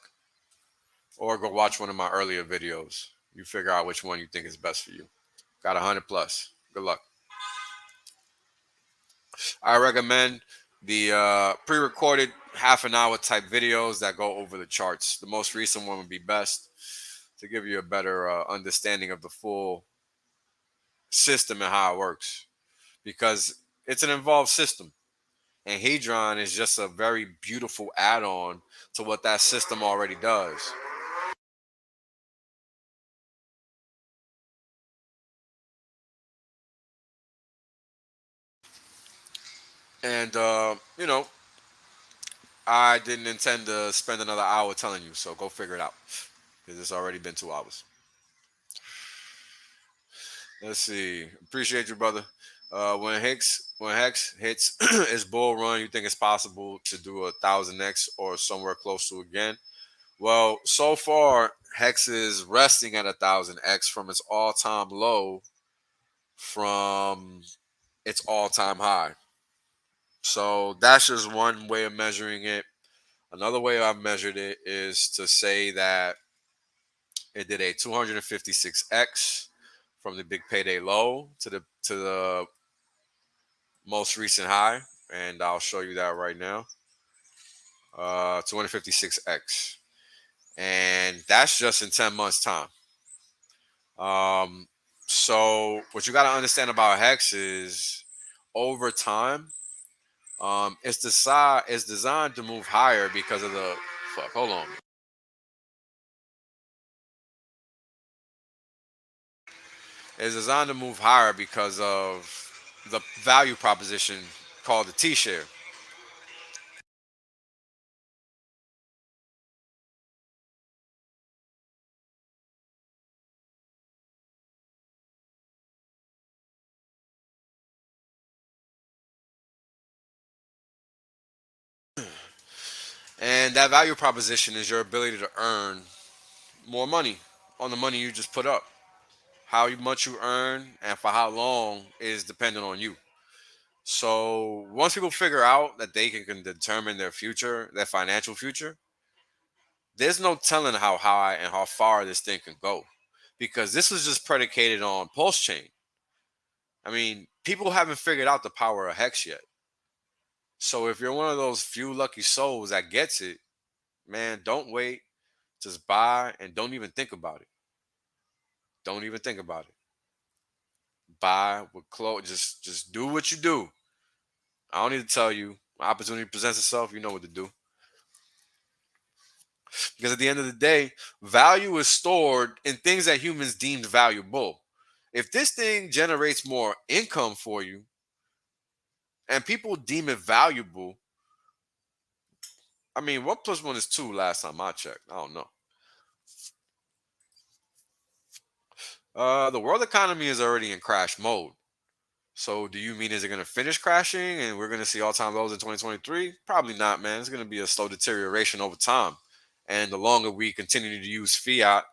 Or go watch one of my earlier videos. You figure out which one you think is best for you. Got 100 plus. Good luck. I recommend the pre-recorded half an hour type videos that go over the charts. The most recent one would be best to give you a better understanding of the full system and how it works, because it's an involved system, and Hedron is just a very beautiful add-on to what that system already does. And I didn't intend to spend another hour telling you, so go figure it out, because it's already been 2 hours. Let's see. Appreciate you, brother. When Hex hits its bull run, you think it's possible to do 1,000x or somewhere close to again? Well, so far Hex is resting at 1,000x from its all-time low, from its all-time high. So that's just one way of measuring it. Another way I've measured it is to say that it did a 256x from the big payday low to the most recent high, and I'll show you that right now. 256x, and that's just in 10 months time. So what you got to understand about Hex is, over time, it's designed to move higher because of the fuck. Hold on. It's designed to move higher because of the value proposition called the T-share. And that value proposition is your ability to earn more money on the money you just put up. How much you earn and for how long is dependent on you. So once people figure out that they can determine their future, their financial future, there's no telling how high and how far this thing can go, because this was just predicated on pulse chain. I mean, people haven't figured out the power of Hex yet. So if you're one of those few lucky souls that gets it, man, don't wait. Just buy and don't even think about it. Don't even think about it. Buy with close. Just do what you do. I don't need to tell you. When opportunity presents itself, you know what to do. Because at the end of the day, value is stored in things that humans deemed valuable. If this thing generates more income for you and people deem it valuable, I mean, 1 + 1 is 2 last time I checked. I don't know. The world economy is already in crash mode. So do you mean is it going to finish crashing and we're going to see all-time lows in 2023? Probably not, man. It's going to be a slow deterioration over time. And the longer we continue to use fiat,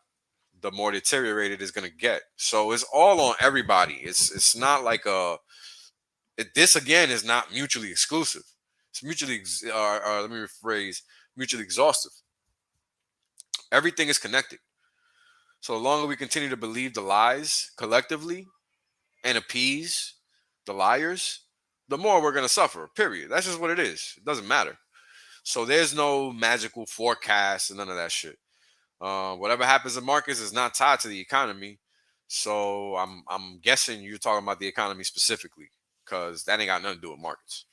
the more deteriorated it's going to get. So it's all on everybody. It's not like this again is not mutually exclusive. It's let me rephrase, mutually exhaustive. Everything is connected. So the longer we continue to believe the lies collectively and appease the liars, the more we're going to suffer, period. That's just what it is. It doesn't matter. So there's no magical forecast and none of that shit. Whatever happens in markets is not tied to the economy. So I'm guessing you're talking about the economy specifically because that ain't got nothing to do with markets.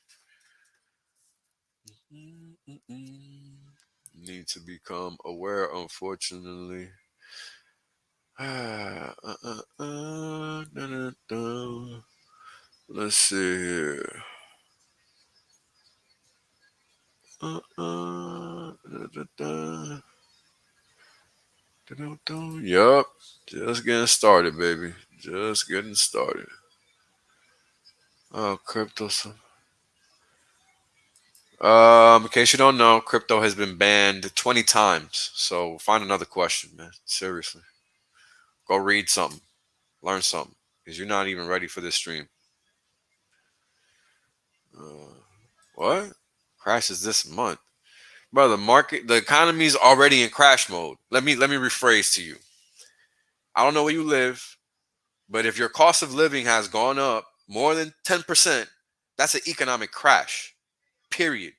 Need to become aware, unfortunately. Let's see here. Yup. Just getting started, baby. Just getting started. Oh, crypto. In case you don't know, crypto has been banned 20 times. So find another question, man. Seriously. Go read something. Learn something. Because you're not even ready for this stream. What? Crashes this month. Bro, the economy is already in crash mode. Let me rephrase to you. I don't know where you live, but if your cost of living has gone up more than 10%, that's an economic crash. Period.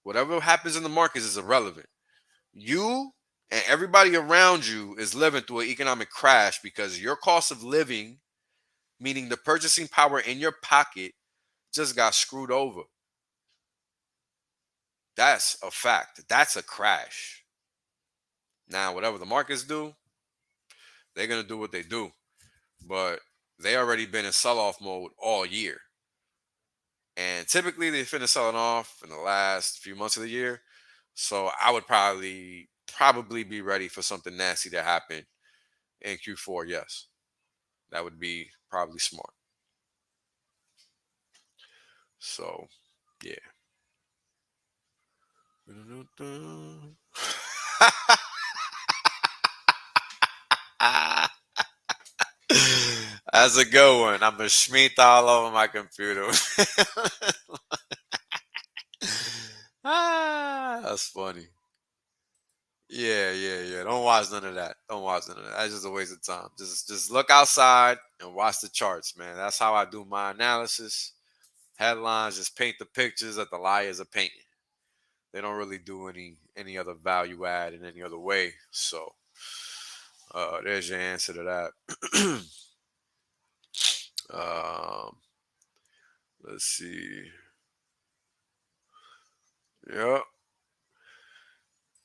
Whatever happens in the markets is irrelevant. You and everybody around you is living through an economic crash because your cost of living, meaning the purchasing power in your pocket, just got screwed over. That's a fact. That's a crash. Now, whatever the markets do, they're going to do what they do. But they already been in sell-off mode all year. And typically they finish selling off in the last few months of the year. So I would probably be ready for something nasty to happen in Q4. Yes, that would be probably smart. So, yeah. That's a good one. I'm a schmeat all over my computer. That's funny. Yeah. Don't watch none of that. That's just a waste of time. Just look outside and watch the charts, man. That's how I do my analysis. Headlines just paint the pictures that the liars are painting. They don't really do any other value add in any other way. So there's your answer to that. Let's see. Yep.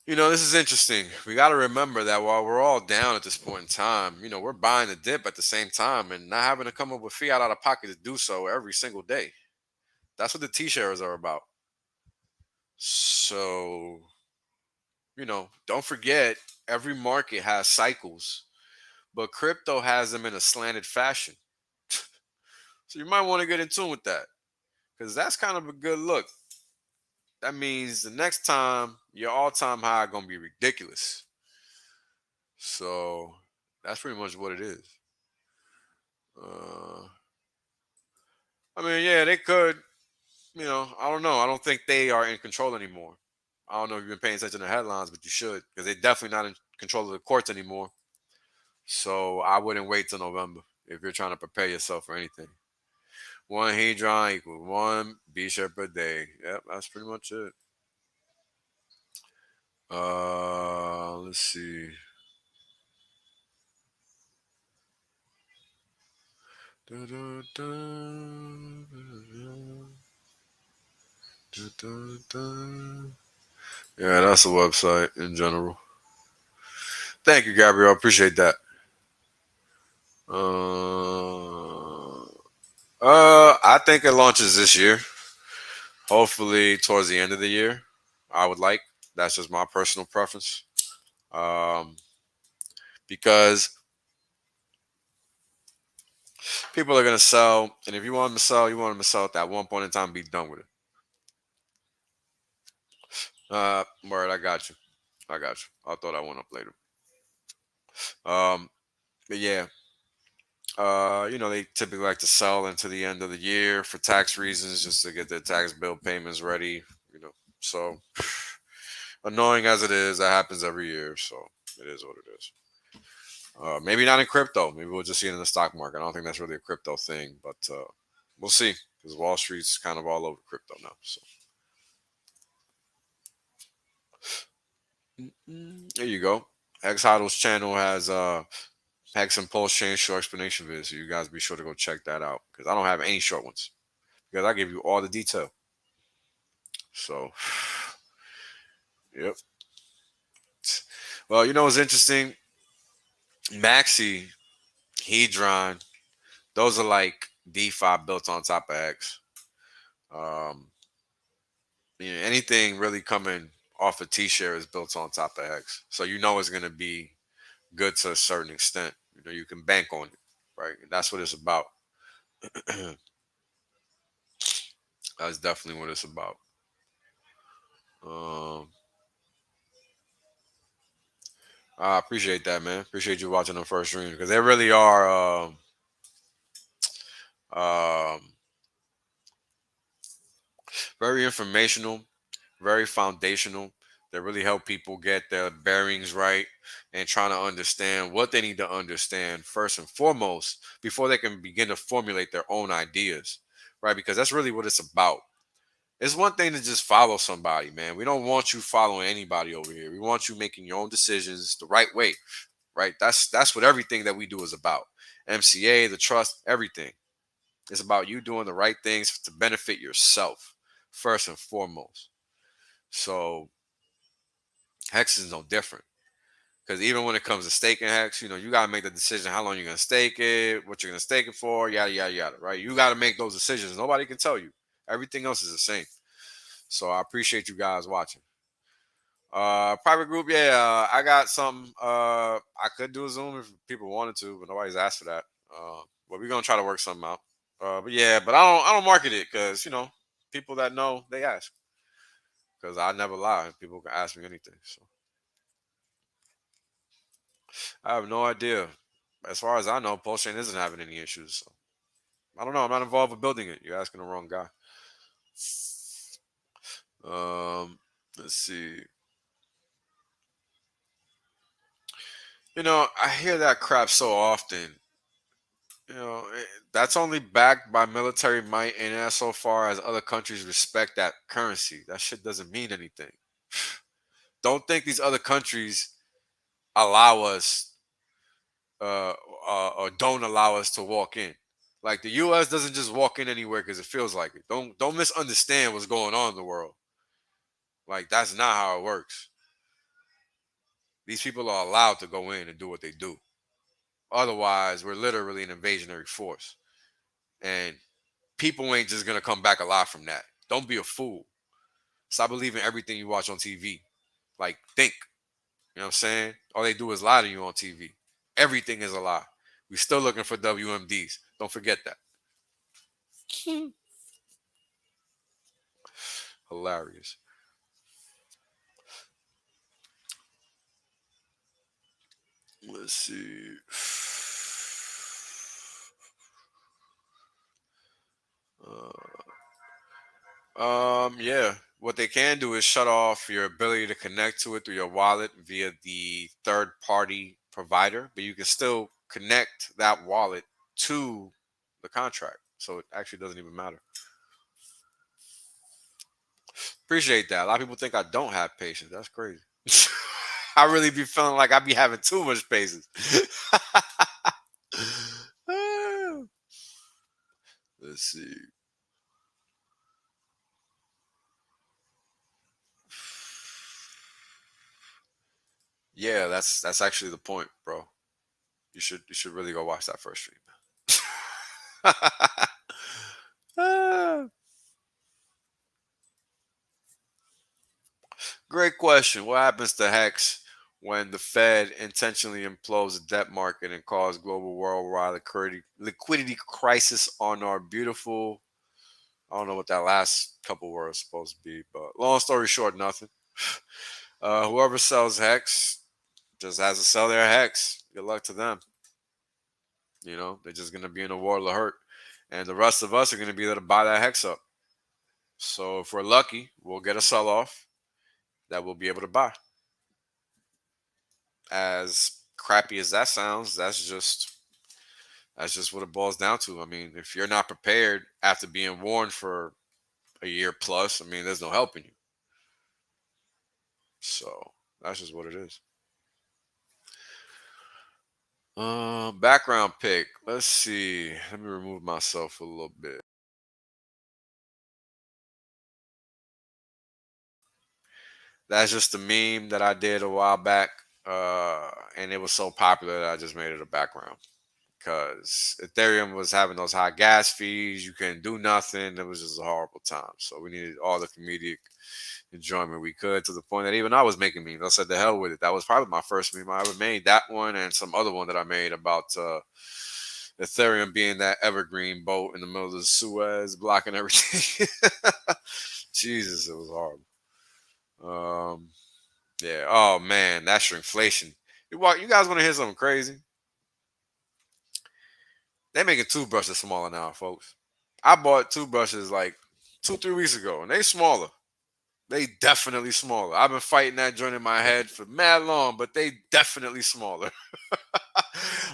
This is interesting. We got to remember that while we're all down at this point in time, we're buying the dip at the same time and not having to come up with fiat out of pocket to do so every single day. That's what the T-shares are about. So, don't forget, every market has cycles, but crypto has them in a slanted fashion. So you might want to get in tune with that because that's kind of a good look. That means the next time your all-time high going to be ridiculous. So that's pretty much what it is. I mean, yeah, they could. I don't know. I don't think they are in control anymore. I don't know if you've been paying attention to headlines, but you should because they're definitely not in control of the courts anymore. So I wouldn't wait till November if you're trying to prepare yourself for anything. One hedron equals one B share per day. Yep, that's pretty much it. Let's see. Yeah, that's a website in general. Thank you, Gabriel. Appreciate that. I think it launches this year. Hopefully towards the end of the year. I would like. That's just my personal preference. Because People are gonna sell, and if you want them to sell, you want them to sell at that one point in time, be done with it. Word, I got you. I got you. I thought I went up later. But yeah, they typically like to sell into the end of the year for tax reasons, just to get their tax bill payments ready. So annoying as it is, that happens every year. So it is what it is. Maybe not in crypto. Maybe we'll just see it in the stock market. I don't think that's really a crypto thing, but we'll see, because Wall Street's kind of all over crypto now. So there you go. X Hodl's channel has Hex and Pulse Chain short explanation videos, so you guys be sure to go check that out, because I don't have any short ones, because I give you all the detail. So, yep. Well, what's interesting? Maxi, Hedron, those are like DeFi built on top of X. Anything really coming off a T-share is built on top of X, so it's going to be good to a certain extent. You can bank on it, right? And that's what it's about. That's definitely what it's about. I appreciate that, man. Appreciate you watching the first stream, because they really are um, very informational, very foundational. They really help people get their bearings right and trying to understand what they need to understand first and foremost before they can begin to formulate their own ideas, right? Because that's really what it's about. It's one thing to just follow somebody, man. We don't want you following anybody over here. We want you making your own decisions the right way, right? That's what everything that we do is about. MCA, the trust, everything. It's about you doing the right things to benefit yourself first and foremost. So Hex is no different. Because even when it comes to staking Hex, you got to make the decision how long you're going to stake it, what you're going to stake it for, yada, yada, yada, right? You got to make those decisions. Nobody can tell you. Everything else is the same. So I appreciate you guys watching. Private group, yeah, I got something. I could do a Zoom if people wanted to, but nobody's asked for that. But we're gonna try to work something out. But I don't market it, because people that know, they ask, because I never lie. People can ask me anything. So I have no idea. As far as I know, Pulse Chain isn't having any issues. So I don't know. I'm not involved with building it. You're asking the wrong guy. Let's see. I hear that crap so often. That's only backed by military might, and as so far as other countries respect that currency. That shit doesn't mean anything. Don't think these other countries allow us or don't allow us to walk in. Like, the U.S. doesn't just walk in anywhere because it feels like it. Don't misunderstand what's going on in the world. Like, that's not how it works. These people are allowed to go in and do what they do. Otherwise, we're literally an invasionary force, and people ain't just gonna come back alive from that. Don't be a fool. Stop believing everything you watch on TV. Like, think. You know what I'm saying? All they do is lie to you on TV. Everything is a lie. We're still looking for WMDs. Don't forget that. Hilarious. Let's see. Yeah. What they can do is shut off your ability to connect to it through your wallet via the third party provider, but you can still connect that wallet to the contract. So it actually doesn't even matter. Appreciate that. A lot of people think I don't have patience. That's crazy. I really be feeling like I be having too much patience. Let's see. Yeah, that's actually the point, bro. You should really go watch that first stream. Great question. What happens to Hex when the Fed intentionally implodes the debt market and cause global worldwide liquidity crisis on our beautiful. I don't know what that last couple words supposed to be, but long story short, nothing. Whoever sells Hex just has to sell their Hex. Good luck to them. They're just gonna be in a world of hurt, and the rest of us are gonna be able to buy that Hex up. So if we're lucky, we'll get a sell off that we'll be able to buy. As crappy as that sounds, that's just what it boils down to. I mean, if you're not prepared after being warned for a year plus, I mean, there's no helping you. So that's just what it is. Background pick. Let's see. Let me remove myself a little bit. That's just a meme that I did a while back, and it was so popular that I just made it a background. Because Ethereum was having those high gas fees, you couldn't do nothing. It was just a horrible time. So we needed all the comedic enjoyment we could, to the point that even I was making memes. I said, the hell with it. That was probably my first meme I ever made. That one and some other one that I made about Ethereum being that evergreen boat in the middle of the Suez, blocking everything. Jesus, it was horrible. Yeah. Oh man, that shrinkflation. You guys want to hear something crazy? They're making toothbrushes smaller now, folks. I bought toothbrushes like 2-3 weeks ago, and they smaller. They definitely smaller. I've been fighting that joint in my head for mad long, but they definitely smaller.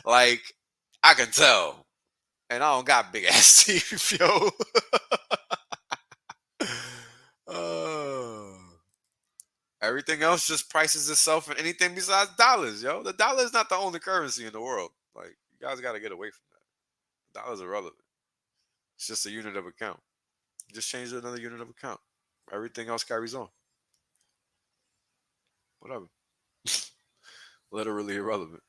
Like, I can tell. And I don't got big ass teeth, yo. uh, Everything else just prices itself in anything besides dollars, yo. The dollar is not the only currency in the world. Like, you guys got to get away from that. Dollars are irrelevant. It's just a unit of account. Just change to another unit of account. Everything else carries on. Whatever. Literally irrelevant.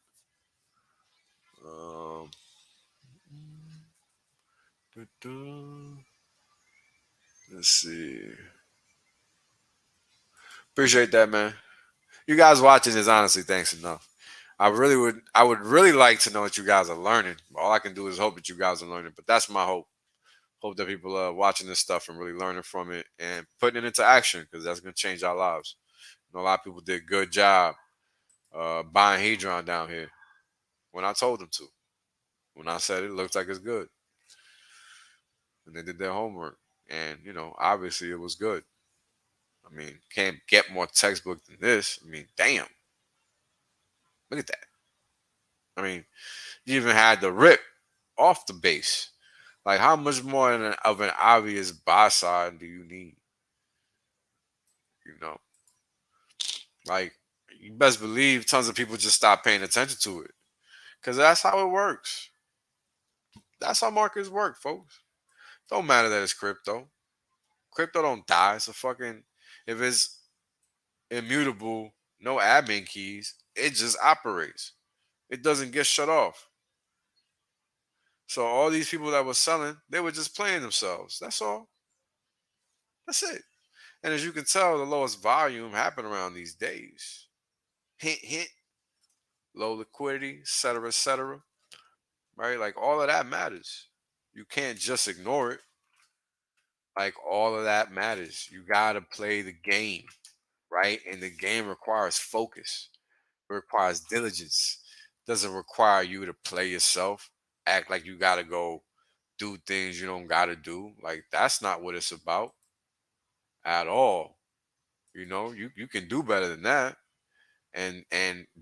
Um, let's see. Appreciate that, man. You guys watching is honestly thanks enough. I would really like to know what you guys are learning. All I can do is hope that you guys are learning, but that's my hope. Hope that people are watching this stuff and really learning from it and putting it into action, because that's going to change our lives. A lot of people did a good job buying Hedron down here when I told them to. When I said it looks like it's good. And they did their homework. And, obviously it was good. I mean, can't get more textbook than this. I mean, damn. Look at that. I mean, you even had the rip off the base. Like, how much more of an obvious buy side do you need? You know, like, you best believe tons of people just stop paying attention to it, because that's how it works. That's how markets work, folks. Don't matter that it's crypto. Crypto don't die. It's a fucking, if it's immutable, no admin keys, it just operates. It doesn't get shut off. So all these people that were selling, they were just playing themselves. That's all. That's it. And as you can tell, the lowest volume happened around these days. Hint, hint. Low liquidity, et cetera, right? Like, all of that matters. You can't just ignore it. Like, all of that matters. You gotta play the game, right? And the game requires focus. It requires diligence. It doesn't require you to play yourself, act like you gotta go do things you don't gotta do. Like, that's not what it's about at all. You can do better than that, and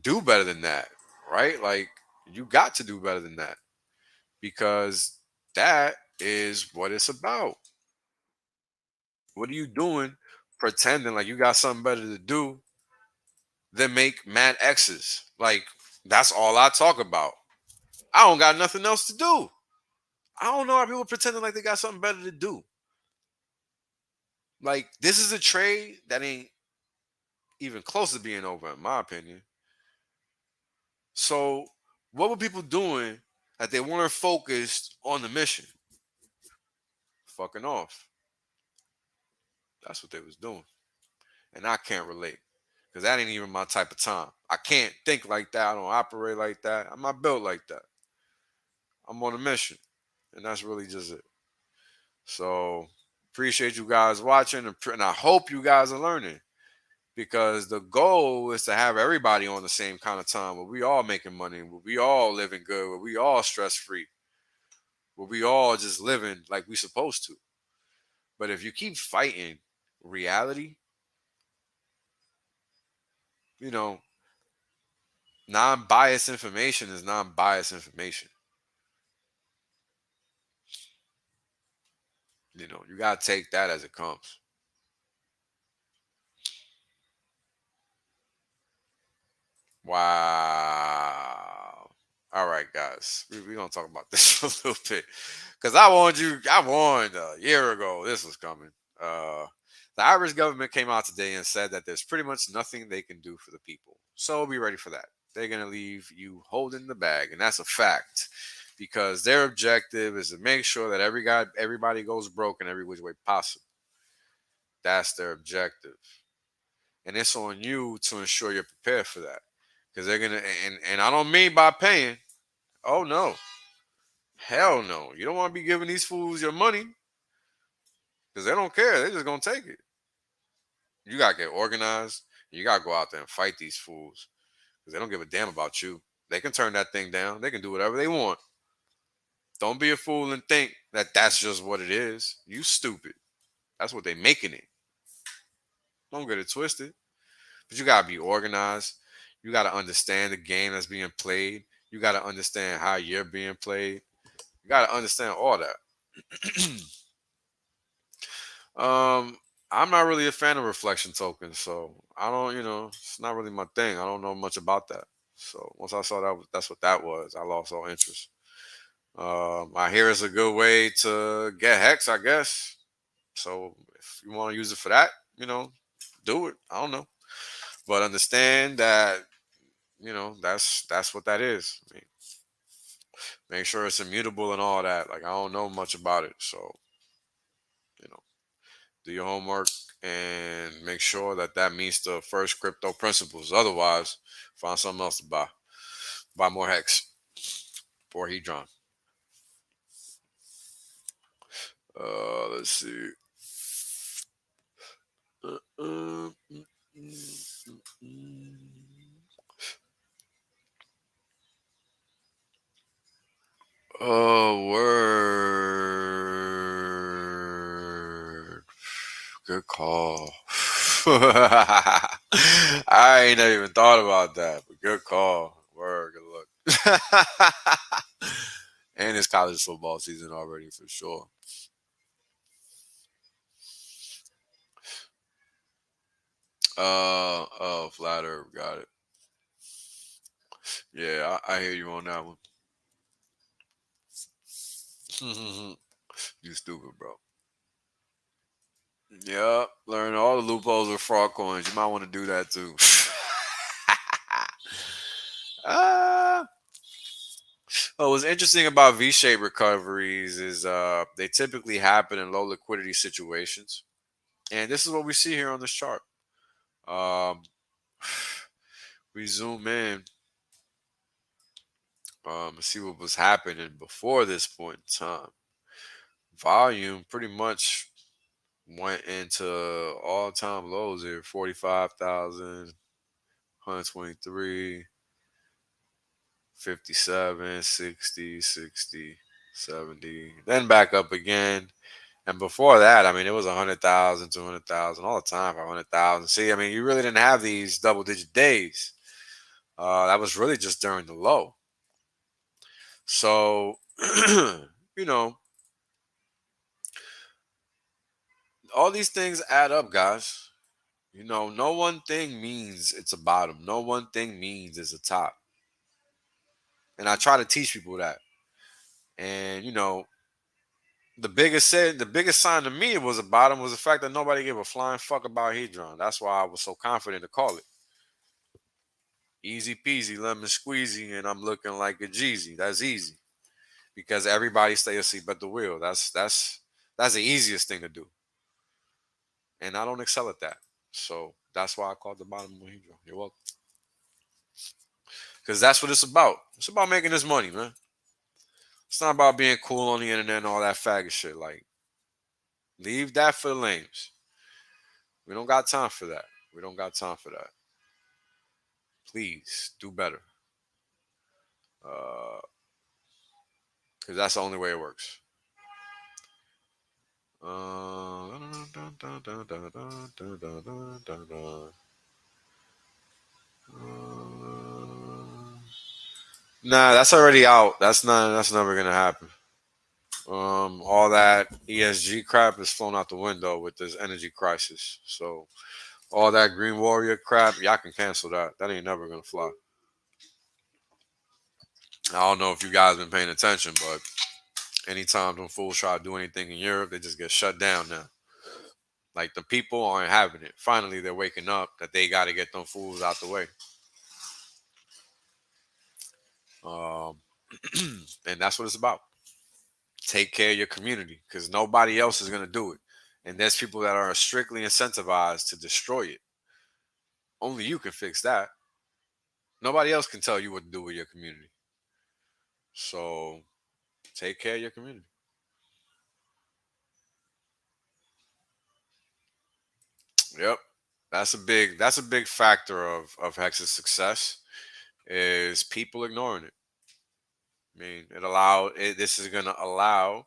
do better than that, right? Like, you got to do better than that, because that is what it's about. What are you doing pretending like you got something better to do than make mad X's? Like, that's all I talk about. I don't got nothing else to do. I don't know how people pretending like they got something better to do. Like, this is a trade that ain't even close to being over, in my opinion. So, what were people doing that they weren't focused on the mission? Fucking off. That's what they was doing. And I can't relate. because that ain't even my type of time. I can't think like that. I don't operate like that. I'm not built like that. I'm on a mission, and that's really just it. So appreciate you guys watching, and I hope you guys are learning, because the goal is to have everybody on the same kind of time where we all making money, where we all living good, where we all stress free, where we all just living like we supposed to. But if you keep fighting reality, you know, non-biased information is non-biased information. You know, you gotta take that as it comes. Wow. All right, guys. We're gonna talk about this for a little bit. Because I warned a year ago this was coming. The Irish government came out today and said that there's pretty much nothing they can do for the people. So be ready for that. They're gonna leave you holding the bag, and that's a fact. Because their objective is to make sure that everybody goes broke in every which way possible. That's their objective. And it's on you to ensure you're prepared for that. Because they're gonna, and I don't mean by paying. Oh no. Hell no. You don't want to be giving these fools your money, because they don't care. They're just gonna take it. You gotta get organized. You gotta go out there and fight these fools, because they don't give a damn about you. They can turn that thing down. They can do whatever they want. Don't be a fool and think that that's just what it is. You stupid. That's what they making it. Don't get it twisted. But you gotta be organized. You gotta understand the game that's being played. You gotta understand how you're being played. You gotta understand all that. I'm not really a fan of reflection tokens, so I don't, it's not really my thing. I don't know much about that. So once I saw that's what that was, I lost all interest. I hear it's a good way to get hex, I guess. So if you want to use it for that, do it. I don't know, but understand that that's what that is. I mean, make sure it's immutable and all that. Like, I don't know much about it, so do your homework and make sure that meets the first crypto principles. Otherwise, find something else to buy. Buy more hex for Hedron. Let's see. Oh, word. Good call. I ain't never even thought about that, but good call. Word, good luck. And it's college football season already for sure. Oh, Flat Earth, got it. Yeah, I hear you on that one. You stupid, bro. Yep, learn all the loopholes with fraud coins. You might want to do that too. What's interesting about V-shaped recoveries is they typically happen in low liquidity situations, and this is what we see here on this chart. We zoom in and see what was happening before this point in time. Volume pretty much went into all-time lows here: 45,000, 123, 57, 60, 60, 70, then back up again. And before that, I mean, it was 100,000, 200,000 all the time, 500,000. See, I mean, you really didn't have these double-digit days. That was really just during the low. So, all these things add up, guys. No one thing means it's a bottom. No one thing means it's a top. And I try to teach people that. And the biggest sign to me it was a bottom was the fact that nobody gave a flying fuck about Hedron. That's why I was so confident to call it. Easy peasy, lemon squeezy, and I'm looking like a Jeezy. That's easy. Because everybody stay asleep at the wheel. That's the easiest thing to do. And I don't excel at that. So That's why I called the bottom of Hedron. You're welcome. Because that's what it's about. It's about making this money, man. It's not about being cool on the internet and all that faggot shit. Like, leave that for the lames. We don't got time for that. We don't got time for that. Please do better. Because that's the only way it works. Nah, that's already out. That's never gonna happen. All that ESG crap is flown out the window with this energy crisis. So all that Green Warrior crap, y'all can cancel that. That ain't never gonna fly. I don't know if you guys been paying attention, but anytime them fools try to do anything in Europe, they just get shut down now. Like the people aren't having it. Finally, they're waking up that they got to get them fools out the way. Um, and that's what it's about. Take care of your community because nobody else is going to do it. And there's people that are strictly incentivized to destroy it. Only you can fix that. Nobody else can tell you what to do with your community. So take care of your community. Yep. That's a big factor of Hex's success is people ignoring it. I mean, this is going to allow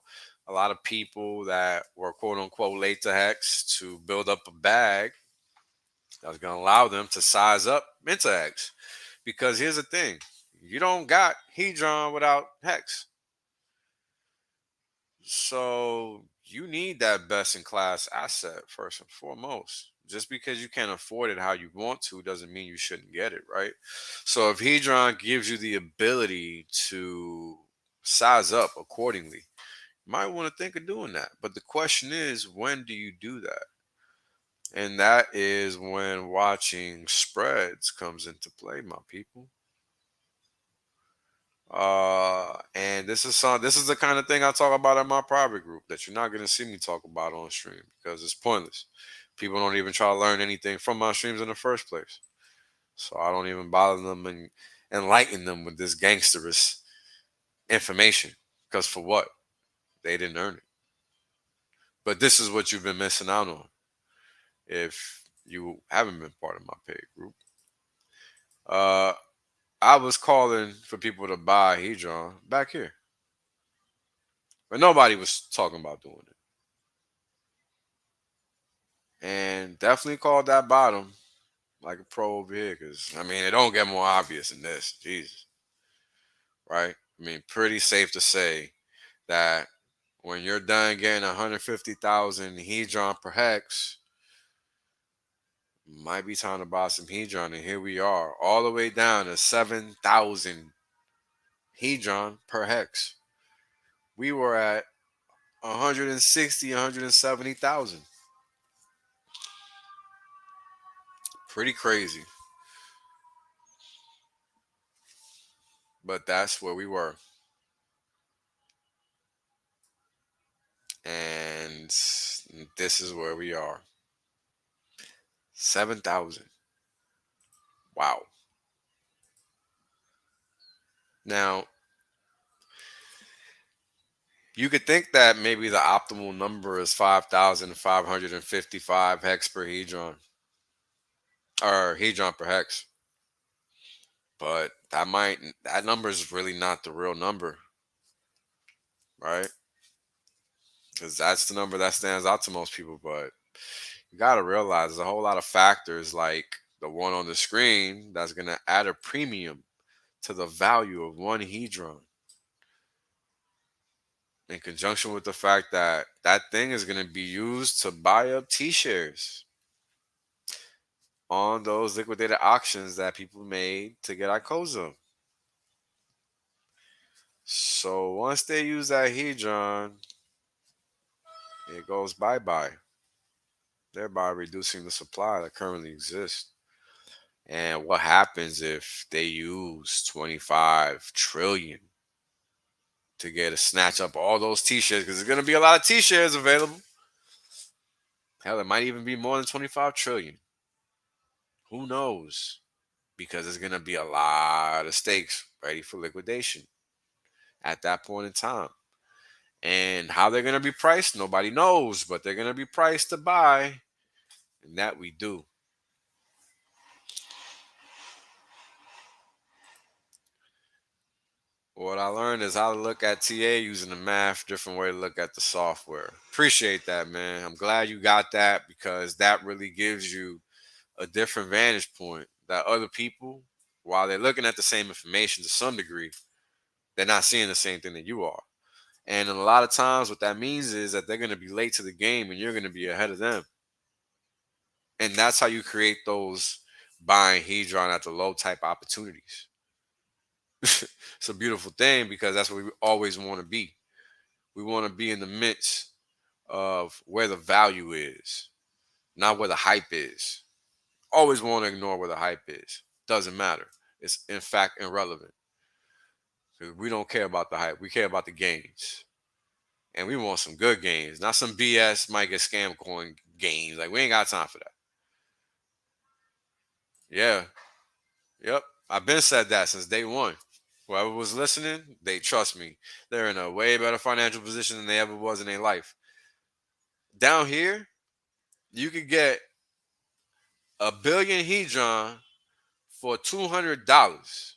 a lot of people that were quote unquote late to Hex to build up a bag that's going to allow them to size up into Hex. Because here's the thing, you don't got Hedron without Hex. So you need that best in class asset first and foremost. Just because you can't afford it how you want to doesn't mean you shouldn't get it, right? So if Hedron gives you the ability to size up accordingly, you might want to think of doing that. But the question is, when do you do that? And that is when watching spreads comes into play, my people. And this is the kind of thing I talk about in my private group that you're not gonna see me talk about on stream because it's pointless. People don't even try to learn anything from my streams in the first place. So I don't even bother them and enlighten them with this gangsterous information. Because for what? They didn't earn it. But this is what you've been missing out on if you haven't been part of my paid group. I was calling for people to buy Hedron back here. But nobody was talking about doing it. And definitely called that bottom like a pro over here because, I mean, it don't get more obvious than this. Jesus. Right? I mean, pretty safe to say that when you're done getting 150,000 Hedron per hex, might be time to buy some Hedron. And here we are, all the way down to 7,000 Hedron per hex. We were at 160, 170,000. Pretty crazy. But that's where we were. And this is where we are. 7,000. Wow. Now, you could think that maybe the optimal number is 5,555 hex per hedron. Or hedron per hex. But that number is really not the real number. Right? Because that's the number that stands out to most people. But you got to realize there's a whole lot of factors like the one on the screen that's going to add a premium to the value of one hedron. In conjunction with the fact that that thing is going to be used to buy up T-shares on those liquidated auctions that people made to get ICOSA. So once they use that Hedron, it goes bye-bye, thereby reducing the supply that currently exists. And what happens if they use 25 trillion to get a snatch up all those T-shares? Because there's going to be a lot of T-shares available. Hell, it might even be more than 25 trillion. Who knows? Because there's going to be a lot of stakes ready for liquidation at that point in time. And how they're going to be priced, nobody knows, but they're going to be priced to buy. And that we do. What I learned is how to look at TA using the math, different way to look at the software. Appreciate that, man. I'm glad you got that because that really gives you a different vantage point that other people, while they're looking at the same information to some degree, they're not seeing the same thing that you are. And a lot of times, what that means is that they're going to be late to the game and you're going to be ahead of them. And that's how you create those buying hedron at the low type opportunities. It's a beautiful thing because that's what we always want to be. We want to be in the midst of where the value is, not where the hype is. Always want to ignore where the hype is. Doesn't matter. It's in fact irrelevant. Because we don't care about the hype. We care about the gains. And we want some good gains, not some BS might get scam coin gains. Like we ain't got time for that. Yeah. Yep. I've been said that since day one. Whoever was listening, they trust me. They're in a way better financial position than they ever was in their life. Down here, you could get a billion hedron for $200.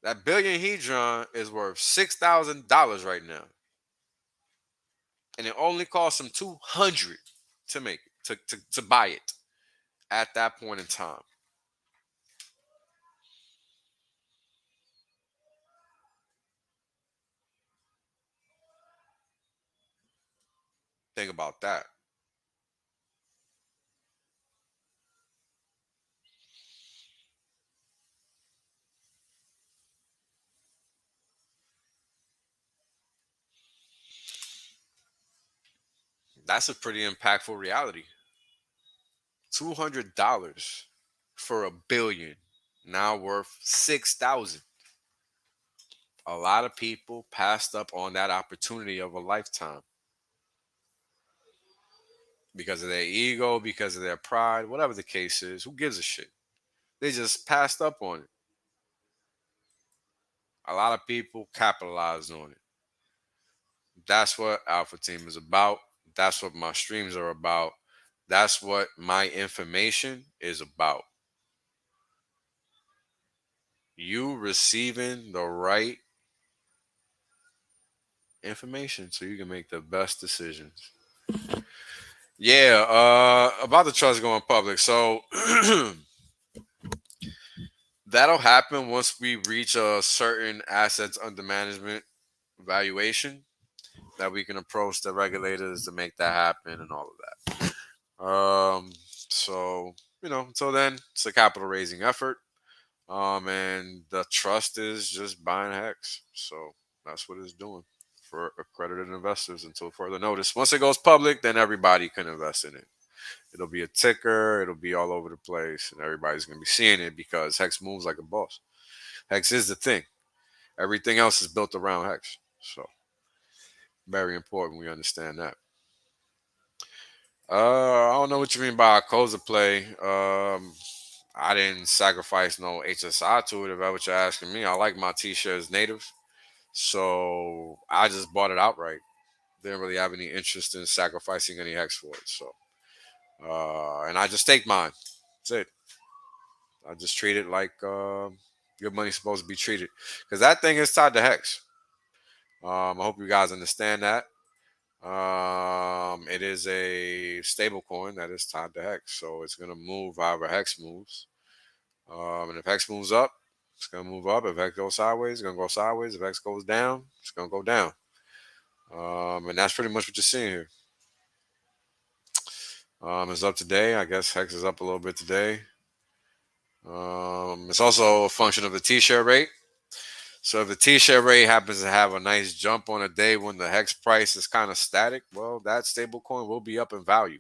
That billion hedron is worth $6,000 right now, and it only costs them 200 to make it, to buy it at that point in time. Think about that. That's a pretty impactful reality. $200 for a billion, now worth 6,000. A lot of people passed up on that opportunity of a lifetime because of their ego, because of their pride, whatever the case is. Who gives a shit? They just passed up on it. A lot of people capitalized on it. That's what Alpha Team is about. That's what my streams are about. That's what my information is about. You receiving the right information so you can make the best decisions. Yeah, about the trust going public. So that'll happen once we reach a certain assets under management valuation that we can approach the regulators to make that happen and all of that. So until then, it's a capital raising effort. And the trust is just buying Hex. So that's what it's doing for accredited investors until further notice. Once it goes public, then everybody can invest in it. It'll be a ticker. It'll be all over the place, and everybody's going to be seeing it because Hex moves like a boss. Hex is the thing. Everything else is built around Hex. So very important we understand that. I don't know what you mean by a closer play. I didn't sacrifice no HSI to it. If that's what you're asking me, I like my T-shirts native, so I just bought it outright. Didn't really have any interest in sacrificing any Hex for it. So, and I just take mine. That's it. I just treat it like good money's supposed to be treated, because that thing is tied to Hex. I hope you guys understand that. It is a stable coin that is tied to Hex, so it's gonna move however Hex moves. And if Hex moves up, it's gonna move up. If Hex goes sideways, it's gonna go sideways. If Hex goes down, it's gonna go down. And that's pretty much what you're seeing here. It's up today. I guess Hex is up a little bit today. It's also a function of the T-share rate. So if the T-share rate happens to have a nice jump on a day when the Hex price is kind of static, well, that stable coin will be up in value.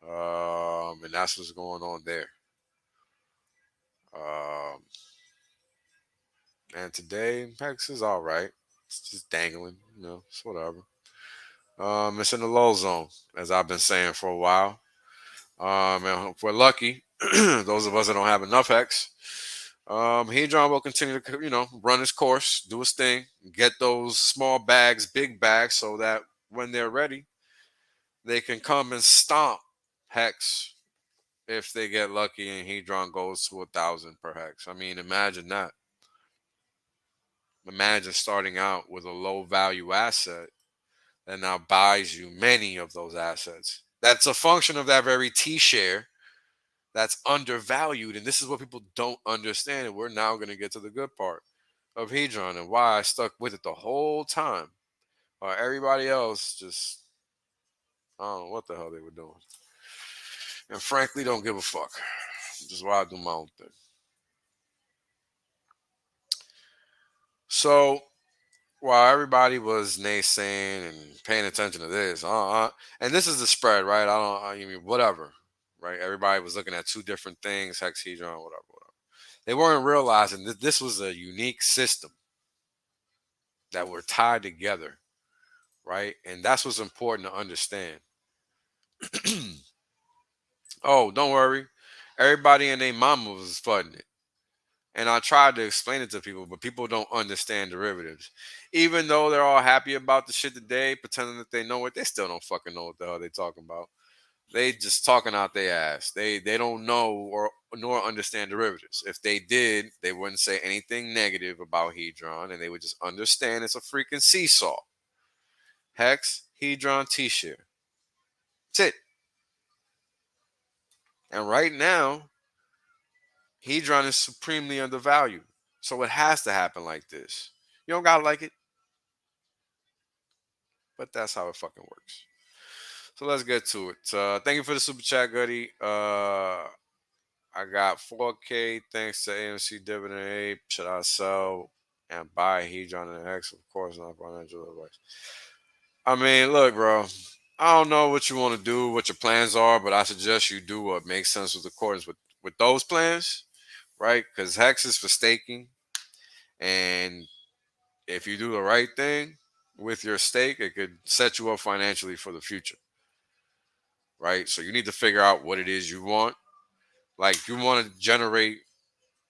And that's what's going on there. And today, Hex is all right. It's just dangling, it's whatever. It's in the low zone, as I've been saying for a while. And if we're lucky, those of us that don't have enough Hex, Hedron will continue to, run his course, do his thing, get those small bags, big bags, so that when they're ready, they can come and stomp Hex if they get lucky and Hedron goes to 1,000 per Hex. I mean, imagine that. Imagine starting out with a low value asset that now buys you many of those assets. That's a function of that very T share that's undervalued. And this is what people don't understand. And we're now going to get to the good part of Hedron and why I stuck with it the whole time. Everybody else just, I don't know what the hell they were doing. And frankly, don't give a fuck. Which is why I do my own thing. So while everybody was naysaying and paying attention to this, and this is the spread, right? I mean, whatever, right? Everybody was looking at two different things, hexahedron, whatever. They weren't realizing that this was a unique system that were tied together, right? And that's what's important to understand. Oh, don't worry. Everybody and their mama was flooding it. And I tried to explain it to people, but people don't understand derivatives. Even though they're all happy about the shit today, pretending that they know it, they still don't fucking know what the hell they talking about. They just talking out their ass. They don't know or nor understand derivatives. If they did, they wouldn't say anything negative about Hedron, and they would just understand it's a freaking seesaw. Hex, Hedron, T-share. That's it. And right now, Hedron is supremely undervalued. So it has to happen like this. You don't gotta like it, but that's how it fucking works. So let's get to it. Thank you for the super chat, Goody. I got 4K thanks to AMC Dividend Ape. Should I sell and buy Hedron and X? Of course, not financial advice. I mean, look, bro. I don't know what you want to do, what your plans are, but I suggest you do what makes sense with accordance with those plans, right? Because Hex is for staking, and if you do the right thing with your stake, it could set you up financially for the future, right? So you need to figure out what it is you want. Like, you want to generate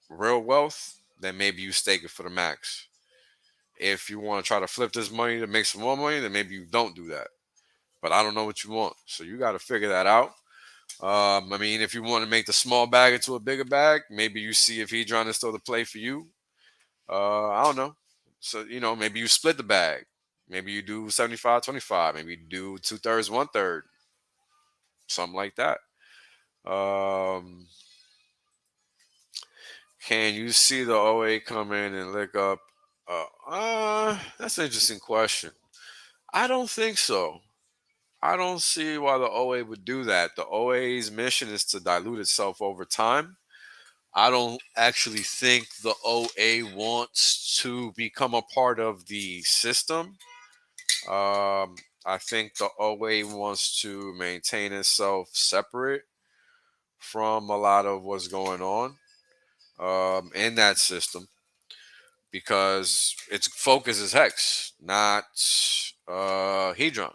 real wealth, then maybe you stake it for the max. If you want to try to flip this money to make some more money, then maybe you don't do that. But I don't know what you want, so you got to figure that out. I mean, if you want to make the small bag into a bigger bag, maybe you see if Hedron is still the play for you. I don't know. So, maybe you split the bag. Maybe you do 75-25. Maybe you do 2/3, 1/3. Something like that. Can you see the OA come in and lick up? That's an interesting question. I don't think so. I don't see why the OA would do that. The OA's mission is to dilute itself over time. I don't actually think the OA wants to become a part of the system. I think the OA wants to maintain itself separate from a lot of what's going on in that system because its focus is Hex, not Hedron.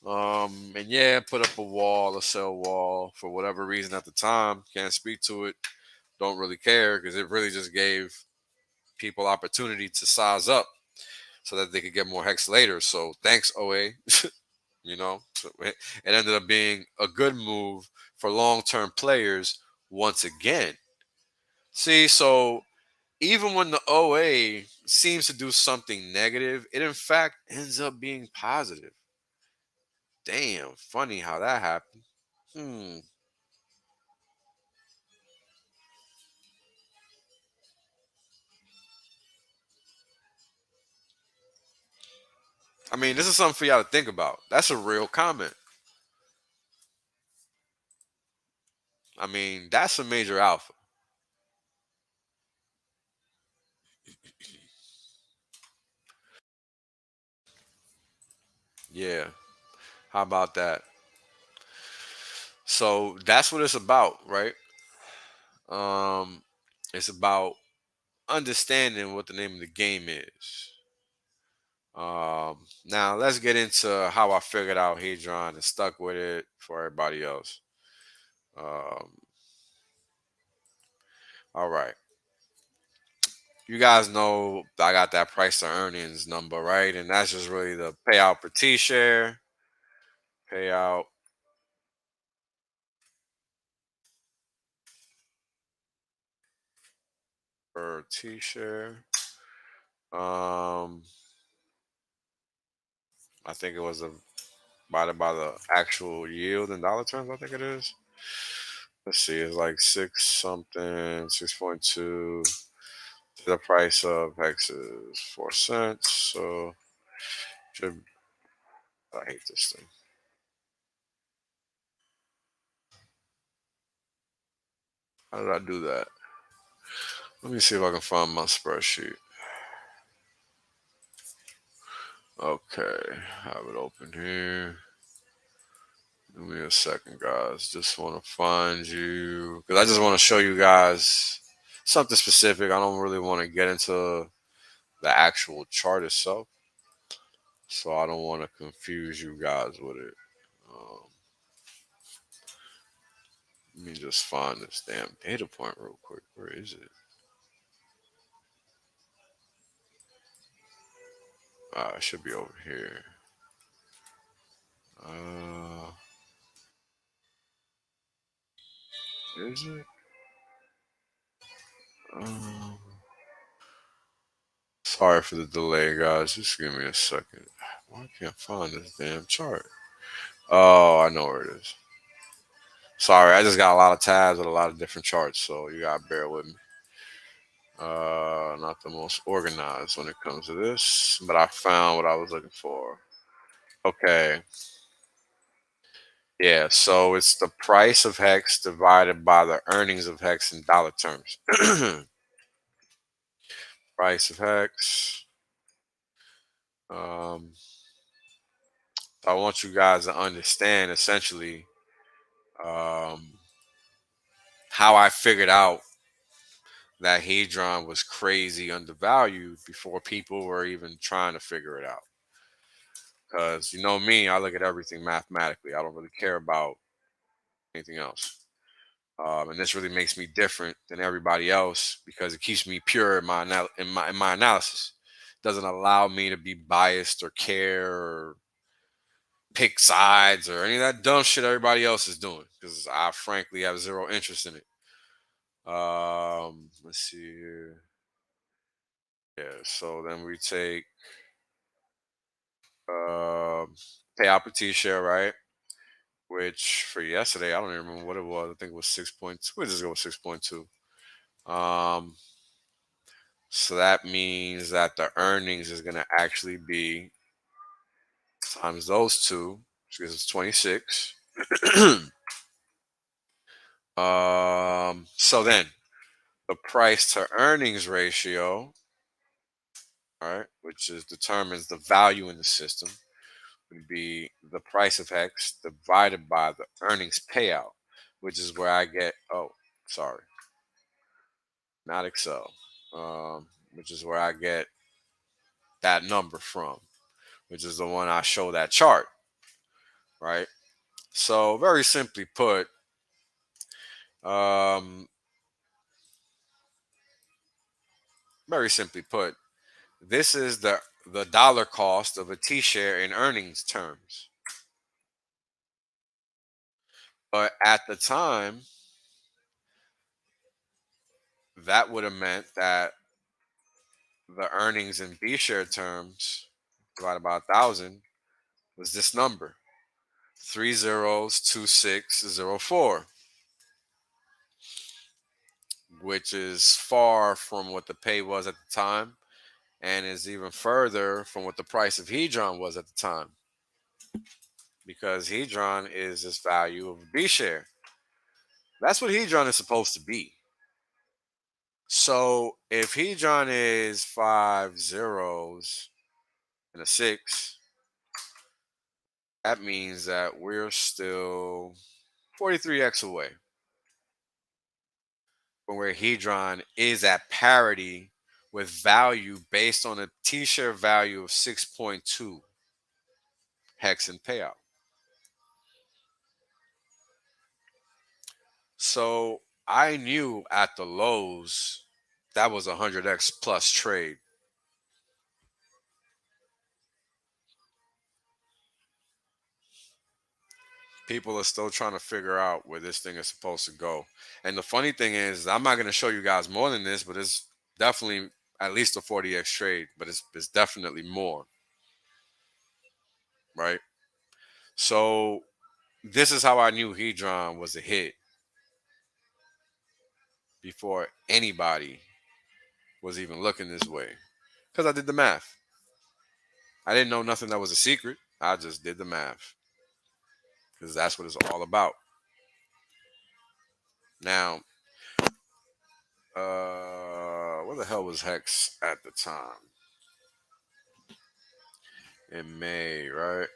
And yeah, put up a cell wall for whatever reason at the time. Can't speak to it. Don't really care because it really just gave people opportunity to size up so that they could get more Hex later. So thanks, OA. So it ended up being a good move for long-term players once again. See, so even when the OA seems to do something negative, it in fact ends up being positive. Damn, funny how that happened. I mean, this is something for y'all to think about. That's a real comment. I mean, that's a major alpha. Yeah. How about that? So that's what it's about, right? It's about understanding what the name of the game is. Now let's get into how I figured out Hedron and stuck with it for everybody else. All right. You guys know I got that price to earnings number, right? And that's just really the payout per T share. Payout per T share. I think it was divided by the actual yield in dollar terms. I think it is. Let's see. It's like 6.2. The price of Hex is 4 cents. So should I hate this thing. How did I do that? Let me see if I can find my spreadsheet. Okay, have it open here. Give me a second, guys. Just want to find you because I just want to show you guys something specific. I don't really want to get into the actual chart itself, so I don't want to confuse you guys with it. Let me just find this damn data point real quick. Where is it? It should be over here. Is it? Sorry for the delay, guys. Just give me a second. Why I can't find this damn chart? Oh, I know where it is. Sorry, I just got a lot of tabs with a lot of different charts, so you gotta bear with me. Not the most organized when it comes to this, but I found what I was looking for. Okay. Yeah, so it's the price of Hex divided by the earnings of Hex in dollar terms. Price of Hex. Um, I want you guys to understand essentially how I figured out that Hadron was crazy undervalued before people were even trying to figure it out. Because you know me, I look at everything mathematically. I don't really care about anything else. And this really makes me different than everybody else because it keeps me pure in my analysis. It doesn't allow me to be biased or care or pick sides or any of that dumb shit everybody else is doing because I frankly have zero interest in it. Let's see here. Yeah, so then we take payout per T share, right? Which for yesterday, I don't even remember what it was. I think it was 6.2. We'll just go with 6.2. Um, so that means that the earnings is going to actually be times those two, which gives us 26. So then the price to earnings ratio, all right, which determines the value in the system, would be the price of Hex divided by the earnings payout, which is where I get, oh, sorry, not Excel, which is where I get that number from, which is the one I show that chart, right? So very simply put, um, very simply put, this is the dollar cost of a T share in earnings terms. But at the time, that would have meant that the earnings in B share terms divided by 1,000 was this number 302604, which is far from what the pay was at the time and is even further from what the price of Hedron was at the time because Hedron is this value of B share. That's what Hedron is supposed to be. So if Hedron is 5 zeros and a 6, that means that we're still 43x away from where Hedron is at parity with value based on a T-share value of 6.2 hex and payout. So I knew at the lows that was a 100x plus trade. People are still trying to figure out where this thing is supposed to go. And the funny thing is, I'm not going to show you guys more than this, but it's definitely at least a 40x trade, but it's definitely more, right? So this is how I knew Hedron was a hit before anybody was even looking this way, because I did the math. I didn't know nothing that was a secret. I just did the math because that's what it's all about. Now, where the hell was Hex at the time? In May, right?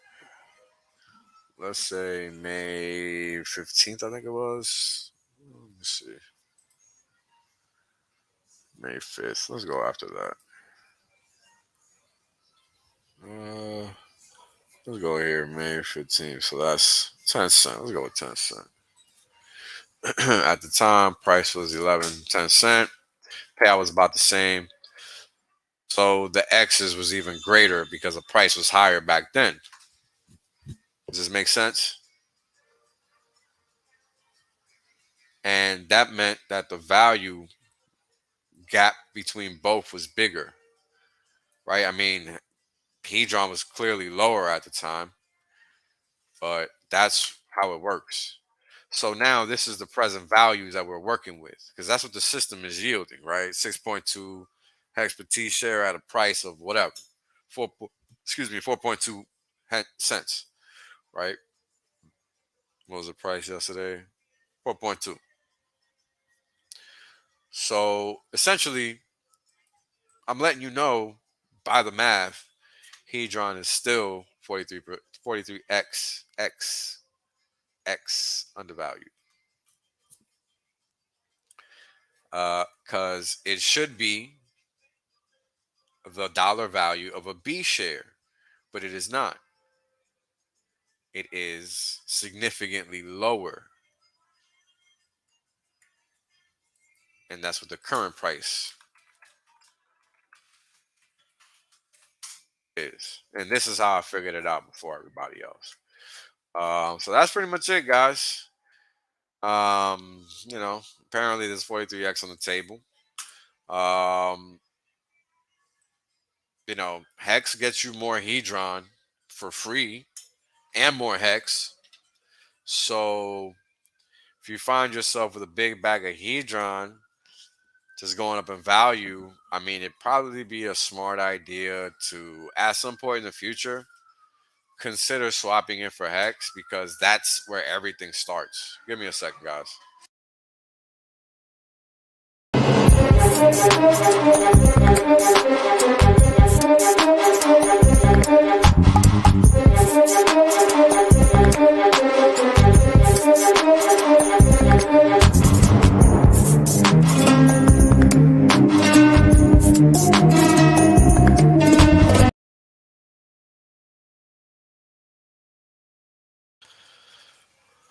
Let's say May 15th, I think it was. Let me see. May 5th. Let's go after that. Let's go here, May 15th. So that's 10 cents. Let's go with 10 cents. At the time, price was 10 cents. Payout was about the same. So the X's was even greater because the price was higher back then. Does this make sense? And that meant that the value gap between both was bigger, right? I mean, Hedron was clearly lower at the time, but that's how it works. So now this is the present values that we're working with, because that's what the system is yielding, right? 6.2 hex per T share at a price of whatever, 4.2 cents, right? What was the price yesterday? 4.2. So essentially, I'm letting you know by the math, Hedron is still 43x x undervalued. Because it should be the dollar value of a B share, but it is not. It is significantly lower. And that's what the current price is. And this is how I figured it out before everybody else. So that's pretty much it, guys. Apparently there's 43x on the table. Hex gets you more Hedron for free and more Hex. So if you find yourself with a big bag of Hedron just going up in value, I mean, it'd probably be a smart idea to, at some point in the future, consider swapping it for Hex, because that's where everything starts. Give me a second, guys.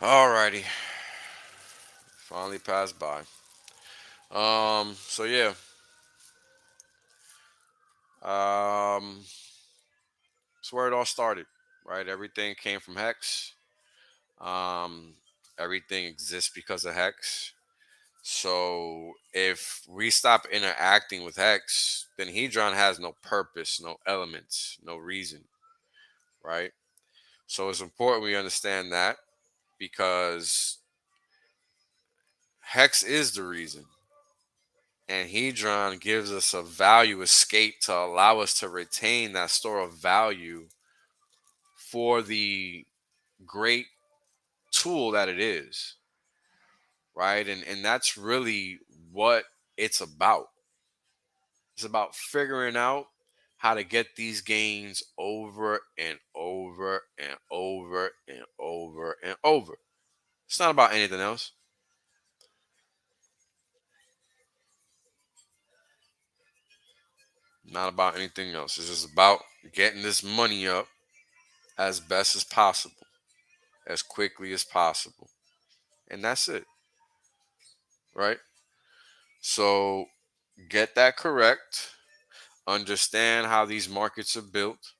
Alrighty. Finally passed by. So yeah. That's where it all started, right? Everything came from Hex. Everything exists because of Hex. So if we stop interacting with Hex, then Hedron has no purpose, no elements, no reason, right? So it's important we understand that, because Hex is the reason. And Hedron gives us a value escape to allow us to retain that store of value for the great tool that it is, right? And that's really what it's about. It's about figuring out how to get these gains over and over and over and over and over. It's not about anything else. Not about anything else. It's just about getting this money up as best as possible, as quickly as possible. And that's it. right? So get that correct. Understand how these markets are built,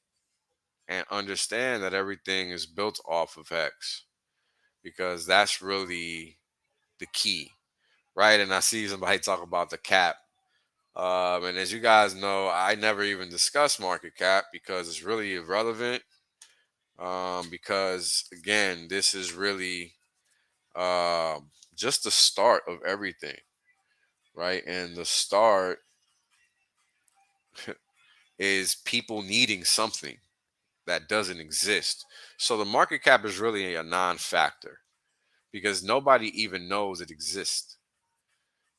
and understand that everything is built off of HEX, because that's really the key, right? And I see somebody talk about the cap. And as you guys know, I never even discuss market cap because it's really irrelevant. Because again, this is really just the start of everything, right? And the start is people needing something that doesn't exist. So the market cap is really a non-factor because nobody even knows it exists,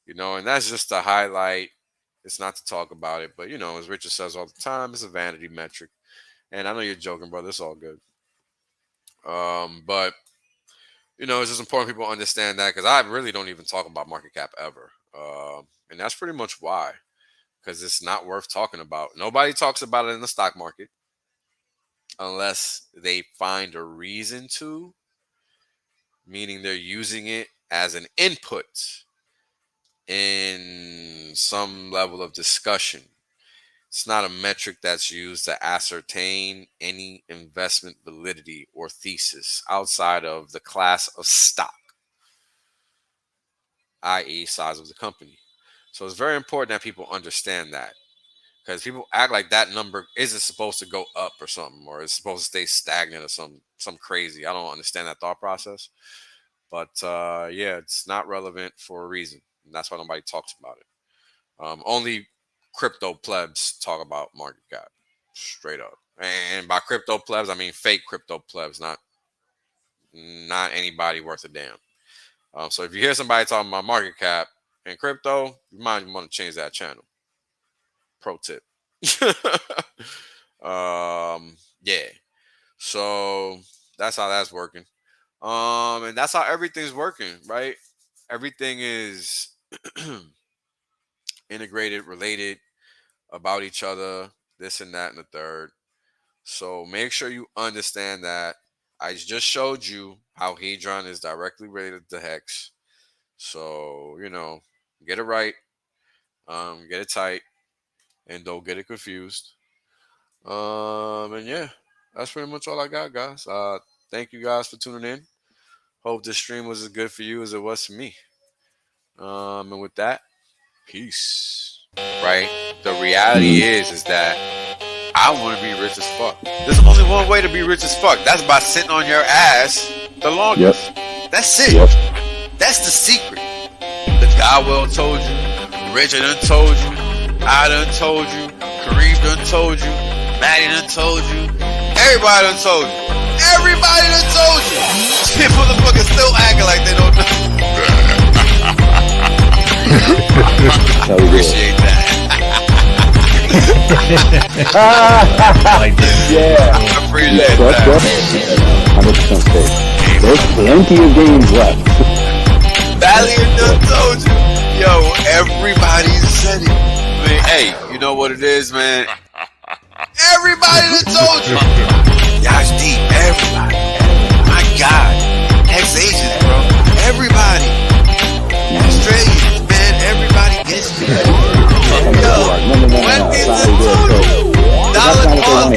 and that's just to highlight. It's not to talk about it, but as Richard says all the time, it's a vanity metric. And I know you're joking, brother. It's all good. But it's just important people understand that, because I really don't even talk about market cap ever. And that's pretty much why, because it's not worth talking about. Nobody talks about it in the stock market unless they find a reason to, meaning they're using it as an input in some level of discussion. It's not a metric that's used to ascertain any investment validity or thesis outside of the class of stock, i.e. size of the company. So it's very important that people understand that, because people act like that number isn't supposed to go up or something, or it's supposed to stay stagnant or some crazy. I don't understand that thought process. But yeah, it's not relevant for a reason. And that's why nobody talks about it. Only crypto plebs talk about market cap, straight up. And by crypto plebs, I mean fake crypto plebs, not anybody worth a damn. So if you hear somebody talking about market cap and crypto, you might want to change that channel. Pro tip. Yeah. So that's how that's working. And that's how everything's working, right? Everything is integrated, related, about each other, this and that and the third. So make sure you understand that. I just showed you how Hedron is directly related to HEX. So, get it right, get it tight, and don't get it confused. And yeah, that's pretty much all I got, guys. Thank you guys for tuning in. Hope this stream was as good for you as it was for me. And with that, peace. Right? The reality is that I want to be rich as fuck. There's only one way to be rich as fuck. That's by sitting on your ass the longest. Yep. That's it. Yep. That's the secret. The guy well told you. Richard done told you. I done told you. Kareem done told you. Maddie done told you. Everybody done told you. Everybody done told you. Shit, motherfuckers still acting like they don't know. Appreciate that. Yeah. I appreciate that. 100% safe. There's plenty of games left. Valiant done told you. Yo, everybody said it. Man, hey, you know what it is, man? Everybody done told you. Y'all's deep. Everybody. My God. Ex-Asians, bro. Everybody. Australians, man. Everybody gets me. Yo, when is it told you? Dollar cost